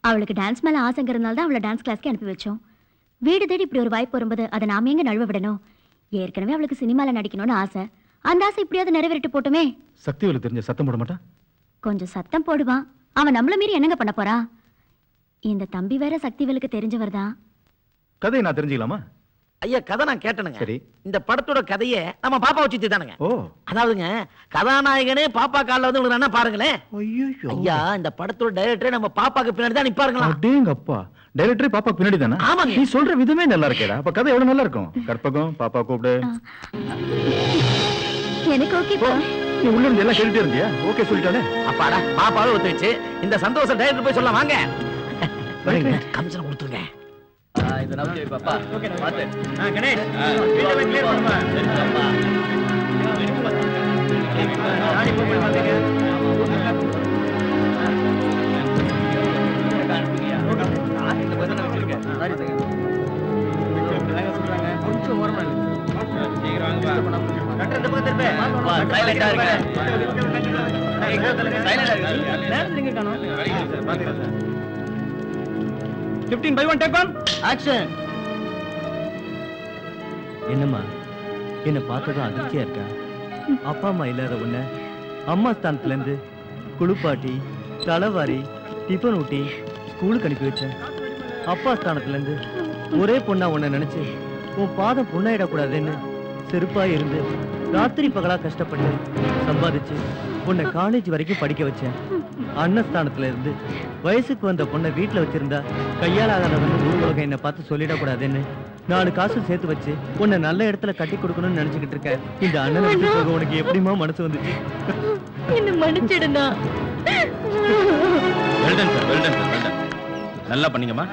அவளுக்கு டான்ஸ் மேல ஆசைங்கிறதுனால தான் அவளை டான்ஸ் கிளாஸ்க்கு அனுப்பி வச்சோம். வீடு தேடி இப்படி ஒரு வாய்ப்பு வரும்போது அதை நாம எங்க நழுவ விடணும்? ஏற்கனவே அவளுக்கு சினிமால நடிக்கணும்னு ஆசை, அந்த ஆசை இப்படியாவது நிறைவேறிட்டு போட்டுமே. சக்திவேலு தெரிஞ்ச சத்தம் போட மாட்டான்? கொஞ்சம் சத்தம் போடுவான். அவன் நம்மள மீறி என்னங்க பண்ண போறான்? இந்த தம்பி வேற சக்திவேலுக்கு தெரிஞ்சவர் தான். கதையை நான் தெரிஞ்சுக்கலாமா? ஐயா கதை நான் கேட்டனுங்க. சரி. இந்த படத்தோட கதையை நம்ம பாப்பா வச்சு தானுங்க. ஓ, அதாவதுங்க, கதாநாயகனே பாப்பா கால்ல வந்து உங்களுக்கு பாருங்களேன். ஐயா, இந்த படத்தோட டைரக்டரே நம்ம பாப்பாக்கு பின்னாடி தான் நிப்பாருங்களா? அடேங்கப்பா, டைரக்டரே பாப்பா பின்னாடி தானா? ஆமாங்க. நீ சொல்ற விதமே நல்லா இருக்கேடா. அப்ப கதை எவ்வளவு நல்லா இருக்கும். கற்பகம், பாப்பா கூப்பிடு. எனக்கு ஓகே. நீ உள்ள இருந்து எல்லாம் கேட்டுட்டே இருந்தியா? ஓகே சொல்லிட்டானே. அப்பாடா, பாப்பாவே ஒத்துச்சு. இந்த சந்தோஷம் டைரக்டர் போய் சொல்லலாம் வாங்க. கமிஷன் கொடுத்துருங்க. இது நம்பி பாப்பா. ஓகே பாத்து. கணேஷ், வீட்டை கிளியர் பண்ணுமா? நாடி போய் பாத்துங்க. இந்த பதன வச்சிருக்க. சாரி தங்க. சொல்றாங்க. கொஞ்சம் ஓரமா இருக்கு. சீக்கிரம் வாங்க பா. கட்டறத பாத்துறே. வா, சைலண்டா இருங்க. சைலண்டா இருங்க. நேரத்துக்கு காணோம். பாத்துங்க. 15 by 1 take on action. என்னம்மா, என்ன பார்த்ததும் அதிர்ச்சியா இருக்கா? அப்பா அம்மா இல்லாத உன்னை அம்மா ஸ்தானத்துல இருந்து குளிப்பாட்டி தலைவாரி டிஃபன் ஊட்டி ஸ்கூலுக்கு அனுப்பி வச்சேன். அப்பா ஸ்தானத்துல இருந்து ஒரே பொண்ணா உன்னை நினைச்சு உன் பாதம் பொண்ணாயிடக்கூடாதுன்னு செருப்பா இருந்து ராத்திரி பகலா கஷ்டப்பட்டு சம்பாதிச்சு உன்னை காலேஜ் வரைக்கும் படிக்க வச்சேன். அண்ணஸ்தானத்துல இருந்து வயசுக்கு வந்த பொண்ணை வீட்டுல வச்சிருந்தா கையாளாதவன்னு ஊர் உலகம் என்னை பார்த்து சொல்லிடக்கூடாதுன்னு 4 காசு சேர்த்து வச்சு உன்னை நல்ல இடத்துல கட்டி கொடுக்கணும்னு நினைச்சுக்கிட்டு இருக்க. இந்த அண்ணனை விட்டு போக உனக்கு எப்படிமா மனசு வந்துச்சு? என்ன மன்னிச்சிடுனா. Well done sir, well done sir, well done. நல்லா பண்ணீங்கம்மா,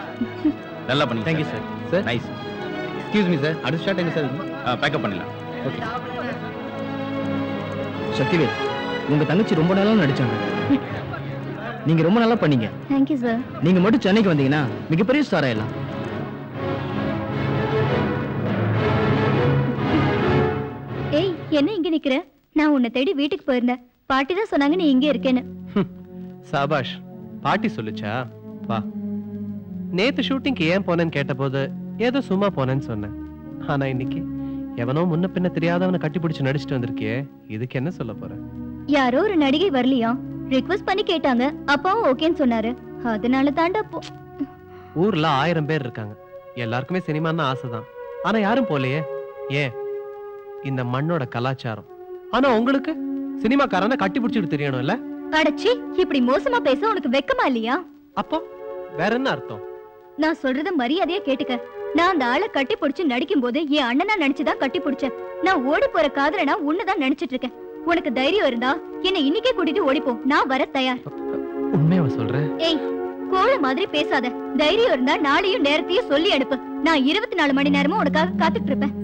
நல்லா பண்ணீங்க. Thank you sir. Sir nice. Excuse me sir, அடுத்த ஷாட் எங்க சார் இருக்கு? பேக்கப் பண்ணிடலாம். ஓகே. சக்திவேல், உங்க தங்கச்சி ரொம்ப நாளா நடிச்சாங்க. நீங்க ரொம்ப நல்லா பண்ணீங்க. Thank you sir. நீங்க மட்டும் சென்னைக்கு வந்தீங்கன்னா மிகப்பெரிய ஸ்டார் ஆயிடலாம். ஏய், என்ன இங்க நிக்கிற? நான் உன்னை தேடி வீட்டுக்கு போயிருந்தேன். பாட்டி தான் சொன்னாங்க நீ இங்க இருக்கேன்னு. சாபாஷ், பாட்டி சொல்லுச்சா? வா. நேத்து ஷூட்டிங்க்கு ஏன் போனேன்னு கேட்டபோது ஏதோ சும்மா போனேன்னு சொன்னேன். ஆனா இன்னைக்கு எவனோ முன்ன பின்ன தெரியாதவனை கட்டி பிடிச்சு நடிச்சுட்டு வந்திருக்கியே, இதுக்கு என்ன சொல்ல போற? யாரோ ஒரு நடிகை வரலையா, ரிக்வெஸ்ட் பண்ணி கேட்டாங்க, அப்பாவும் ஓகேன்னு சொன்னாரு. அதனால தாண்டா போ. ஊர்ல 1000 பேர் இருக்காங்க, எல்லாருக்குமே சினிமான்னு ஆசைதான். ஆனா யாரும் போலையே. ஏன்? இந்த மண்ணோட கலாச்சாரம். ஆனா உங்களுக்கு சினிமாக்காரனை கட்டி பிடிச்சிட்டு தெரியணும் இல்ல? அடச்சி, இப்படி மோசமா பேச உனக்கு வெக்கமா இல்லையா? அப்போ வேற என்ன அர்த்தம்? நான் சொல்றத மரியாதையா கேட்டுக்க. நான் அந்த ஆளை கட்டி பிடிச்சு நடிக்கும் போது என் அண்ணனா நினைச்சுதான் கட்டி பிடிச்சேன். நான் ஓடி போற காதலனா உன்னதான் நினைச்சிட்டு இருக்கேன். உனக்கு தைரியம் இருந்தா என்ன இன்னைக்கே கூட்டிட்டு ஓடிப்போ, நான் வர தயார். உண்மையா சொல்ற? ஏய், கோழ மாதிரி பேசாத. தைரியம் இருந்தா நாளையும் நேரத்தையும் சொல்லி அனுப்பு. நான் 24 மணி நேரமும் உனக்காக காத்துட்டு இருப்பேன்.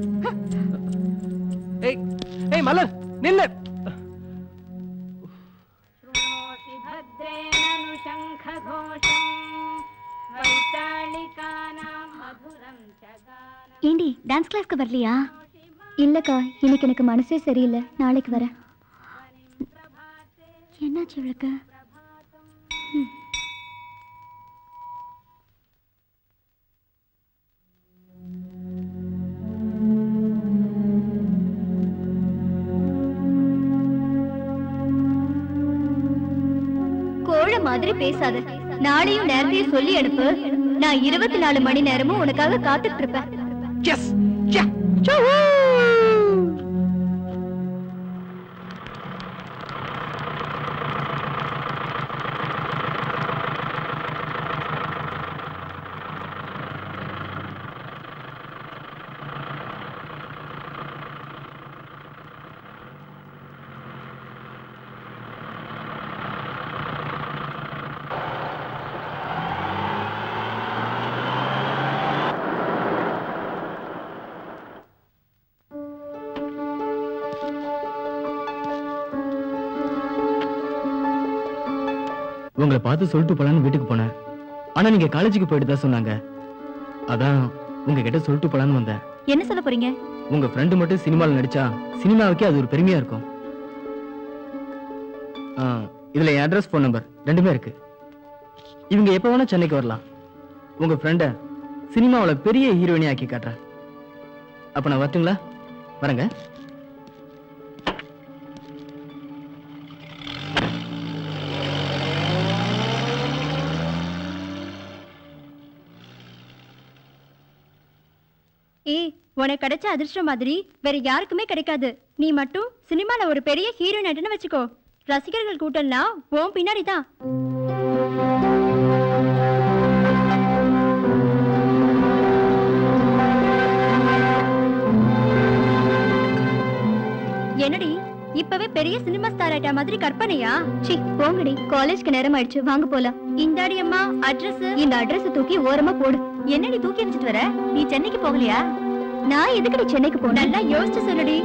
ஏய் ஏய் மலர் நில்லு. भद्रेण शंख घोषं वैतालिका ஏண்டி டான்ஸ் கிளாஸ்க்கு வரலையா? இல்லக்கா, இன்னைக்கு எனக்கு மனசே சரியில்லை, நாளைக்கு வரேன். என்னாச்சு இவளுக்கு? கோழ மாதிரி பேசாத. நாளையும் நேரத்தையும் சொல்லி அனுப்பு. நான் 24 மணி நேரமும் உனக்காக காத்துட்டு இருப்பேன். உங்களை பார்த்து சொல்லிட்டு போலான்னு வீட்டுக்கு போனேன். ஆனா நீங்க காலேஜுக்கு போயிட்டு தான் சொன்னாங்க. அதான் உங்ககிட்ட சொல்லிட்டு போலான்னு வந்தேன். என்ன சொல்ல போறீங்க? உங்க ஃப்ரெண்டு மட்டும் சினிமாவில் நடிச்சா சினிமாவுக்கே அது ஒரு பெருமையா இருக்கும். இதுல என் அட்ரஸ், ஃபோன் நம்பர் ரெண்டுமே இருக்கு. இவங்க எப்ப வேணா சென்னைக்கு வரலாம். உங்க ஃப்ரெண்ட சினிமாவில் பெரிய ஹீரோயினி ஆக்கி காட்டுறேன். அப்ப நான் வரட்டுங்களா? வரேங்க. உனக்கு கிடைச்ச அதிர்ஷ்டம் மாதிரி வேற யாருக்குமே கிடைக்காது. நீ மட்டும் சினிமால ஒரு பெரிய ஹீரோயின் வச்சுக்கோ, ரசிகர்கள் கூட்டம்லாம் உன் பின்னாடிதான். என்னடி இப்பவே பெரிய சினிமா ஸ்டார் ஆயிட்ட மாதிரி கற்பனையா? சி போங்கடி, காலேஜ்க்கு நேரம் ஆயிடுச்சு, வாங்க போலாம். இந்தாடி அம்மா அட்ரஸ். இந்த அட்ரஸ் தூக்கி ஓரமா போடு. என்னடி தூக்கி வச்சுட்டு வர? நீ சென்னைக்கு போகலையா? நான் எதுக்கடி சென்னைக்கு போனேன்? நல்லா யோசிச்சு சொல்லுடி.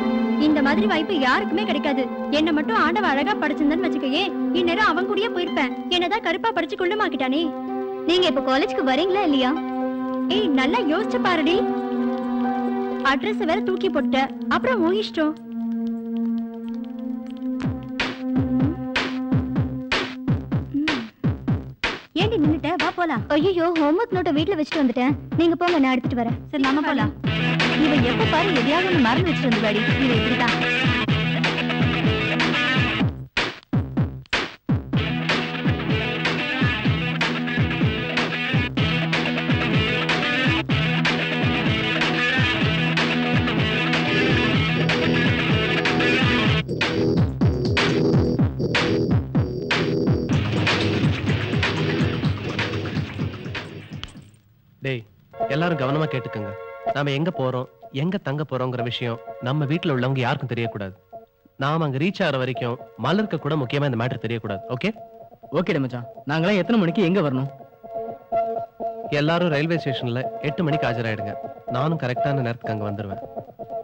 இந்த மாதிரி வாய்ப்பு யாருக்குமே கிடைக்காது. என்ன மட்டும் ஆண்டவ அழகா படிச்சிருந்தன்னு வச்சுக்கையே, இந்நேரம் அவன் கூடயே போயிருப்பேன். என்னதான் கருப்பா படிச்சு கொள்ளுமாக்கிட்டானே. நீங்க இப்ப காலேஜ்க்கு வரீங்களா இல்லையா? ஏய் நல்லா யோசிச்சு பாருடி. அட்ரஸ் வேற தூக்கி போட்ட, அப்புறம் உன் இஷ்டம். ஏண்டி நின்னுட்ட? வா போலாம். ஐயோ, ஹோம்வொர்க் நோட்டை வீட்ல வச்சுட்டு வந்துட்டேன். நீங்க போங்க, நான் எடுத்துட்டு வரேன். சரி நாம போலாம். இவன் எப்ப பாரு எதையாவது ஒண்ணு மறந்து வச்சுட்டு வந்துடாடி. இவ இப்படிதான். டேய், எல்லாரும் கவனமா கேட்டுக்கங்க. நாம எங்க போறோம், எங்க தங்க போறோங்கிற விஷயம் நம்ம வீட்டுல உள்ளவங்க யாருக்கும் தெரியக்கூடாது. நாம அங்க ரீச் ஆகிற வரைக்கும் மலர்க்க கூட முக்கியமா இந்த மேட்டர் தெரியக்கூடாது. ஓகே? ஓகேடா மச்சான். நாங்களாம் எத்தனை மணிக்கு எங்க வரணும்? எல்லாரும் ரயில்வே ஸ்டேஷன்ல 8 மணிக்கு ஆஜராயிடுங்க. நானும் கரெக்டான நேரத்துக்கு அங்க வந்துருவேன்.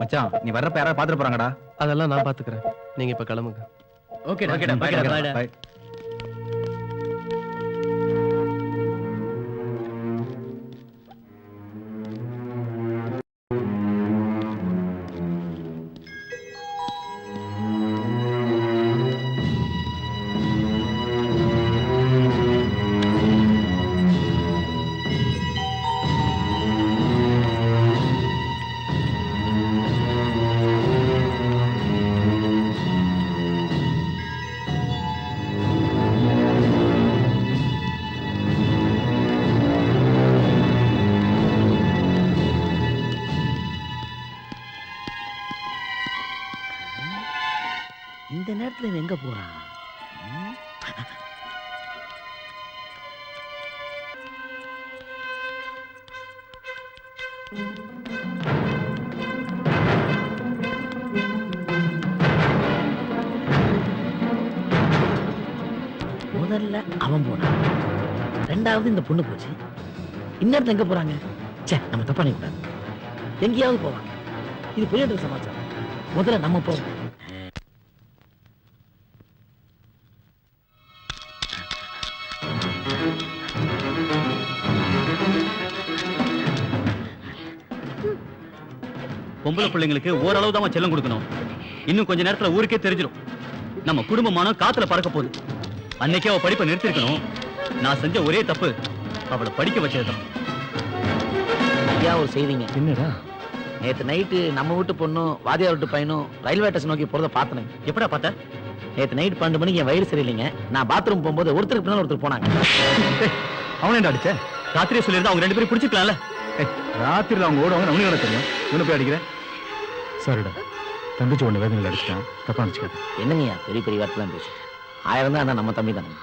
மச்சான், நீ வர்றப்ப யாராவது பாத்துட்டு போறாங்கடா. அதெல்லாம் நான் பாத்துக்கிறேன். நீங்க இப்ப கிளம்புங்க. ஓகேடா, பை. இந்த நேரத்துல இவன் எங்க போறான்? முதல்ல அவன் போனான், ரெண்டாவது இந்த பொண்ணு போச்சு. இந்நேரத்துல எங்க போறாங்க? சே, நம்ம தப்பா நினைக்க கூடாது. எங்கேயாவது போவாங்க. இது பெரிய சமாச்சாரம். முதல்ல நம்ம போவோம். பொம்பளை பிள்ளைங்களுக்கு ஓரளவு தான் செல்லம் கொடுக்கணும். இன்னும் கொஞ்ச நேரத்துல ஊருக்கே தெரிஞ்சிடும். நம்ம குடும்பமானம் காத்துல பறக்க போகுது. அன்னைக்கே அவ படிப்பை நிறுத்திருக்கணும். நான் செஞ்ச ஒரே தப்பு அவளை படிக்க வச்சதுதான். ஐயா ஒரு செய்திங்க. என்னடா? நேத்து நைட்டு நம்ம வீட்டு பொண்ணும் வாதியார் வீட்டு பையனும் ரயில்வே ஸ்டேஷன் நோக்கி போறத பார்த்தேன். எப்படா பார்த்த? நேத்து நைட் 12 மணிக்கு என் வயிறு சரியில்லைங்க. நான் பாத்ரூம் போகும்போது ஒருத்தருக்கு பின்னால ஒருத்தர் போனாங்க. அவனை என்ன அடிச்ச? ராத்திரியே சொல்லியிருந்தா அவங்க 2 பேரும் பிடிச்சிக்கலாம்ல. ராத்திரில அவங்க ஓடுவாங்க, அவனே என்ன தெரியும்? இவனை போய் அடிக்கிறேன். சரிடா, தங்கச்சி ஒண்ணு வேதனையில் அடிச்சிட்டான், தப்பா நினைச்சுக்காத. என்னங்கய்யா பெரிய பெரிய வார்த்தைலாம் பேசு. 1000 தான் நம்ம தம்பி தானே.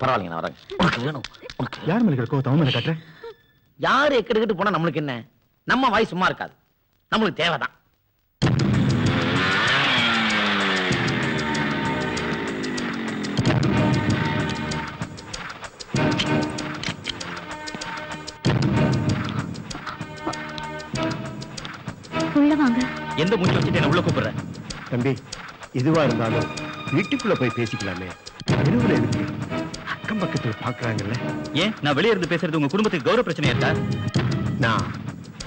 பரவாயில்லைங்க, நான் வரேன். உனக்கு வேணும். உனக்கு யார் மேல இருக்கோ தவன் மேல காட்டுறேன். யாரு எக்கெடுக்கிட்டு போனா நம்மளுக்கு என்ன? நம்ம வாய் சும்மா இருக்காது. நம்மளுக்கு தேவைதான். உள்ள வாங்க. எந்த மூச்சு வச்சுட்டு என்ன உள்ள கூப்பிடுற? தம்பி, இதுவா இருந்தாலும் வீட்டுக்குள்ள போய் பேசிக்கலாமே. தெருவுல இருக்கு, அக்கம் பக்கத்துல பாக்குறாங்கல்ல. ஏன் நான் வெளியே இருந்து பேசுறது உங்க குடும்பத்துக்கு கௌரவ பிரச்சனை இருக்கா? நான்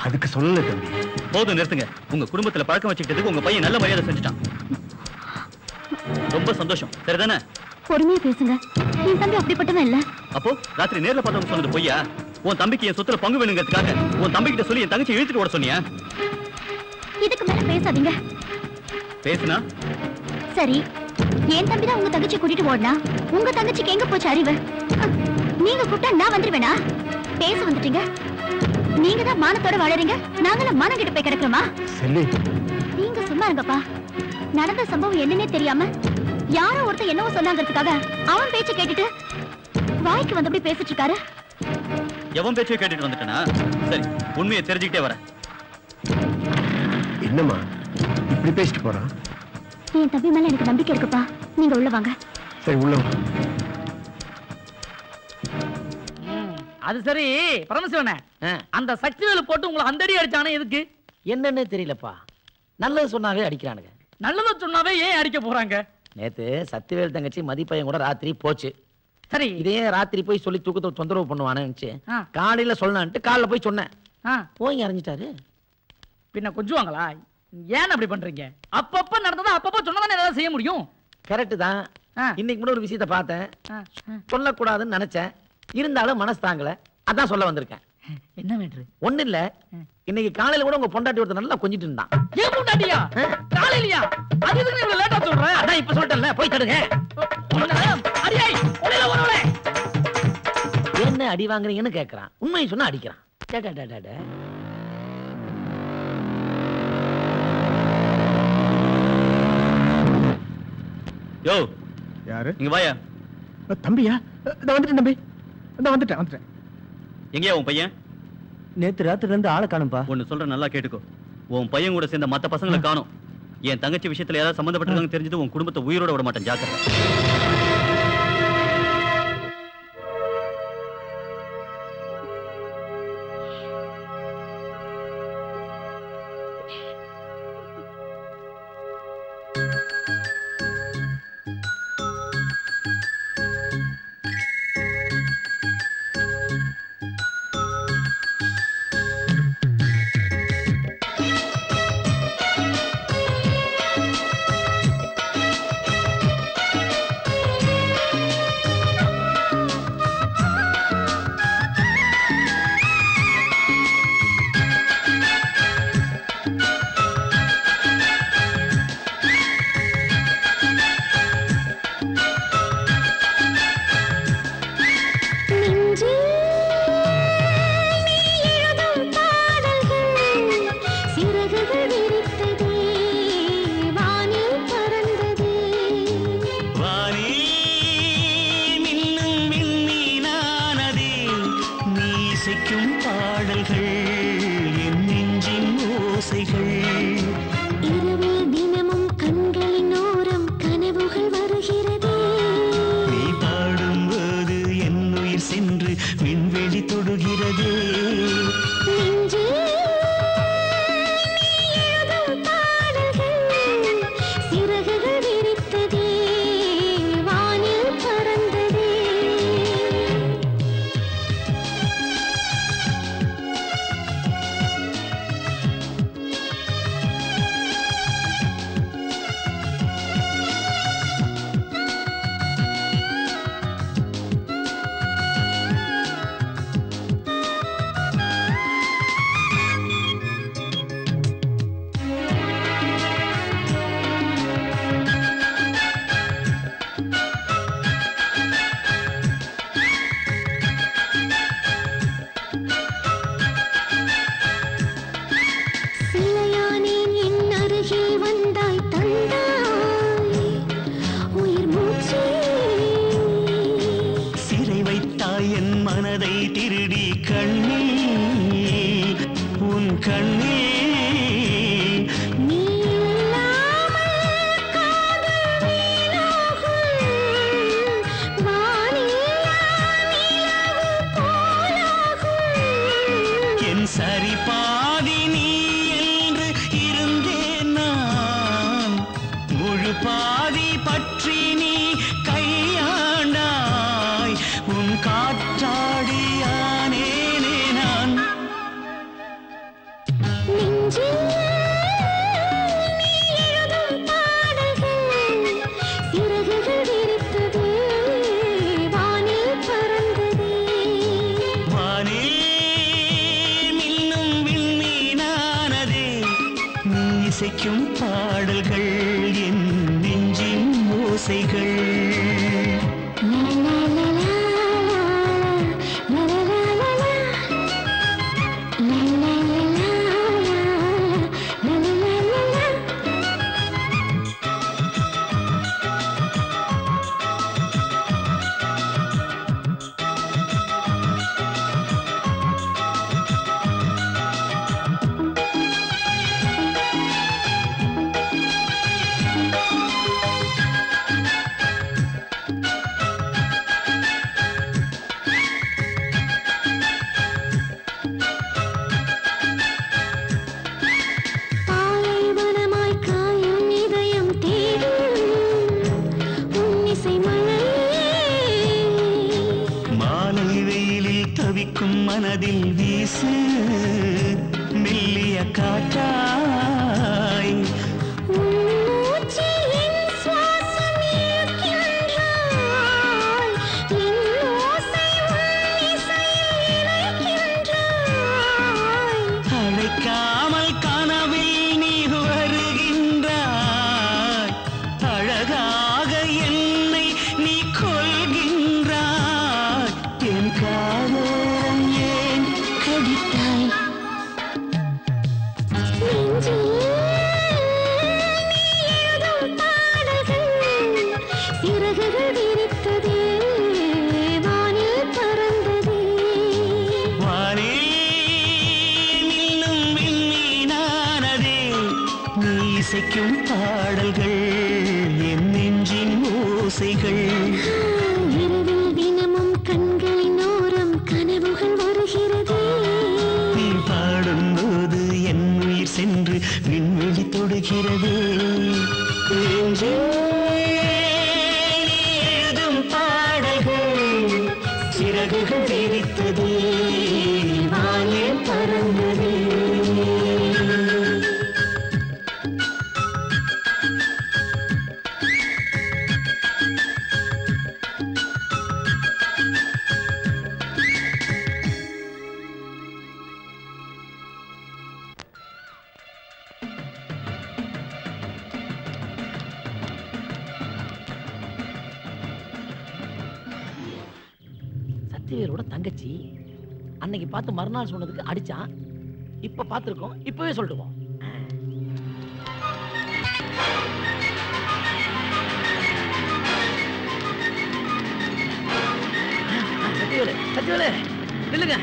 அதுக்கு சொல்லல தம்பி. போதும், நிறுத்துங்க. உங்க குடும்பத்துல பழக்கம் வச்சுக்கிட்டதுக்கு உங்க பையன் நல்ல மரியாதை செஞ்சுட்டான். ரொம்ப சந்தோஷம், சரிதானே? பொறுமையா பேசுங்க. என் தம்பி அப்படிப்பட்டவன் இல்ல. அப்போ ராத்திரி நேர்ல பார்த்தவங்க சொன்னது பொய்யா? உன் தம்பிக்கு என் சொத்துல பங்கு வேணுங்கிறதுக்காக உன் தம்பி கிட்ட சொல்லி என் தங்கச்சி இழுத்துட்டு ஓட சொன்னியா? இதுக்கு மேல பேசாதீங்க. பேசுனா சரி, என் தம்பி தான் உங்க தங்கச்சி கூட்டிட்டு ஓடுனா உங்க தங்கச்சிக்கு எங்க போச்சு அறிவு? நீங்க கூப்பிட்டா நான் வந்துருவேனா? பேச வந்துட்டீங்க. நீங்க தான் மானத்தோட வாழறீங்க, நாங்களாம் மானம் கிட்ட போய் கிடக்குறோமா? செல்லி, நீங்க சும்மா இருங்கப்பா. நடந்த சம்பவம் என்னன்னே தெரியாம யாரோ ஒருத்தர் என்னவோ சொன்னாங்கிறதுக்காக அவன் பேச்சு கேட்டுட்டு வாய்க்கு வந்தபடி பேசிட்டு இருக்காரு. எவன் பேச்சை கேட்டுட்டு வந்துட்டனா? சரி, உண்மையை தெரிஞ்சுக்கிட்டே வரேன். என்னம்மா இப்படி பேசிட்டு போறான்? என் தம்பி மேல எனக்கு நம்பிக்கை இருக்குப்பா. நீங்க உள்ள வாங்க. சரி, உள்ள வா. அது சரி பரமசிவனே, அந்த சக்திவேலு போட்டு உங்களை அந்த அடி அடிச்சானே எதுக்கு? என்னன்னே தெரியலப்பா. நல்லது சொன்னாவே அடிக்கிறானுங்க. நல்லதா சொன்னாவே ஏன் அடிக்க போறாங்க? நேத்து சத்திவேல் தங்கச்சி மதிப்பையன் கூட ராத்திரி போச்சு. சரி, இதே ராத்திரி போய் சொல்லி தூக்கத்தை தொந்தரவு பண்ணுவானு ஆ. காலையில சொல்லலான்ட்டு காலைல போய் சொன்னேன். ஆ, போய் அறிஞ்சிட்டாரு. பின்ன கொஞ்சுவாங்களா? ஏன் அப்படி பண்றீங்க? அப்பப்ப நடந்ததா அப்பப்ப சொன்னதானே ஏதாவது செய்ய முடியும். கரெக்ட் தான். ஆ. இன்னைக்கு கூட ஒரு விஷயத்தை பார்த்தேன். ஆ, ஆ. சொல்லக்கூடாதுன்னு நினைச்சேன், இருந்தாலும் மனசு தாங்கல. அதான் சொல்ல வந்திருக்கேன். என்ன வேண்டு? ஒண்ணு இல்ல, இன்னைக்கு காலையில கூட உங்க பொண்டாட்டி ஒருத்தர் நல்லா கொஞ்சிட்டு இருந்தான். ஏன் பொண்டாட்டியா? காலையிலயா? அது எதுக்கு இவ்வளவு லேட்டா சொல்ற? அதான் இப்ப சொல்லிட்டேன்ல, போய் தடுங்க. அடியாய், உடையில வரவளே. என்ன அடி வாங்குறீங்கன்னு கேக்குறான். உண்மையை சொன்னா அடிக்கிறான். டே, டே, டே, டே, டே. யோ, யாரு? இங்க வாயா. தம்பியா? நான் வந்துட்டேன் தம்பி, நான் வந்துட்டேன். எங்கயா உன் பையன்? நேத்து ராத்திரில இருந்து ஆளை காணும்பா. ஒன்னு சொல்ற, நல்லா கேட்டுக்கோ. உன் பையன் கூட சேர்ந்த மத்த பசங்களை காணோம். என் தங்கச்சி விஷயத்துல ஏதாவது சம்பந்தப்பட்டிருக்காங்க தெரிஞ்சது உன் குடும்பத்தை உயிரோட விட மாட்டேன், ஜாக்கிரதை. இசைக்கும் பாடல்கள் என் நெஞ்சின் ஓசைகள். மனதில் வீசு மெல்லிய காற்றாய். அழைக்காமல் கனவில் நீ வருகின்றாய். அழகாக என்னை நீ கொள்கின்றாய். என் காதல் இசைக்கும் பாடல்கள் என் நெஞ்சின் ஓசைகள். இரவில் தினமும் கண்களின் ஓரம் கனவுகள் வருகிறது. நீ பாடும்போது என் உயிர் சென்று விண்வெளி தொடுகிறது. எழுதும் பாடல்கள் சிறகுகள் விரித்தது வானே பறந்தது. சத்தியவேலோட தங்கச்சி அன்னைக்கு பார்த்து மறுநாள் சொன்னதுக்கு அடிச்சான். இப்ப பார்த்திருக்கோம், இப்பவே சொல்லிடுவோம். சத்தியவேலு, சத்தியவேலு, நில்லுங்க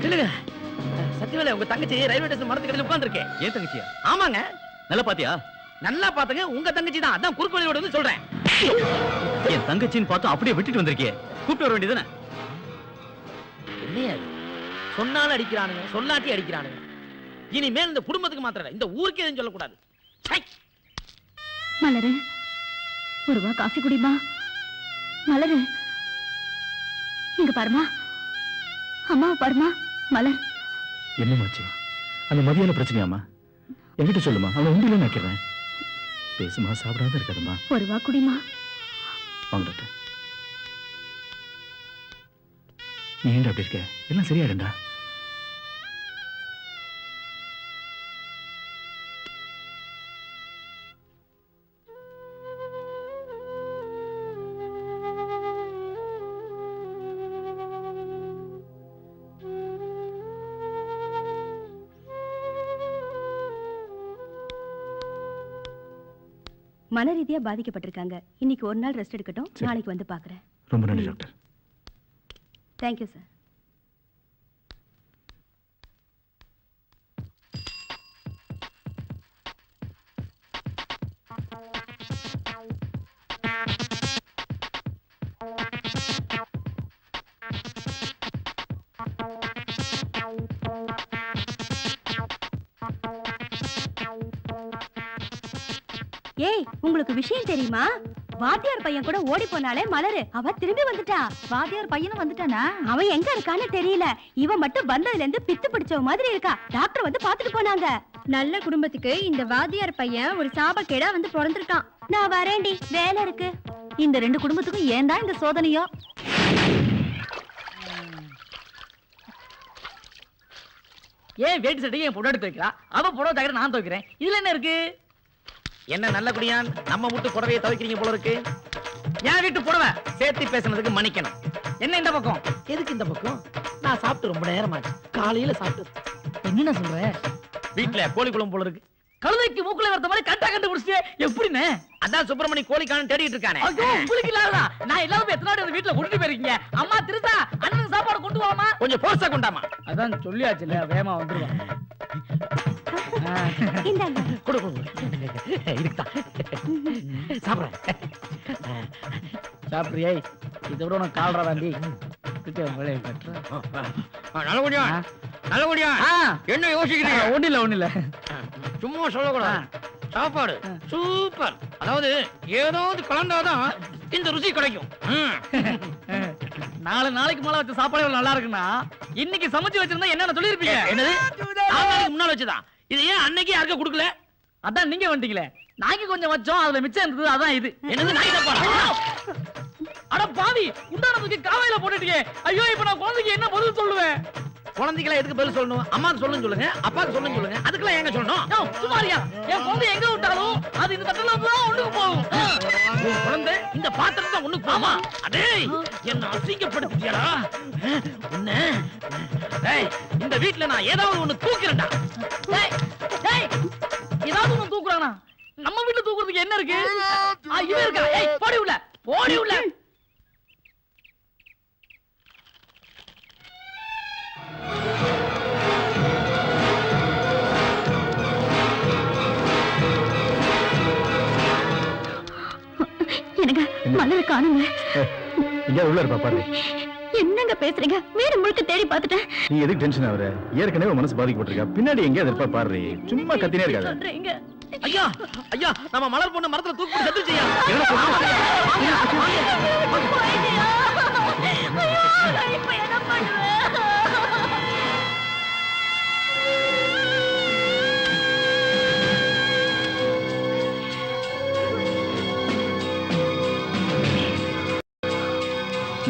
நில்லுங்க. சத்தியவேலு, உங்க தங்கச்சி ரயில்வே ஸ்டேஷன் மரத்துக்கு உட்கார்ந்துருக்கேன். ஏன் தங்கச்சியா? ஆமாங்க. நல்லா பாத்தியா? நல்லா பாத்துங்க, உங்க தங்கச்சி தான். அதான் குறுக்கு வழியோட வந்து சொல்றேன். என் தங்கச்சின்னு பார்த்து அப்படியே விட்டுட்டு வந்திருக்கே. கூப்பிட்டு வர வேண்டியதானே? என்னையா சொன்னாலும் அடிக்கிறானுங்க, சொல்லாட்டி அடிக்கிறானுங்க. இனிமேல் இந்த குடும்பத்துக்கு மாத்திரம் இந்த ஊருக்கே எதுவும் சொல்லக்கூடாது. மலரு, ஒரு ரூபா காஃபி குடிமா. மலரு, இங்க பாருமா, அம்மாவை பாருமா. மலர், என்னமாச்சு? அந்த மதியான பிரச்சனையாமா? என்கிட்ட சொல்லுமா, அவன் உண்டியில நினைக்கிறேன். பேசுமா, சாப்பிடாத இருக்காதுமா. ஒரு ரூபா குடிமா. வாங்க டாக்டர். நீ ஏன்டா அப்படி இருக்க? எல்லாம் சரியாயிடும்டா. மன ரீதியா பாதிக்கப்பட்டிருக்காங்க. இன்னைக்கு ஒரு நாள் ரெஸ்ட் எடுக்கட்டும். நாளைக்கு வந்து பாக்குறேன். ரொம்ப நன்றி டாக்டர். Thank you sir. ஏய், உங்களுக்கு விஷயம் தெரியுமா? வாத்தியார் பையன் கூட ஓடி போனாலே மலரு, அவ திரும்பி வந்துட்டா. வாத்தியார் பையனும் வந்துட்டானா? அவன் எங்க இருக்கான்னு தெரியல. இவன் மட்டும் வந்ததுல இருந்து பித்து பிடிச்ச மாதிரி இருக்கா. டாக்டர் வந்து பாத்துட்டு போனாங்க. நல்ல குடும்பத்துக்கு இந்த வாத்தியார் பையன் ஒரு சாபக்கேடா வந்து பிறந்திருக்கான். நான் வரேன்டி, வேலை இருக்கு. இந்த ரெண்டு குடும்பத்துக்கும் ஏன் தான் இந்த சோதனையோ? ஏன் வேட்டி சட்டையை என் பொண்டாட்டி துவைக்கிறா, அவ புடவை தவிர நான் துவைக்கிறேன், இதுல என்ன இருக்கு? என்ன நல்ல குடியான், நம்ம வீட்டு புடவையை துவைக்கிறீங்க போல இருக்கு. என் வீட்டு புடவை சேர்த்து பேசுனதுக்கு மன்னிக்கணும். என்ன இந்த பக்கம்? எதுக்கு இந்த பக்கம்? நான் சாப்பிட்டு ரொம்ப நேரமாச்சு, காலையில சாப்பிட்டு. என்ன சொல்ற? வீட்டுல கோழி குழம்பு போல இருக்கு. கழுதைக்கு மூக்குல வரத மாதிரி கண்டா கண்டுபிடிச்சிட்டே எப்படின்னு? அதான் சுப்பிரமணி கோழிக்கான தேடிட்டு இருக்கானே. ஐயோ உங்களுக்கு இல்லாதா? நான் எல்லாரும் எத்தனை நாள் அந்த வீட்டுல கூட்டிட்டு போயிருக்கீங்க. அம்மா திருசா அண்ணன் சாப்பாடு கொண்டு வாமா. கொஞ்சம் போர்ஸா கொண்டாமா. அதான் சொல்லியாச்சுல, வேகமா வந்துருவான். இந்தாங்க. கொடு கொடு. இதுக்குதான் சாப்பிடுறேன். சாப்பிடுறியே, இதை விட உனக்கு கால்ரா தாண்டி நல்ல குடியா நல்ல குடியா. என்ன யோசிக்கிறீங்க? ஒண்ணு இல்ல சும்மா சொல்லக்கூடாது. சாப்பாடு சூப்பர். அதாவது ஏதாவது கலந்தாதான் இந்த ருசி கிடைக்கும். 4 நாளைக்கு மேல வச்ச சாப்பாடு நல்லா இருக்குன்னா இன்னைக்கு சமைச்சு வச்சிருந்தா என்ன சொல்லிருப்பீங்க? என்னது? 4 நாளைக்கு முன்னால வச்சதா? இது ஏன் அன்னைக்கு யாருக்கும் கொடுக்கல? அதான் நீங்க வந்துட்டீங்களே. நாய்க்கு கொஞ்சம் வச்சோம், அதுல மிச்சம் இருந்தது, அதான் இது. என்னது நாய் சாப்பாடா? அட பாவி, உண்டானதுக்கு காவையில போட்டுட்டீங்க. ஐயோ இப்ப நான் குழந்தைக்கு என்ன பதில் சொல்லுவேன்? குழந்தைகளை எதுக்கு பதில் சொல்லணும்? அம்மாக்கு சொல்லுங்க சொல்லுங்க, அப்பாக்கு சொல்லுங்க சொல்லுங்க, அதுக்கெல்லாம் எங்க சொல்லணும்? சுமாரியா, என் குழந்தை எங்க விட்டாலும் அது இந்த தட்டுல தான் ஒண்ணுக்கு போகும். குழந்தை இந்த பாத்திரத்தை ஒண்ணுக்கு போமா? அடே என்ன அசிங்கப்படுத்திட்டியாடா உன்ன. டேய் இந்த வீட்ல நான் ஏதாவது ஒண்ணு தூக்குறேன்டா. டேய் டேய் ஏதாவது ஒண்ணு தூக்குறானா? நம்ம வீட்ல தூக்குறதுக்கு என்ன இருக்கு? இவன் இருக்கா? ஏய் போடி உள்ள, போடி உள்ள. எனக்கு மலரை காணுங்க. இங்க உள்ள இருப்பா பாரு. என்னங்க பேசுறீங்க? வீடு முழுக்க தேடி பார்த்துட்டேன். நீ எதுக்கு டென்ஷன் ஆகுற? ஏற்கனவே மனசு பாதிக்கப்பட்டிருக்கா, பின்னாடி எங்க இருப்பா பாரு. சும்மா கத்தினே இருக்காத. சொல்றீங்க. ஐயா ஐயா, நம்ம மலர் பொண்ணு மரத்துல தூக்கி போட்டு செத்துச்சியா?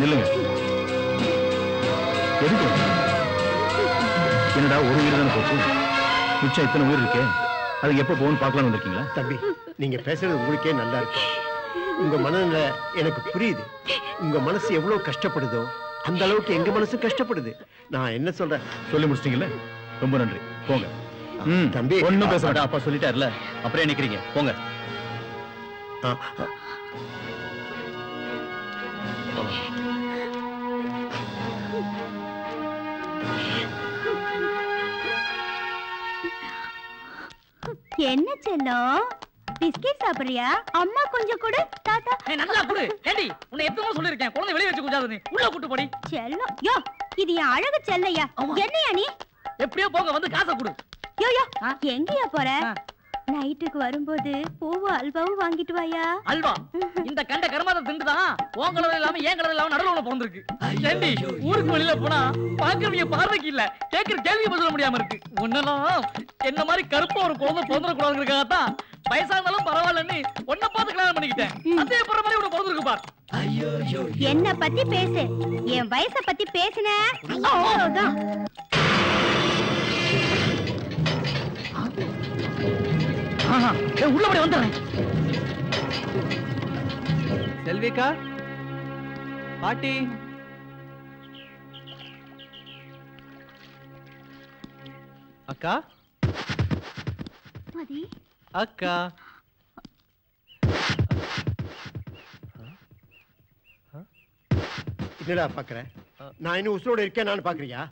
நில்லுங்க. எதுக்கு? என்னடா ஒரு உயிர் தானே போச்சு, மிச்சம் இத்தனை உயிர் இருக்கே, அதுக்கு எப்ப போகணும்னு பார்க்கலாம் வந்திருக்கீங்களா? தம்பி, நீங்க பேசுறது உங்களுக்கே நல்லா இருக்கு. உங்க மனநிலை எனக்கு புரியுது. உங்க மனசு எவ்வளவு கஷ்டப்படுதோ அந்த அளவுக்கு எங்க மனசு கஷ்டப்படுது. நான் என்ன சொல்றேன்? சொல்லி முடிச்சிட்டீங்கல்ல, ரொம்ப நன்றி. போங்க. தம்பி ஒண்ணும் பேச மாட்டேன். அப்பா சொல்லிட்டாருல, அப்புறம் நிக்கிறீங்க, போங்க. என்ன செல்லம், பிஸ்கெட் சாப்பிடுறியா? அம்மா கொஞ்சம் கொடு. தாத்தா நல்லா குடு. ஏண்டி உன்னை எத்தனை சொல்லிருக்கேன், குழந்தை வெளிய வச்சு குடிக்காத, நீ உள்ள கூட்டி போடி. செல்லம் யோ, இது என் அழகு செல்லையா? என்னையா நீ? எப்படியோ போங்க, வந்து காசை கொடு. யோ யோ, எங்கயா போற? நைட்டுக்கு வரும்போது பூவும் அல்வாவும் வாங்கிட்டு வாயா. அல்வா? இந்த கண்ட கர்மாதை திண்டுதான் உன் கலர் இல்லாம ஏன் கலர் இல்லாம நடுவுல பிறந்திருக்கு. ஏண்டி ஊருக்கு வெளியில போனா பாக்குறவங்க பார்வைக்கு இல்ல, கேட்கிற கேள்வி சொல்ல முடியாம இருக்கு. ஒன்னெல்லாம் என்ன மாதிரி கருப்பா ஒரு குழந்தை பிறந்துட கூடாதுங்கிறதுக்காகத்தான் வயசானாலும் பரவாயில்லன்னு ஒன்ன பார்த்து கல்யாணம் பண்ணிக்கிட்டேன். அதே போற மாதிரி உனக்கு பிறந்திருக்கு பார். என்ன பத்தி பேசு, என் வயச பத்தி பேசின அவ்வளவுதான். உள்ளபடி வந்துடுறேன். செல்விக்கா, பாட்டி, அக்கா, அக்கா, என்னடா பாக்குற? நான் இன்னும் உசுரோட இருக்கேன் நான் பாக்குறியா?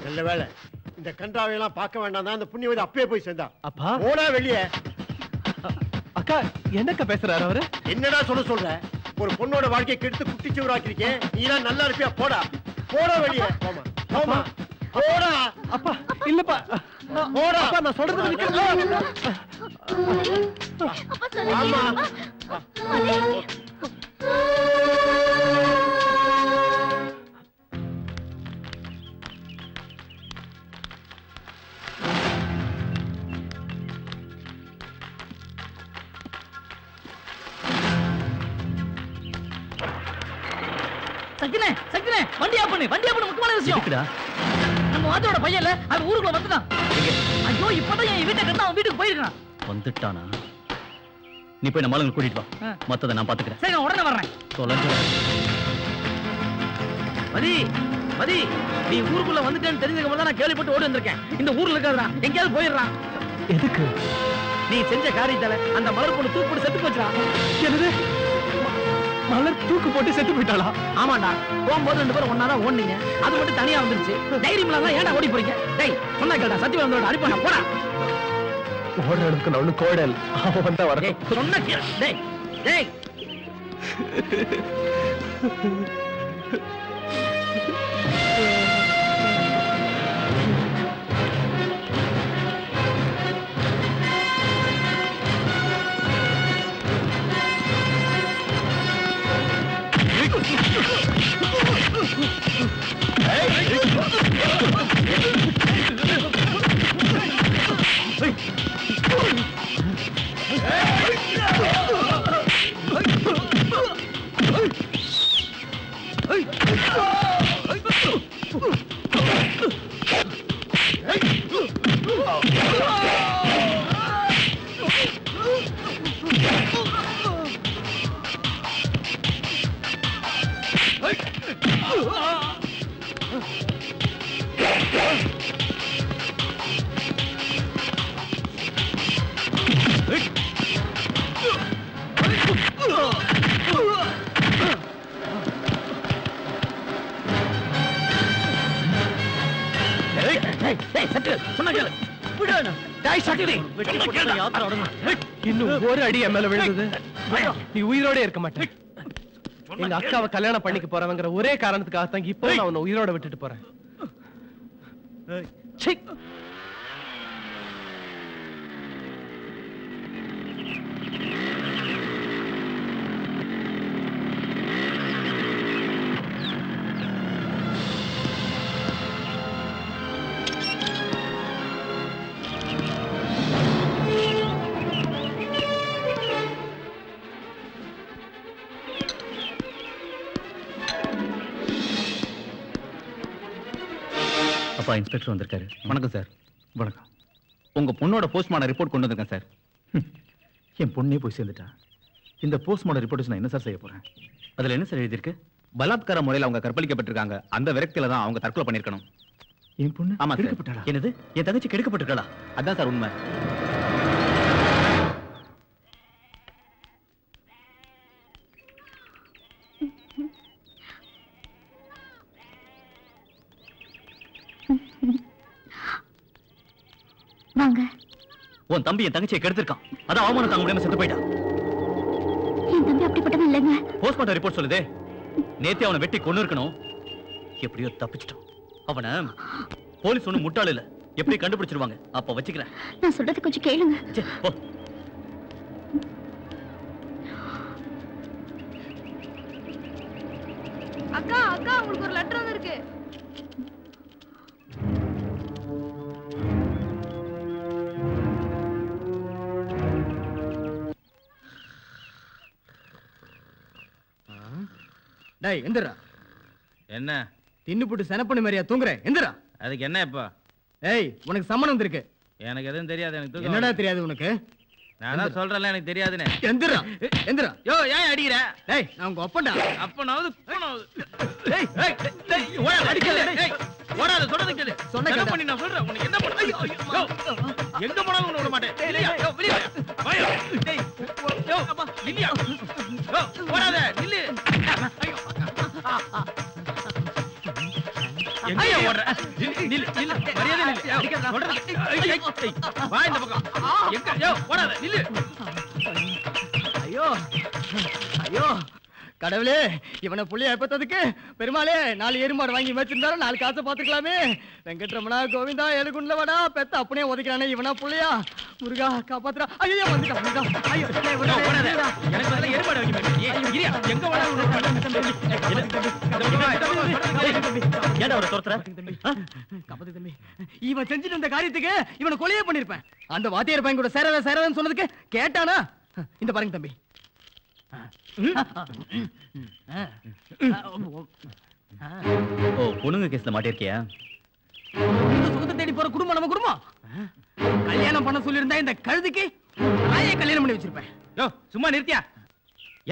நல்ல வேலை, இந்த கன்றாவையெல்லாம் பார்க்க வேண்டாம் தான் அந்த புண்ணியவதி அப்பயே போய் சேர்ந்தா. அப்பா போடா வெளியே. அக்கா என்னக்கா பேசுறாரு அவரு? என்னடா சொல்ற? ஒரு பொண்ணோட வாழ்க்கையை கெடுத்து குட்டிச்சுவராக்கிருக்கேன். நீ எல்லாம் நல்லா இருப்பியா? போடா போடா வெளியே. போமா போமா போடா. அப்பா இல்லப்பா, போடா. அப்பா நான் சொல்றது ஆமா. சக்கினே சக்கினே, வண்டி ஆப் பண்ணு, வண்டி ஆப் பண்ணு. முக்கியமான விஷயம். இருக்குடா. நம்ம வாத்தியோட பையன் இல்ல, அவன் ஊருக்குள்ள வந்துட்டான். ஐயோ இப்பதான் என் வீட்டை கண்டு அவன் வீட்டுக்கு போயிருக்கான். வந்துட்டானா? நீ போய் நம்ம ஆளுங்களை கூட்டிட்டு வா, மத்ததை நான் பாத்துக்கிறேன். சரி நான் உடனே வர்றேன். மதி மதி, நீ ஊருக்குள்ள வந்துட்டேன்னு தெரிஞ்சதுக்கு தான் நான் கேள்விப்பட்டு ஓடி வந்திருக்கேன். இந்த ஊர்ல இருக்காதுடா, எங்கேயாவது போயிடுறான். எதுக்கு? நீ செஞ்ச காரியத்தால அந்த மலர் பொண்ணு தூக்கு போட்டு செத்து போச்சுடா. என்னது? மலர் தூக்கு போட்டு செத்து போயிட்டாளா? ஆமாண்டா, போகும்போது 2 பேரும் ஒன்னாதான் ஓடுனீங்க, அது மட்டும் தனியா வந்துருச்சு. தைரியம் இல்லாம ஏன்டா ஓடி போறீங்க? டேய் சொன்னா கேட்டா, சத்தியம் வந்தோட அடிப்பா போடா. ஓடுற அளவுக்கு நான் ஒண்ணு கோடல், அவன் வந்தா வர. சொன்ன கேளு. டேய் டேய் இன்னும் ஒரு அடி என் மேல விழுந்தது, நீ உயிரோட இருக்க மாட்டேன். எங்க அக்காவை கல்யாணம் பண்ணிக்க போறவங்கிற ஒரே காரணத்துக்காக தான் இப்போ நான் உன்னை உயிரோட விட்டுட்டு போறேன். சீ. அப்பா இன்ஸ்பெக்டர் வந்திருக்காரு. வணக்கம் சார். வணக்கம். உங்க பொண்ணோட போஸ்ட்மார்டம் ரிப்போர்ட் கொண்டு வந்திருக்கேன் சார். என் பொண்ணே போய் சேர்ந்துட்டா. இந்த போஸ்ட்மார்டம் ரிப்போர்ட் நான் என்ன சார் செய்ய போறேன்? அதுல என்ன சார் எழுதியிருக்கு? பலாத்கார முறையில் அவங்க கற்பழிக்கப்பட்டிருக்காங்க. அந்த விரக்தியில தான் அவங்க தற்கொலை பண்ணிருக்கணும். என் பொண்ணு ஆமா சார். கெடுக்கப்பட்டாளா? என்னது? என் தங்கச்சி கெடுக்கப்பட்டிருக்காளா? அதான் சார் உண்மை. வாங்க. உன் தம்பி என் தங்கச்சியை கெடுத்திருக்கான். அதான் அவமானம் தாங்க முடியாம செத்து போயிட்டான். என் தம்பி அப்படிப்பட்டவன் இல்லைங்க. போஸ்ட்மார்ட்டம் ரிப்போர்ட் சொல்லுதே, நேத்தே அவனை வெட்டி கொன்னு இருக்கணும். எப்படியோ தப்பிச்சிட்டான். அவனை போலீஸ் ஒண்ணும் முட்டாள் இல்ல, எப்படி கண்டுபிடிச்சிருவாங்க. அப்ப வச்சுக்கிறேன். நான் சொல்றது கொஞ்சம் கேளுங்க. போ. அக்கா அக்கா, உங்களுக்கு ஒரு லெட்டர் வந்திருக்கு. டேய் எந்திரா. என்ன தின்னு போட்டு செனப்பண்ணி மாதிரியா தூங்குறேன்? எந்திரா. அதுக்கு என்ன இப்போ? ஏய் உனக்கு சம்மணம் இருக்கு. எனக்கு எதுவும் தெரியாது. எனக்கு என்னடா தெரியாது உனக்கு? நான் தான் சொல்றேன்ல எனக்கு தெரியாதுன்னு. எந்திரா எந்திரா. யோ ஏன் அடிக்கிற? டேய் நான் உங்க அப்பன்டா. அப்பனாவது டேய் டேய் ஓட அடிக்கல. டேய் ஓடாத, சொல்றது கேளு. சொன்ன என்ன பண்ணி நான் சொல்றேன். உனக்கு என்ன பண்ண? யோ எங்க போனாலும் உன்னை விட மாட்டேன். இல்லையா? யோ வெளிய வா. வாயா. டேய் யோ அப்பா இல்லையா? யோ ஓடாத நில்லு. ஐயோ எங்க ஓடுற? நில்லு நில்லு மரியாதை நில்லு. அடிக்காத. சொல்றது வா இந்த பக்கம். எங்க யோ ஓடாத நில்லு. ஐயோ ஐயோ கடவுளே, இவனை புள்ளைய எப்பத்ததுக்கு பெருமாளே 4 எருமாடு வாங்கி வச்சிருந்தாலும் 4 காசை பாத்துக்கலாமே. வெங்கட்ரமணா கோவிந்தா ஏழுகுண்ல வாடா, பெத்த அப்படியே ஒதுக்கிறானே இவனா புள்ளையா. முருகா காப்பாத்துறா. ஐயோ வந்துட்டான். ஐயோ ஓடாத. எனக்கு பதிலா எருமாடு வாங்கி போய் இரியா. எங்க ஓடாத ஏன்டா அவரை துரத்துற? காப்பாத்து தம்பி. இவன் செஞ்சுட்டு இந்த காரியத்துக்கு இவனை கொலையே பண்ணிருப்பேன். அந்த வாத்தியார் பையன் கூட சேரவேன்னு சொன்னதுக்கு கேட்டானா? இந்த பாருங்க தம்பி. ஓ பொண்ணுங்க கேஸ்ல மாட்டிருக்கியா? சுகத்தை தேடி போற குடும்பம் நம்ம குடும்பம். கல்யாணம் பண்ண சொல்லியிருந்தா இந்த கழுதுக்கு நாயே கல்யாணம் பண்ணி வச்சிருப்பேன். யோ சும்மா நிறுத்தியா?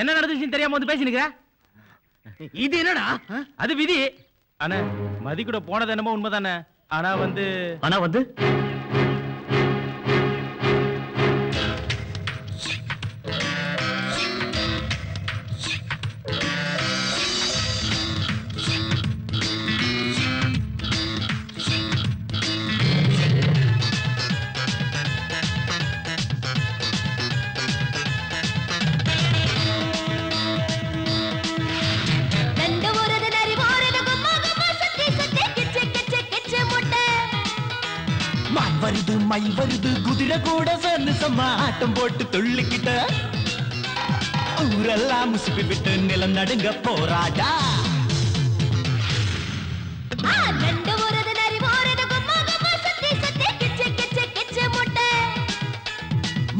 என்ன நடந்துச்சுன்னு தெரியாம வந்து பேசினுக்க. இது என்னடா? அது விதி. அண்ணா மதி கூட போனது என்னமோ உண்மைதானே. ஆனா வந்து வருது மயில் வருது குதிரை கூட சேர்ந்து சம்மா ஆட்டம் போட்டு துள்ளிக்கிட்ட ஊரெல்லாம் முசுப்பி விட்டு நிலம் நடுங்க போராடா.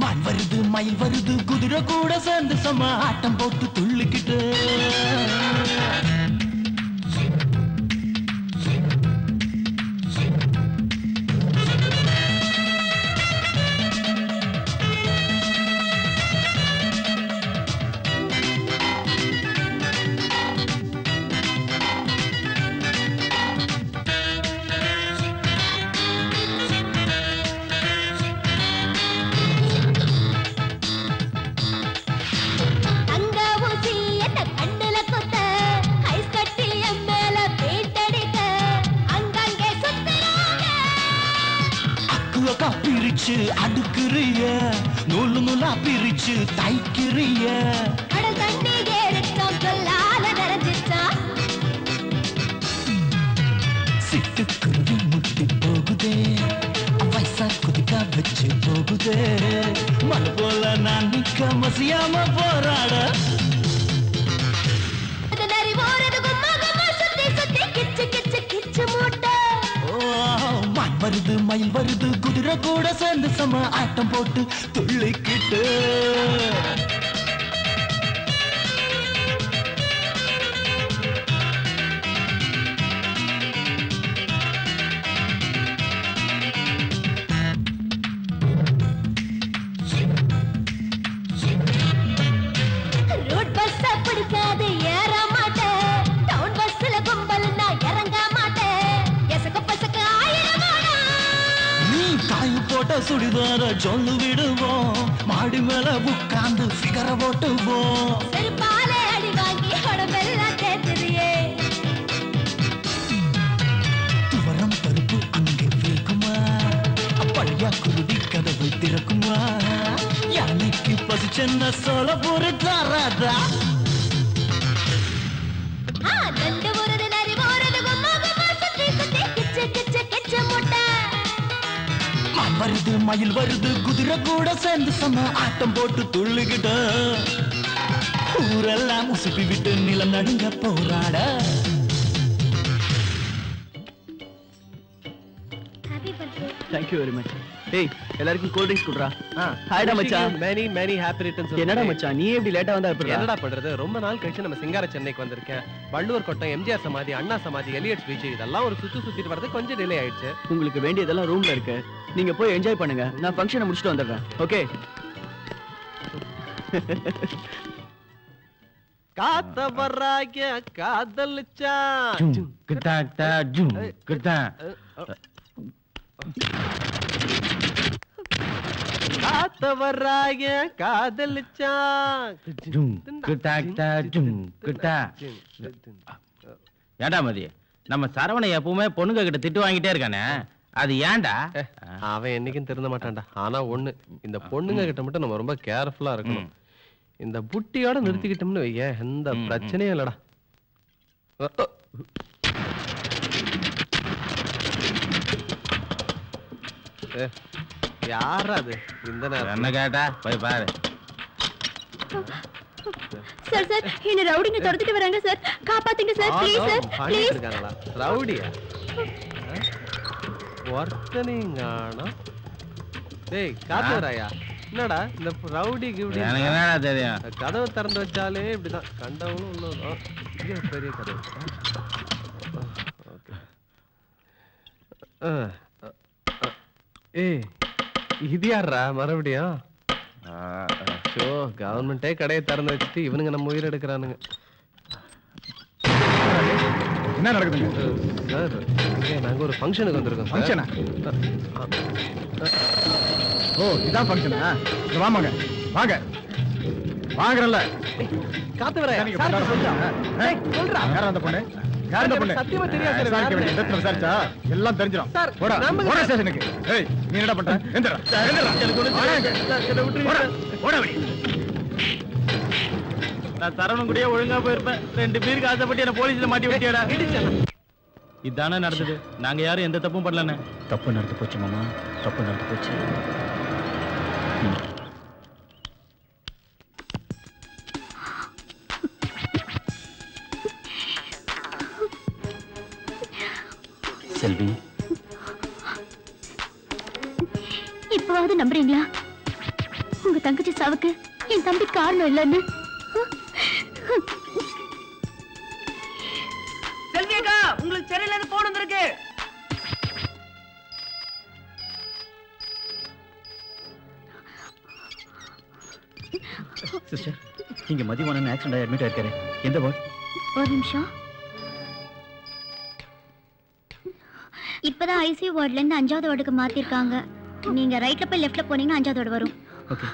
மான் வருது மயில் வருது குதிரை கூட சேர்ந்து சம்மா ஆட்டம் போட்டு துள்ளிக்கிட்டு பிரிச்சு அடுக்குறிய நூலு நூலா பிரிச்சு தைக்கிறிய கடல் தண்ணி ஏறிச்சோம் சொல்லால நிறைஞ்சிச்சான் சிட்டுக்குருவி முட்டி போகுதே வயசா குதிக்கா வச்சு போகுதே மலை போல நான் நிக்க மசியாம போராட வருது மயில் வருது குதிரை கூட சேர்ந்து சம ஆட்டம் போட்டு துள்ளிக்கிட்டு ரோட் பஸ் பிடிக்காது ஏற மாட்டேன் டவுன் பஸ்ல கும்பல் நான் இறங்க மாட்டேன் எசக்க பசக்க காய் போட்ட சுடிதார சொல்லு விடுவோம் மாடி மேல உட்கார்ந்து சிகர போட்டுவோம் செருப்பாலே அடி வாங்கி உடம்பெல்லாம் தேத்துறியே துவரம் பருப்பு அங்கே வேகுமா பழையா குருடி கதவு திறக்குமா யானைக்கு பசிச்சென்ன சோல பொறு தாராதா வருது மயில் வருது குதிரை கூட சேர்ந்து சம ஆட்டம் போட்டு துள்ளுகிட்ட ஊரெல்லாம் உசுப்பி விட்டு நிலம் நடுங்க போராட Thank you very much. Hey, எல்லாருக்கும் கோல்ட் ட்ரிங்க்ஸ் குடுறா. ஹாய்டா மச்சான். many happy returns. என்னடா மச்சான் நீ எப்படி லேட்டா வந்தா எப்படி? என்னடா பண்றது? ரொம்ப நாள் கழிச்சு நம்ம சிங்கார சென்னைக்கு வந்திருக்கேன். வள்ளுவர் கோட்டை, எம்ஜிஆர் சமாதி, அண்ணா சமாதி, எலியட்ஸ் பீச் இதெல்லாம் ஒரு சுத்திட்டு வரது கொஞ்சம் டிலே ஆயிடுச்சு. உங்களுக்கு வேண்டியதெல்லாம் ரூம்ல இருக்கு. நீங்க போய் என்ஜாய் பண்ணுங்க. நான் ஃபங்க்ஷனை முடிச்சிட்டு வந்துடுறேன். ஓகே? காத்த வர்றாங்க காதலிச்சா கிட்டா டா ஜூம் கிட்டா காத்த வர்றாங்க காதலிச்சா ஜூம் கிட்டா டா ஜூம் கிட்டா. ஏண்டா மதி நம்ம சரவணை எப்பவுமே பொண்ணுங்க கிட்ட திட்டு வாங்கிட்டே இருக்கானே அது ஏன்டா? அவன் என்னைக்கும் திருந்த மாட்டான்டா. ஆனா ஒண்ணு இந்த பொண்ணுங்க கிட்ட மட்டும் நம்ம ரொம்ப கேர்ஃபுல்லா இருக்கணும். இந்த புட்டியோட நிறுத்திக்கிட்டோம்னு வைய எந்த பிரச்சனையும் இல்லடா. யாரா அது இந்த நேரம்? என்ன கேட்டா போய் பாரு. சார் சார் என்ன ரவுடிங்க துரத்திட்டு வராங்க சார், காப்பாத்துங்க சார் ப்ளீஸ் சார் ப்ளீஸ். இருக்காங்களா ரவுடியா? ஒருத்தனீங்கானா டேய் காத்துறாயா என்னடா இந்த ரவுடி கிவுடி? எனக்கு என்னடா தெரியும்? கதவை திறந்து வச்சாலே இப்படிதான் கண்டவனும் இன்னும் பெரிய கதவு. ஏய் இது யாரா மறுபடியும்? ஷோ கவர்மெண்டே கடையை திறந்து வச்சுட்டு இவனுங்க நம்ம உயிர் எடுக்கிறானுங்க. என்ன நடக்குதுங்க சார்? நாங்க ஒரு ஃபங்க்ஷனுக்கு வந்திருக்கோம். ஃபங்க்ஷனா? ஓ இதான் ஃபங்க்ஷனா? வாங்க வாங்க வாங்கறல்ல. காத்து வர சொல்றா யாரா அந்த பொண்ணு? யார் அந்த பொண்ணு? சத்தியமா தெரியாது சார். விசாரிக்க வேண்டிய இடத்துல விசாரிச்சா எல்லாம் தெரிஞ்சிடும். போடா போடா ஸ்டேஷனுக்கு. ஏய் நீ என்ன பண்ற? எந்திரா போடா வெளிய. நான் சரவணன் கூடயே ஒழுங்கா போயிருப்பேன். 2 பேருக்கு ஆசைப்பட்டு என்ன போலீஸ்ல மாட்டி விட்டியாடா. இதானே நடந்தது. நாங்க யாரும் எந்த தப்பும் பண்ணலன்னு. தப்பு நடந்து போச்சு மாமா, தப்பு நடந்து போச்சு. செல்வி, இப்பவாவது நம்புறீங்களா உங்க தங்கச்சி சாவுக்கு என் தம்பி காரணம் இல்லைன்னு? செல்வியக்கா, உங்களுக்கு சரியில்லாத போன் வந்திருக்கு. சிஸ்டர், இங்க மதிவானன் ஆக்சிடென்ட் ஆகி அட்மிட் ஆயிருக்காரு. எந்த வார்டு? ஒரு நிமிஷம். இப்பதான் ஐசியூ வார்டுல இருந்து 5வது வார்டுக்கு மாத்திருக்காங்க. நீங்க ரைட்ல போய் லெஃப்ட்ல போனீங்கன்னா 5வது வார்டு வரும். ஓகே.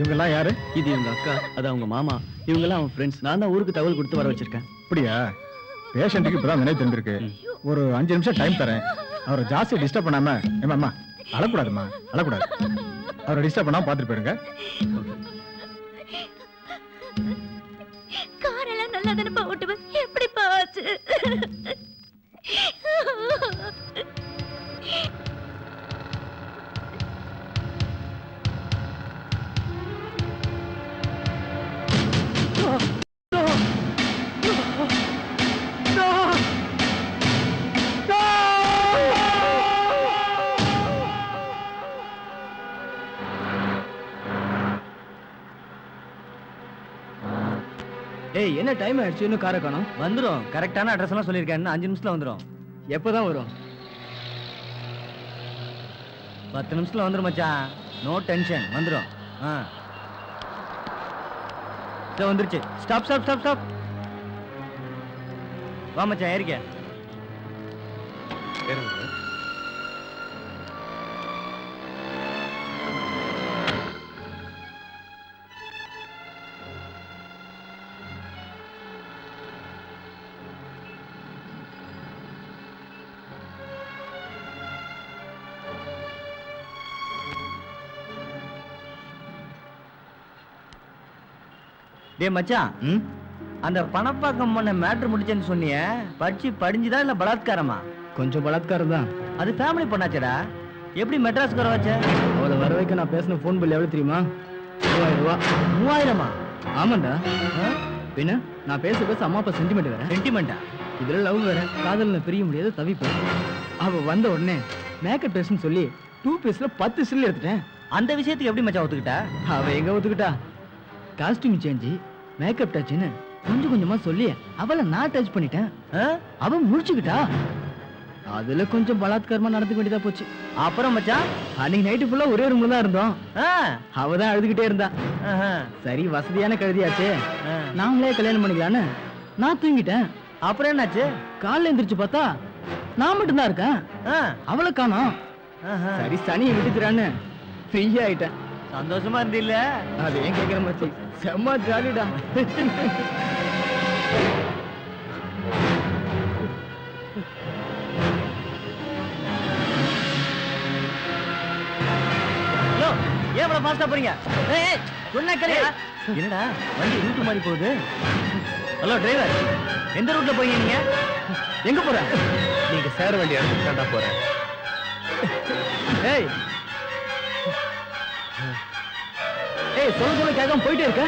இவங்க எல்லாம் யாரு? இது இவங்க அக்கா, அது அவங்க மாமா. இவங்க எல்லாம் அவன் ஃப்ரெண்ட்ஸ். நான் தான் ஊருக்கு தகவல் கொடுத்து வர வச்சிருக்கேன். அப்படியா? பேஷண்ட்டுக்கு இப்பதான் நினைவு தெரிஞ்சிருக்கு. ஒரு 5 நிமிஷம் டைம் தரேன். அவரை ஜாஸ்தி டிஸ்டர்ப் பண்ணாம. ஏமாம்மா அழக்கூடாதுமா, அழக்கூடாது. அவரை டிஸ்டர்ப் பண்ணாம பாத்துட்டு போயிடுங்க. காரெல்லாம் நல்லா தானே ஓட்டுவேன், எப்படி பாச்சு? ஏய் என்ன டைம் ஆயிடுச்சு, இன்னும் காரை காணோம். வந்துரும். கரெக்டான அட்ரஸ் எல்லாம் சொல்லியிருக்கேன். 5 நிமிஷத்துல வந்துரும். எப்பதான் வரும்? 10 நிமிஷத்துல வந்துரும் மச்சான். நோ டென்ஷன், வந்துரும். வந்துருச்சு. Stop stop stop stop. வா மச்சான், ஏறிக்க. டேய் மச்சான், அந்த பணப்பாக்கம் பண்ண மேட்ரு முடிச்சேன்னு சொன்னியே, படிஞ்சுதா இல்ல பலாத்காரமா? கொஞ்சம் பலாத்காரம் தான். அது ஃபேமிலி பண்ணாச்சடா. எப்படி மெட்ராஸ்க்கு வர வச்ச? அவளை வர வைக்க நான் பேசின ஃபோன் பில் எவ்வளவு தெரியுமா? 3000 ரூபாய். 3000மா? ஆமாண்டா. பின்ன நான் பேச அம்மா அப்பா சென்டிமெண்ட் வேற. சென்டிமெண்டா? இதுல லவ் வேற. காதல்ல பிரிய முடியாத தவிப்பு. அவ வந்த உடனே மேக்கப் டெஸ்ட்னு சொல்லி 2 பீஸ்ல 10 சில் எடுத்துட்டேன். அந்த விஷயத்துக்கு எப்படி மச்சான் ஒத்துக்கிட்டா? அவ எங்க ஒத்துக்கிட்டா? காஸ்டியூம் சேஞ்ச், மேக்கப் டச்னு கொஞ்சம் கொஞ்சமா சொல்லி அவளை நான் டச் பண்ணிட்டேன். அவ முடிச்சுக்கிட்டா. அதுல கொஞ்சம் பலாத்காரமா நடந்துக்க வேண்டியதா போச்சு. அப்புறம் மச்சான், அன்னைக்கு நைட்டு ஃபுல்லா ஒரே ரூம்ல தான் இருந்தோம். அவதான் அழுதுகிட்டே இருந்தா. சரி வசதியான கழுதியாச்சே, நாமளே கல்யாணம் பண்ணிக்கலான்னு நான் தூங்கிட்டேன். அப்புறம் என்னாச்சு? காலைல எந்திரிச்சு பார்த்தா நான் மட்டும் தான் இருக்கேன். அவளை காணோம். சரி சனியை விட்டுக்கிறான்னு ஃப்ரீயா ஆயிட்டேன். சந்தோஷமா இருந்தில்ல? அது ஏன் கேக்குற மச்சி, செம்ம ஜாலிடா. ஏன் இவ்வளவு ஃபாஸ்டா போறீங்க? சொன்ன கரையா? என்னடா வண்டி ரூட் மாறி போகுது? ஹலோ டிரைவர், எந்த ரூட்ல போறீங்க நீங்க? எங்க போற? நீங்க சேர வேண்டிய இடத்துக்கு தாண்டா போறேன். ஏய் ஏய், சொல்ல கேட்காம போயிட்டே இருக்க.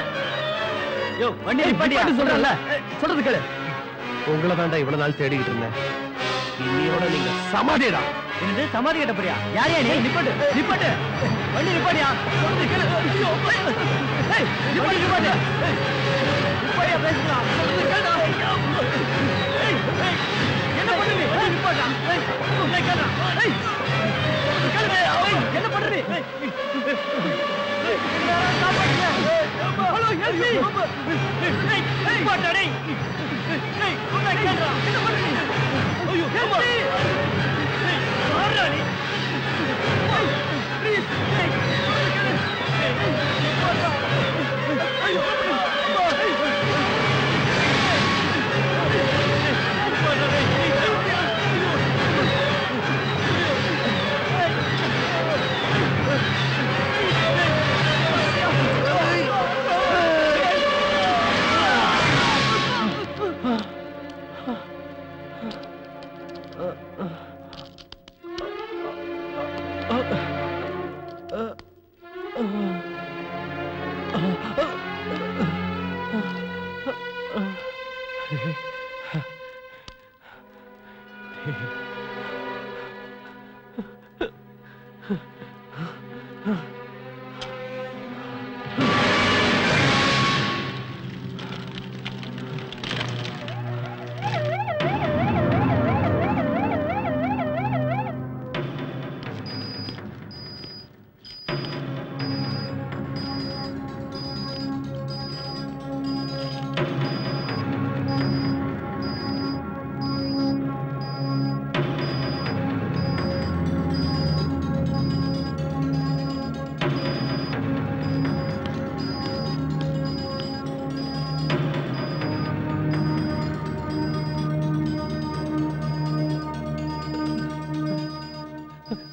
யோ வண்டி நிப்பாட்டியா சொல்றல சொல்றது கேளு. உங்களை தாண்டா இவ்வளவு நாள் தேடிக்கிட்டு இருந்தேன். இன்னையோட நீங்க சமாதிடா. என்னது சமாதி கட்ட போறியா? யாரையா நீ? நிப்பாட்டு நிப்பாட்டு வண்டி நிப்பாட்டியா சொல்றது கேளு. ஐயோ ஏய் நிப்பாட்டு நிப்பாட்டியா நிப்பாட்டியா பேசுறா சொல்றது கேளுடா. ஏய் ஏய் என்ன பண்ணுவீ? வண்டி நிப்பாட்டா. ஏய் என்ன கேளுடா. ஏய் கேளுடா. ஏய் என்ன பண்றீ? ஏய் காப்பாத்துங்க. Hello help me. ஏய் நிப்பாட்டா டேய். ஏய் என்ன கேளுடா. என்ன பண்றீ? ஐயோ ஹெல்ப் மீ.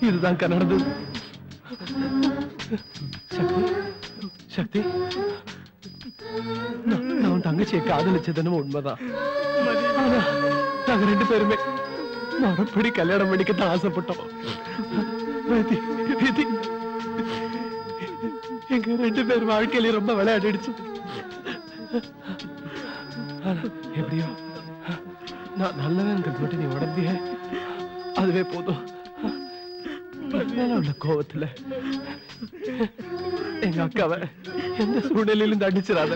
இதுதான் நடந்தது. சக்தி சக்தி நான் உன் தங்கச்சியை காதலிச்சதுன்னு உண்மைதான். ஆனா நாங்க 2 பேருமே மறுபடி கல்யாணம் பண்ணிக்கத்தான் ஆசைப்பட்டோம். ரதி, ரதி, எங்க 2 பேர் வாழ்க்கையில ரொம்ப விளையாடிடுச்சு. ஆனா எப்படியோ நான் நல்லவங்கிறது மட்டும் நீ உடம்பிய அதுவே போதும். உள்ள கோவத்துல எங்க அக்காவை எந்த சூழ்நிலையிலும் தண்டிச்சிடாத.